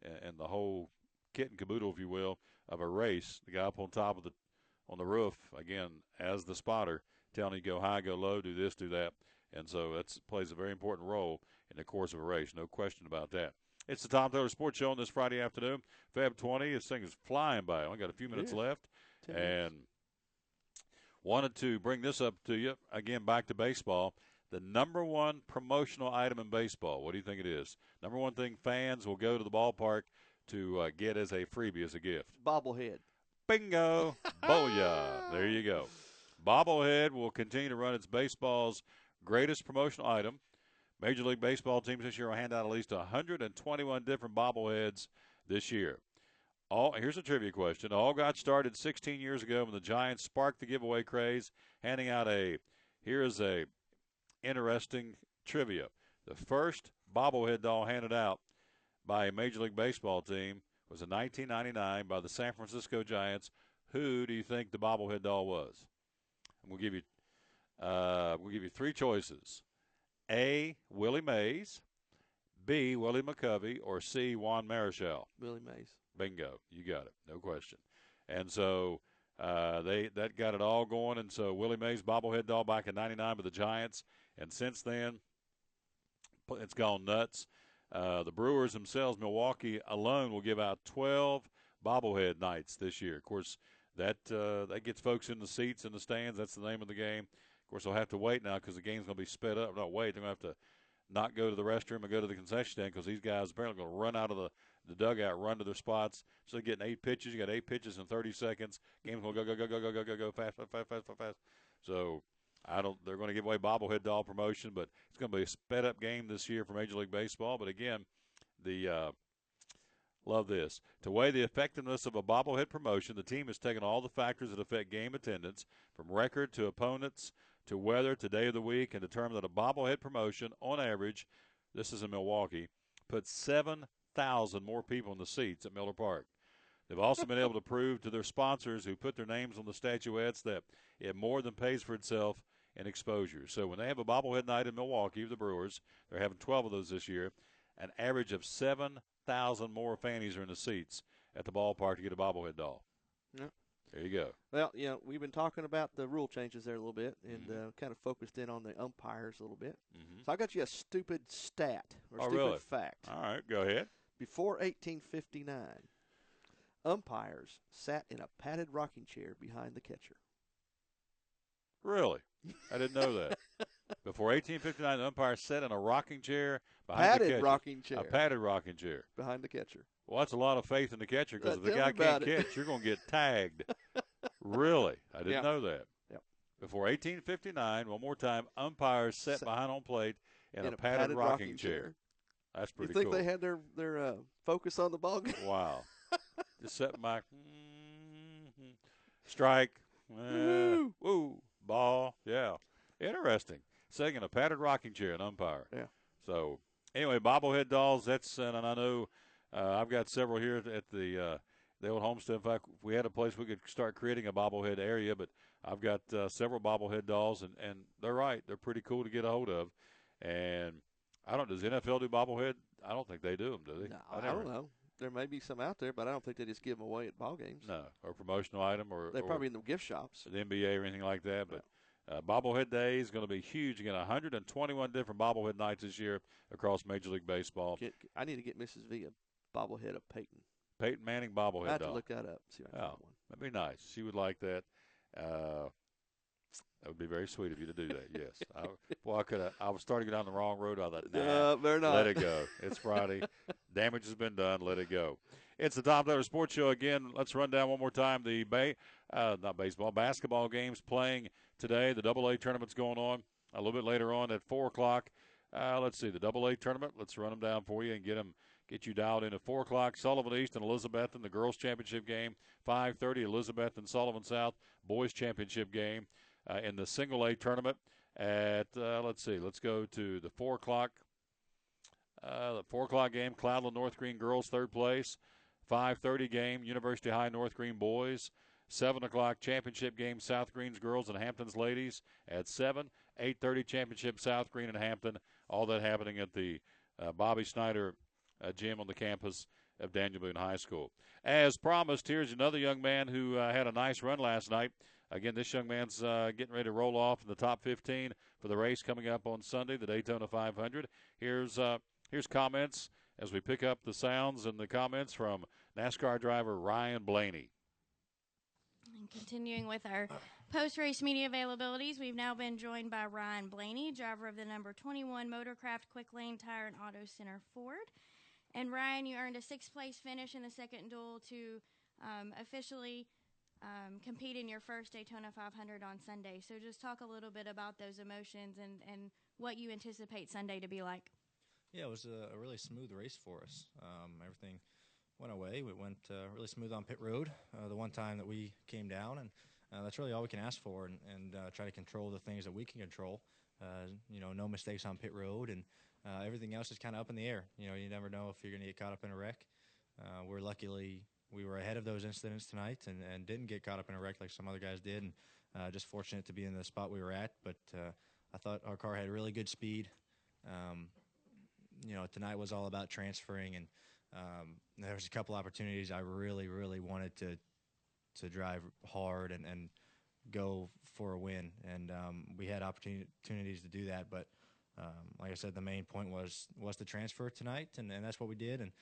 and the whole kit and caboodle, if you will, of a race. The guy up on top of on the roof, again, as the spotter, telling you go high, go low, do this, do that. And so that plays a very important role in the course of a race, no question about that. It's the Tom Taylor Sports Show on this Friday afternoon, Feb 20. This thing is flying by. Only got a few minutes left. And wanted to bring this up to you, again, back to baseball. The number one promotional item in baseball, what do you think it is? Number one thing fans will go to the ballpark to get as a freebie, as a gift. Bobblehead. Bingo. Booyah. There you go. Bobblehead will continue to run its baseball's greatest promotional item. Major League Baseball teams this year will hand out at least 121 different bobbleheads this year. Here's a trivia question. All got started 16 years ago when the Giants sparked the giveaway craze, handing out here is a interesting trivia. The first bobblehead doll handed out by a Major League Baseball team was in 1999 by the San Francisco Giants. Who do you think the bobblehead doll was? And we'll give you three choices. A, Willie Mays, B, Willie McCovey, or C, Juan Marichal. Willie Mays. Bingo. You got it. No question. And so that got it all going. And so Willie Mays bobblehead doll back in 99 with the Giants. And since then, it's gone nuts. The Brewers themselves, Milwaukee alone, will give out 12 bobblehead nights this year. Of course, that gets folks in the seats in the stands. That's the name of the game. Of course, they'll have to wait now because the game's going to be sped up. Not wait. They're going to have to not go to the restroom and go to the concession stand because these guys apparently going to run out of the dugout, run to their spots. So they're getting 8 pitches. You got 8 pitches in 30 seconds. Game's going to go fast. So they're going to give away bobblehead doll promotion, but it's going to be a sped up game this year for Major League Baseball. But again, love this. To weigh the effectiveness of a bobblehead promotion, the team has taken all the factors that affect game attendance, from record to opponents to weather to day of the week, and determined that a bobblehead promotion, on average, this is in Milwaukee, puts 7,000 more people in the seats at Miller Park. They've also been able to prove to their sponsors who put their names on the statuettes that it more than pays for itself in exposure. So when they have a bobblehead night in Milwaukee, the Brewers, they're having 12 of those this year, an average of 7,000 more fannies are in the seats at the ballpark to get a bobblehead doll. Yeah. There you go. Well, we've been talking about the rule changes there a little bit and kind of focused in on the umpires a little bit. So I got you a stupid stat or stupid fact. All right, go ahead. Before 1859, umpires sat in a padded rocking chair behind the catcher. Really? I didn't know that. Before 1859, the umpire sat in a rocking chair behind padded the catcher. Rocking chair. A padded rocking chair. Behind the catcher. Well, that's a lot of faith in the catcher because if the Tell guy me about can't it. catch, you're going to get tagged. Really? I didn't know that. Yep. Before 1859, one more time, umpires sat behind home plate in a padded rocking chair. That's pretty cool. You think they had their focus on the ball game? Wow. Just sitting back. Strike. Woo. Ball. Yeah. Interesting. Sitting in a padded rocking chair, an umpire. Yeah. So, anyway, bobblehead dolls, that's, and I know I've got several here at the old homestead. In fact, if we had a place, we could start creating a bobblehead area, but I've got several bobblehead dolls, and they're right. They're pretty cool to get a hold of. And does the NFL do bobblehead? I don't think they do them, do they? No, I don't know. There may be some out there, but I don't think they just give them away at ball games. No, or promotional item. They're probably in the gift shops. The NBA or anything like that, but bobblehead day is going to be huge. Again, 121 different bobblehead nights this year across Major League Baseball. I need to get Mrs. V a bobblehead of Peyton. Peyton Manning bobblehead I have doll. to look that up. See if I can find one. That'd be nice. She would like that. That would be very sweet of you to do that. Yes. I was starting to go down the wrong road. I thought, better not. Let it go. It's Friday. Damage has been done. Let it go. It's the Tom Taylor Sports Show again. Let's run down one more time the basketball games playing today. The AA tournament's going on a little bit later on at 4 o'clock. Let's see, the AA tournament. Let's run them down for you and get you dialed in at 4 o'clock. Sullivan East and Elizabethton, the girls' championship game. 5:30, Elizabethton, Sullivan South, boys' championship game. In the single A tournament at, let's go to the 4 o'clock. The 4 o'clock game, Cloudland North Green girls, third place. 5:30 game, University High North Green boys. 7 o'clock championship game, South Green's girls and Hampton's ladies at 7. 8:30 championship, South Green and Hampton. All that happening at the Bobby Snyder gym on the campus of Daniel Boone High School. As promised, here's another young man who had a nice run last night. Again, this young man's getting ready to roll off in the top 15 for the race coming up on Sunday, the Daytona 500. Here's comments as we pick up the sounds and the comments from NASCAR driver Ryan Blaney. And continuing with our post-race media availabilities, we've now been joined by Ryan Blaney, driver of the number 21 Motorcraft Quick Lane Tire and Auto Center Ford. And Ryan, you earned a 6th place finish in the second duel to officially compete in your first Daytona 500 on Sunday. So just talk a little bit about those emotions and what you anticipate Sunday to be like. Yeah, it was a really smooth race for us. Everything went away. We went really smooth on pit road the one time that we came down, and that's really all we can ask for and try to control the things that we can control. No mistakes on pit road, and everything else is kind of up in the air. You never know if you're going to get caught up in a wreck. We were ahead of those incidents tonight and didn't get caught up in a wreck like some other guys did, and just fortunate to be in the spot we were at. But I thought our car had really good speed. Tonight was all about transferring, and there was a couple opportunities I really, really wanted to drive hard and go for a win, and we had opportunities to do that, but like I said, the main point was to transfer tonight, and that's what we did. And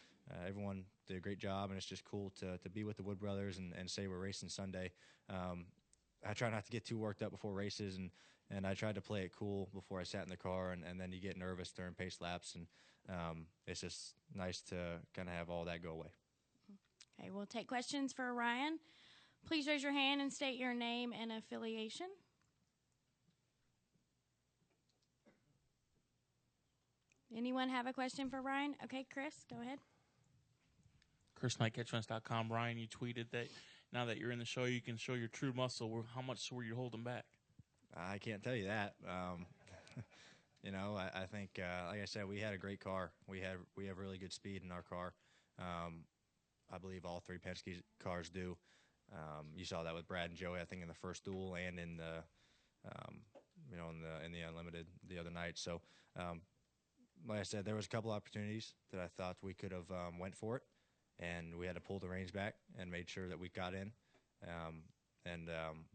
everyone did a great job, and it's just cool to be with the Wood brothers and say we're racing Sunday. I try not to get too worked up before races, and I tried to play it cool before I sat in the car, and then you get nervous during pace laps, and it's just nice to kind of have all that go away. Okay, we'll take questions for Ryan. Please raise your hand and state your name and affiliation. Anyone have a question for Ryan? Okay, Chris, go ahead. Chris Knight, catchfence.com. Ryan, you tweeted that now that you're in the show, you can show your true muscle. How much were you holding back? I can't tell you that. I think, like I said, we had a great car. We have really good speed in our car. I believe all three Penske cars do. You saw that with Brad and Joey, I think, in the first duel and in the, in the Unlimited the other night. So, like I said, there was a couple opportunities that I thought we could have went for it, and we had to pull the reins back and made sure that we got in.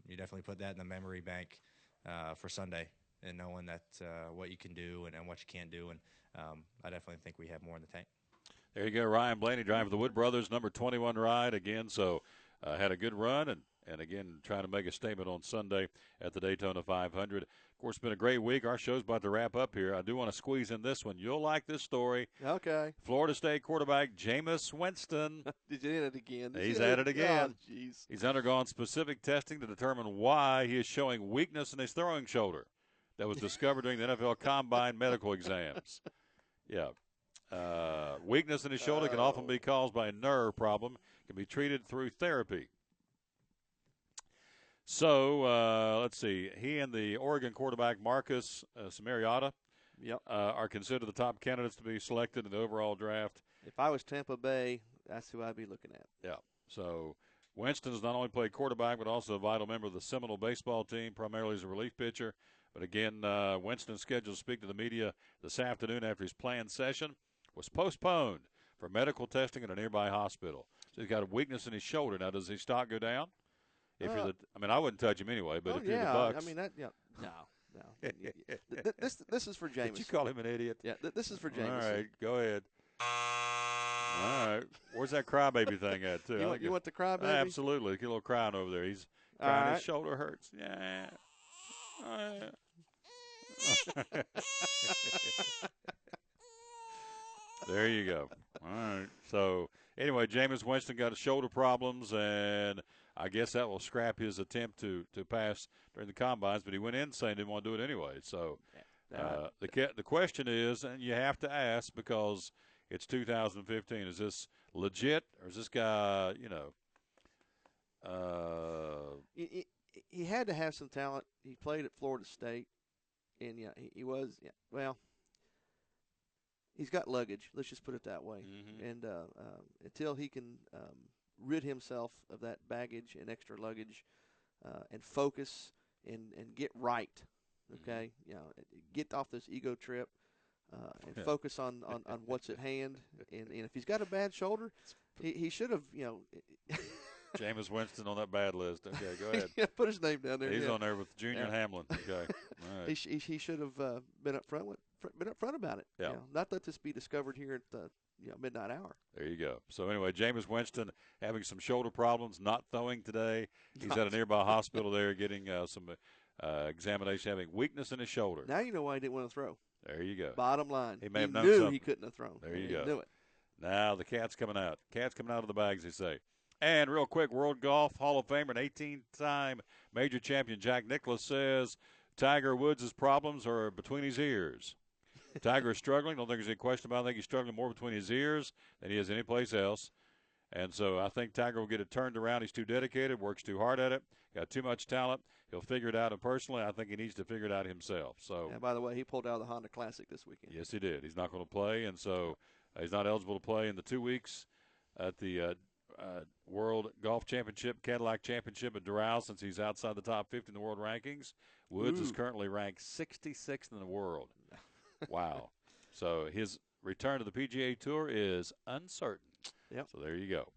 You definitely put that in the memory bank for Sunday, and knowing that what you can do and what you can't do. And I definitely think we have more in the tank. There you go, Ryan Blaney driving for the Wood Brothers, number 21 ride again. So had a good run, and again, trying to make a statement on Sunday at the Daytona 500. Of course, it's been a great week. Our show's about to wrap up here. I do want to squeeze in this one. You'll like this story. Okay. Florida State quarterback Jameis Winston. He's at it again. He's at it again. Oh, jeez. He's undergone specific testing to determine why he is showing weakness in his throwing shoulder that was discovered during the NFL Combine medical exams. Yeah. Weakness in his shoulder can often be caused by a nerve problem. It can be treated through therapy. So, let's see. He and the Oregon quarterback Marcus Mariota are considered the top candidates to be selected in the overall draft. If I was Tampa Bay, that's who I'd be looking at. Yeah. So, Winston has not only played quarterback but also a vital member of the Seminole baseball team, primarily as a relief pitcher. But again, Winston is scheduled to speak to the media this afternoon after his planned session was postponed for medical testing at a nearby hospital. So he's got a weakness in his shoulder. Now, does his stock go down? If you're I wouldn't touch him anyway. But if you're the Bucks, no. This is for Jameis. Did you call him an idiot? Yeah, this is for Jameis. All right, go ahead. All right, where's that crybaby thing at too? You want the crybaby? Absolutely, get a little crying over there. He's crying. His shoulder hurts. Yeah. There you go. All right. So anyway, Jameis Winston got shoulder problems, and I guess that will scrap his attempt to pass during the combines. But he went in saying he didn't want to do it anyway. So the question is, and you have to ask because it's 2015: is this legit, or is this guy, He had to have some talent. He played at Florida State, and he was he's got luggage. Let's just put it that way. Mm-hmm. And until he can rid himself of that baggage and extra luggage, and focus and get right, okay, get off this ego trip, and focus on what's at hand. And if he's got a bad shoulder, he should have Jameis Winston on that bad list. Okay, go ahead. Yeah, put his name down there. He's on there with Junior and Hamlin. Okay, all right. He should have been up front about it. Yeah. Not let this be discovered here at the midnight hour. There you go. So anyway, Jameis Winston having some shoulder problems, not throwing today. He's at a nearby hospital there getting some examination, having weakness in his shoulder. Now you know why he didn't want to throw. There you go. Bottom line. He may have known knew something. He couldn't have thrown. There you he go. Knew it. Now the cat's coming out. Cat's coming out of the bags, they say. And real quick, World Golf Hall of Famer and 18-time major champion Jack Nicklaus says Tiger Woods' problems are between his ears. Tiger is struggling. Don't think there's any question about it. I think he's struggling more between his ears than he is any place else. And so I think Tiger will get it turned around. He's too dedicated, works too hard at it, got too much talent. He'll figure it out. And personally, I think he needs to figure it out himself. So. And by the way, he pulled out of the Honda Classic this weekend. Yes, he did. He's not going to play, and so he's not eligible to play in the 2 weeks at the World Golf Championship, Cadillac Championship at Doral, since he's outside the top 50 in the world rankings. Woods is currently ranked 66th in the world. Wow. So his return to the PGA Tour is uncertain. Yep. So there you go.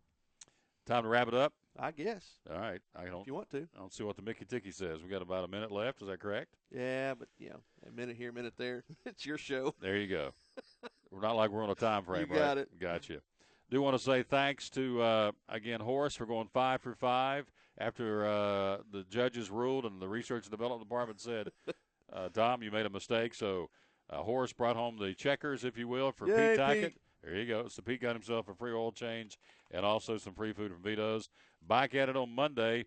Time to wrap it up. I guess. All right. If you want to. I don't see what the Mickey Ticky says. We got about a minute left. Is that correct? Yeah, but, a minute here, a minute there. It's your show. There you go. We're not like we're on a time frame, You right? got it. Gotcha. Do want to say thanks to, again, Horace for going 5 for 5 after the judges ruled and the research and development department said, Tom, you made a mistake. So Horace brought home the checkers, if you will, for Yay, Pete Tackett. Pete. There you go. So Pete got himself a free oil change and also some free food from Vito's. Back at it on Monday.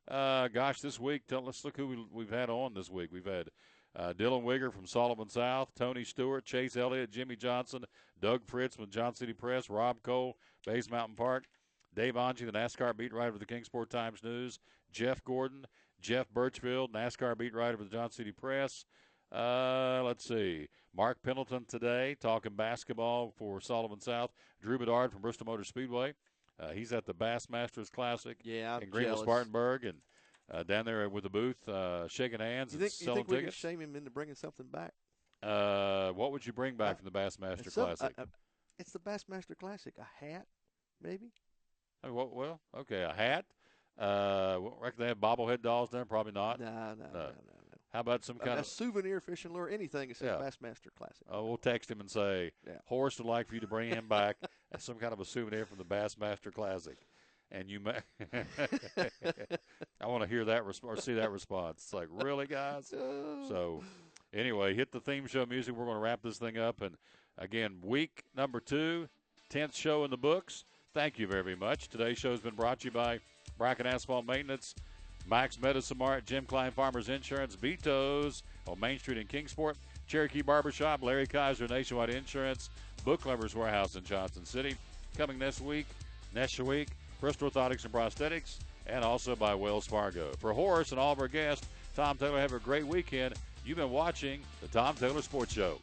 This week, let's look who we've had on this week. We've had Dylan Wigger from Sullivan South, Tony Stewart, Chase Elliott, Jimmy Johnson, Doug Fritz with John City Press, Rob Cole, Bays Mountain Park, Dave Angie, the NASCAR beat writer for the Kingsport Times News, Jeff Gordon, Jeff Birchfield, NASCAR beat writer for the John City Press. Let's see. Mark Pendleton today talking basketball for Sullivan South. Drew Bedard from Bristol Motor Speedway. He's at the Bassmasters Classic in Greenville, Spartanburg, and down there with the booth, shaking hands and selling you think we tickets. could shame him into bringing something back? What would you bring back from the Bassmaster Classic? It's the Bassmaster Classic. A hat, maybe? Well, okay, a hat. Reckon they have bobblehead dolls there? Probably not. No. How about some kind a of souvenir fishing lure? Anything that says Bassmaster Classic. We'll text him and say, Horace would like for you to bring him back as some kind of a souvenir from the Bassmaster Classic. And you may I want to hear that or see that response. It's like, really, guys? So, anyway, hit the theme show music. We're going to wrap this thing up. And, again, week number 2, 10th show in the books. Thank you very much. Today's show has been brought to you by Bracken Asphalt Maintenance, Max Medicine Mart, Jim Klein Farmers Insurance, Vito's on Main Street in Kingsport, Cherokee Barbershop, Larry Kaiser Nationwide Insurance, Book Lovers Warehouse in Johnson City. Coming next week, Bristol Orthotics and Prosthetics, and also by Wells Fargo. For Horace and all of our guests, Tom Taylor, have a great weekend. You've been watching the Tom Taylor Sports Show.